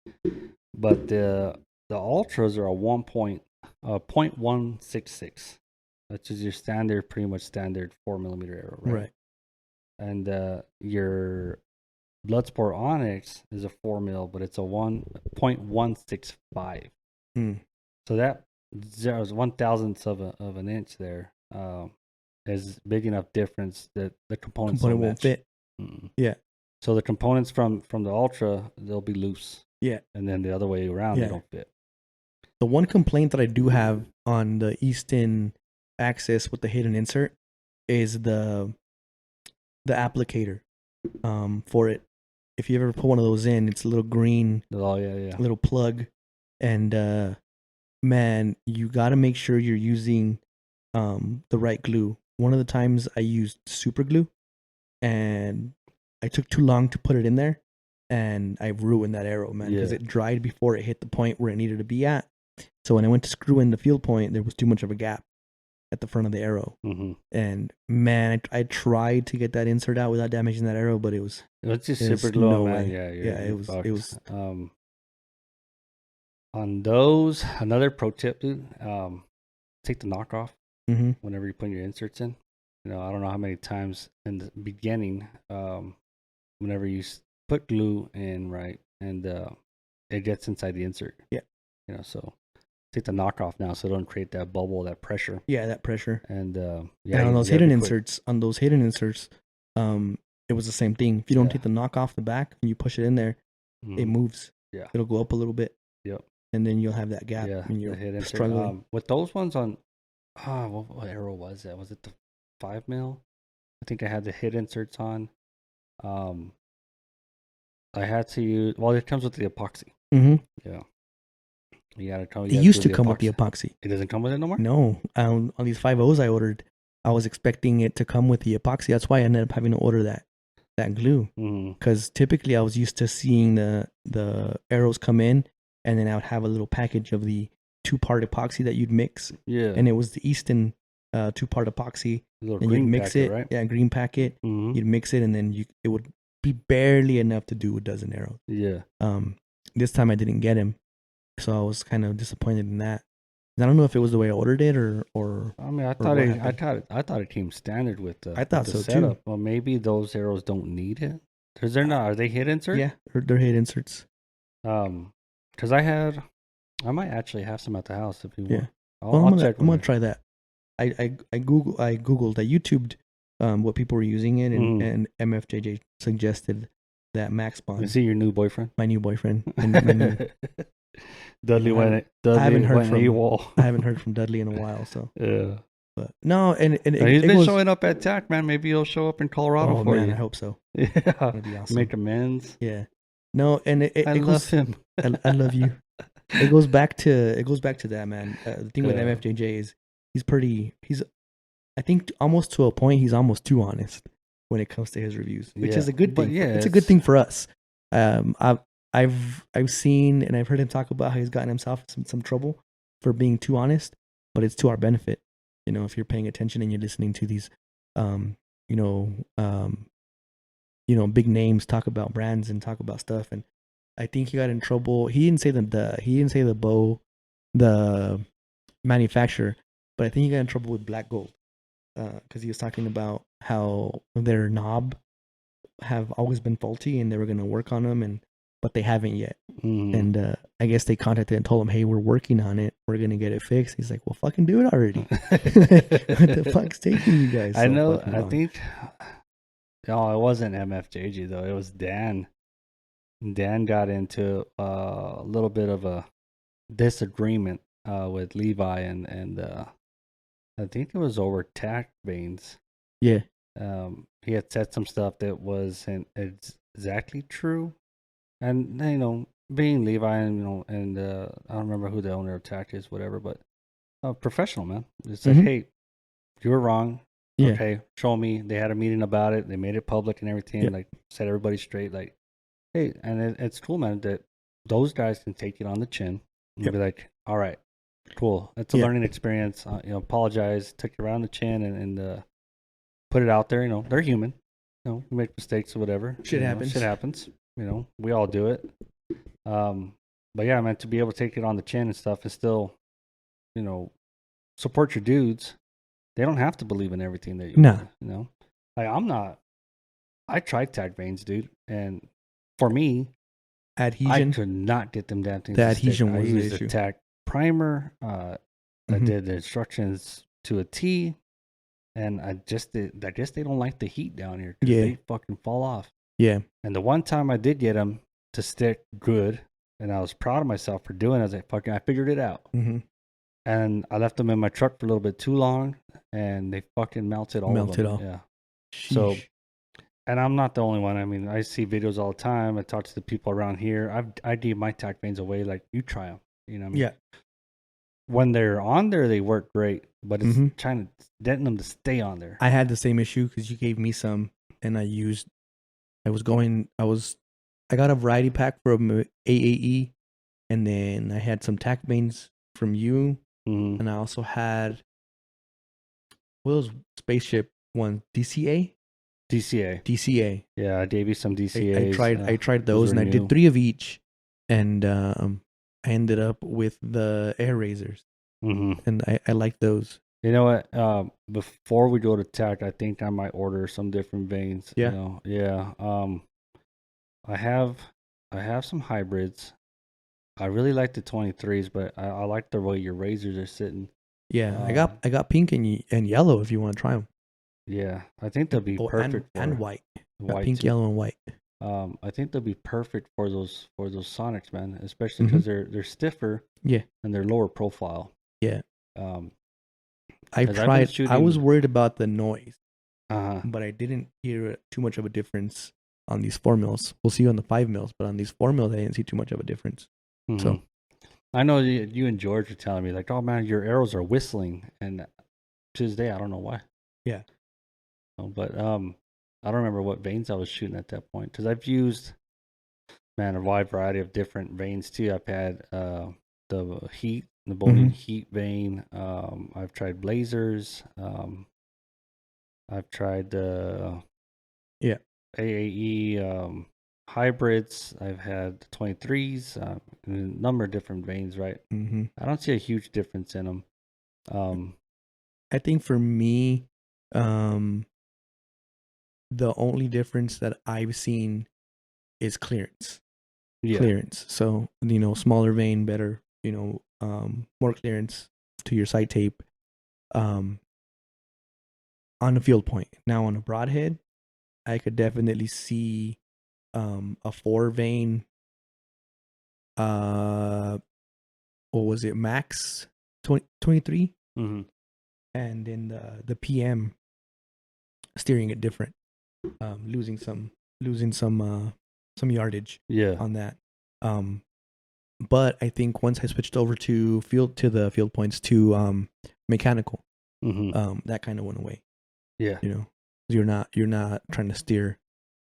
But the Ultras are a 0.166, which is your standard, pretty much standard 4mm arrow, right? And your Bloodsport Onyx is a 4mm, but it's a 1.165. So that 0.001 of an inch there is big enough difference that the components won't fit. Yeah. So the components from the Ultra, they'll be loose. Yeah. And then the other way around, they don't fit. The one complaint that I do have on the Easton Access with the hidden insert is the applicator for it. If you ever put one of those in, it's a little green little plug. And man, you got to make sure you're using the right glue. One of the times I used super glue and I took too long to put it in there and I ruined that arrow, man, because it dried before it hit the point where it needed to be at. So when I went to screw in the field point, there was too much of a gap at the front of the arrow. And man, I tried to get that insert out without damaging that arrow, but it was just super glue, no man. way. It was on those, another pro tip, dude, take the knockoff whenever you put your inserts in. You know, I don't know how many times in the beginning, whenever you put glue in, right, and it gets inside the insert. Yeah. You know, so take the knockoff now so it don't create that bubble, that pressure. Yeah, that pressure. And on those hidden inserts, it was the same thing. If you don't take the knock off the back and you push it in there, it moves. Yeah. It'll go up a little bit. Yep. And then you'll have that gap and you're struggling. With those ones on, what arrow was that? Was it the 5mm? I think I had the hit inserts on. I had to use, it comes with the epoxy. Yeah. It used to come with the epoxy. It doesn't come with it no more? No. On these 5.0s I ordered, I was expecting it to come with the epoxy. That's why I ended up having to order that glue. Because typically I was used to seeing the arrows come in, and then I would have a little package of the 2-part epoxy that you'd mix. Yeah. And it was the Easton 2-part epoxy. And you'd mix it. Right? Yeah, green packet. You'd mix it, and then it would be barely enough to do a dozen arrows. Yeah. This time I didn't get him. So I was kind of disappointed in that. I don't know if it was the way I ordered it or I mean, I thought it came standard with the I thought with so the setup. too. Well, maybe those arrows don't need it Because they're not. Are they hit insert? Yeah, they're hit inserts. Because I might actually have some at the house if you want. Yeah. I'll check. I'm gonna try that. I googled, I YouTubed what people were using it, and MFJJ suggested that Max Bond. Is he your new boyfriend? My new boyfriend. And Dudley went. I haven't heard from Dudley in a while. So yeah. But no, and he's been showing up at TAC, man. Maybe he'll show up in Colorado for you. I hope so. Yeah, that'd be awesome. Make amends. Yeah. No, and I love him. I love you. It goes back to that, man. The thing with MFJJ is he's I think almost to a point he's almost too honest when it comes to his reviews, which is a good thing. Yeah, it's a good thing for us. I've seen and I've heard him talk about how he's gotten himself some trouble for being too honest, but it's to our benefit. You know, if you're paying attention and you're listening to these, big names talk about brands and talk about stuff, and I think he got in trouble. He didn't say the manufacturer, but I think he got in trouble with Black Gold because he was talking about how their knob have always been faulty and they were going to work on them, but they haven't yet. And I guess they contacted and told him, hey, we're working on it. We're going to get it fixed. He's like, well, fucking do it already. What the fuck's taking you guys? I know. I think. No, it wasn't MFJG though. It was Dan. Dan got into a little bit of a disagreement with Levi, and I think it was over tack veins. Yeah. He had said some stuff that wasn't exactly true, and being Levi, and I don't remember who the owner of Tack is, whatever, but professional, man. It's like, hey, you were wrong. Yeah. Okay, show me. They had a meeting about it. They made it public and everything. Yep. Like, set everybody straight. Like, hey, and it's cool, man, that those guys can take it on the chin and be like, all right, cool. It's a learning experience. Apologize. Took it around the chin and put it out there. They're human. We make mistakes or whatever. Shit happens. Shit happens. We all do it. But yeah, man, to be able to take it on the chin and stuff and still, support your dudes. They don't have to believe in everything that you do, Like, I tried tack veins, dude, and for me, adhesion. I could not get them damn things. The adhesion was the issue. I used a tack primer. I did the instructions to a T, and I guess they don't like the heat down here. Yeah, they fucking fall off. Yeah. And the one time I did get them to stick good, and I was proud of myself for doing it. I was like, I figured it out. Mm-hmm. And I left them in my truck for a little bit too long, and they fucking melted all of them. Off. Yeah. Sheesh. So, and I'm not the only one. I mean, I see videos all the time. I talk to the people around here. I give my tack veins away. Like, you try them. You know what I mean? Yeah. When they're on there, they work great, but it's getting them to stay on there. I had the same issue because you gave me some, and I got a variety pack from AAE, and then I had some tack veins from you. And I also had those spaceship one DCA. Yeah, I gave you some DCAs. I tried those, and I did 3 of each, and I ended up with the air razors, and I like those. You know what? Before we go to tack, I think I might order some different veins. Yeah, yeah. I have some hybrids. I really like the 23s, but I like the way your razors are sitting. Yeah, I got pink and yellow if you want to try them. Yeah, I think they'll be perfect and white. Pink, yellow, and white. I think they'll be perfect for those Sonics, man. Especially because they're stiffer. Yeah, and they're lower profile. Yeah. I tried. I was worried about the noise, but I didn't hear too much of a difference on these 4 mils. We'll see on the 5 mils, but on these 4 mils, I didn't see too much of a difference. So, I know you and George were telling me like, oh man, your arrows are whistling, and to this day I don't know why. Yeah. But I don't remember what veins I was shooting at that point because I've used, man, a wide variety of different veins too. I've had the bowline heat vein. I've tried blazers. I've tried the AAE hybrids. I've had 23s, a number of different veins, right? I don't see a huge difference in them. I think for me, the only difference that I've seen is clearance. Yeah. Clearance. So, smaller vein, better, more clearance to your sight tape on a field point. Now on a broadhead, I could definitely see a 4 vein, what was it, max 23, Mm-hmm. and then the PM steering it different, losing some yardage Yeah. on that. But I think once I switched over to the field points to mechanical, Mm-hmm. that kind of went away. Yeah. You're not trying to steer,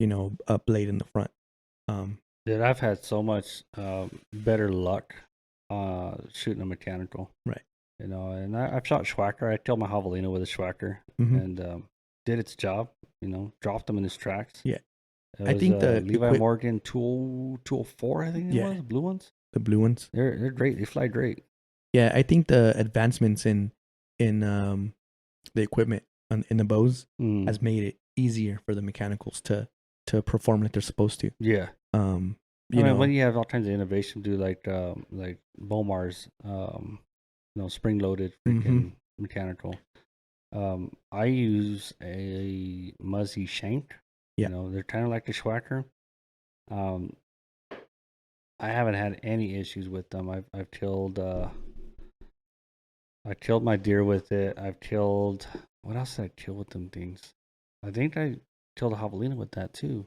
a blade in the front. Dude, I've had so much better luck shooting a mechanical. Right. And I've shot Schwacker. I killed my javelina with a Schwacker and did its job. Dropped him in his tracks. Yeah. It I was, think the Levi Morgan 204, I think it was, blue ones. The blue ones. They're great. They fly great. Yeah, I think the advancements in the equipment in the bows has made it easier for the mechanicals to perform like they're supposed to. Yeah. When you have all kinds of innovation, do like Bomars, spring loaded freaking mechanical. I use a Muzzy Shank. Yeah. They're kind of like a Schwacker. I haven't had any issues with them. I've killed I killed my deer with it. I've killed, what else did I kill with them things? I think I killed a javelina with that too.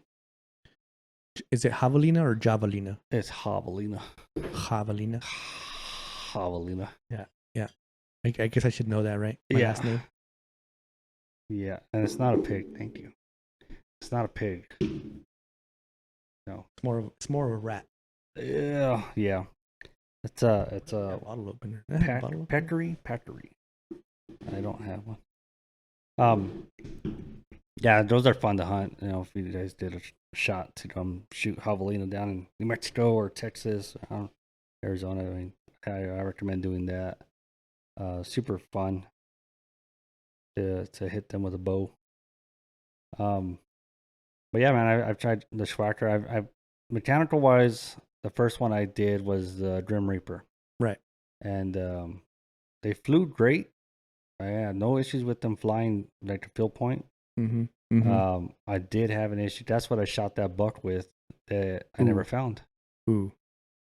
Is it javelina or javelina? It's javelina. Javelina. Javelina. Yeah. I guess I should know that, right? My last name. Yeah, and it's not a pig. Thank you. It's not a pig. No. It's more of a rat. Yeah. It's a bottle opener. Peccary. I don't have one. Yeah, those are fun to hunt. If you guys did a shot to come shoot javelina down in New Mexico or Texas, Arizona, I recommend doing that. Super fun to hit them with a bow. But yeah, man, I've tried the Schwacker. I've mechanical wise, the first one I did was the Grim Reaper. Right. And they flew great. I had no issues with them flying like a field point. I did have an issue. That's what I shot that buck with that I never found. Ooh.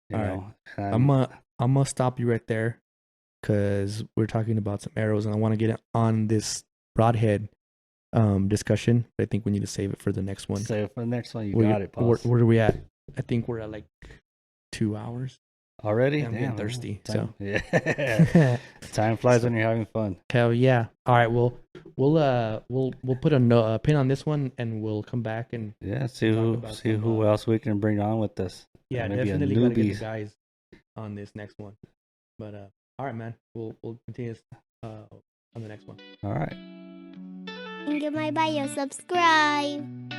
You know? Right. I'm gonna stop you right there because we're talking about some arrows and I want to get on this broadhead discussion. But I think we need to save it for the next one. Save it for the next one. You got it, boss. Where are we at? I think we're at like 2 hours. Already? I'm getting thirsty. Time, so yeah, time flies when you're having fun. Hell yeah! All right, we'll put a pin on this one, and we'll come back and see who else we can bring on with this. Yeah, definitely gotta get the guys on this next one. But all right, man, we'll continue this on the next one. All right. Link in my bio. Subscribe.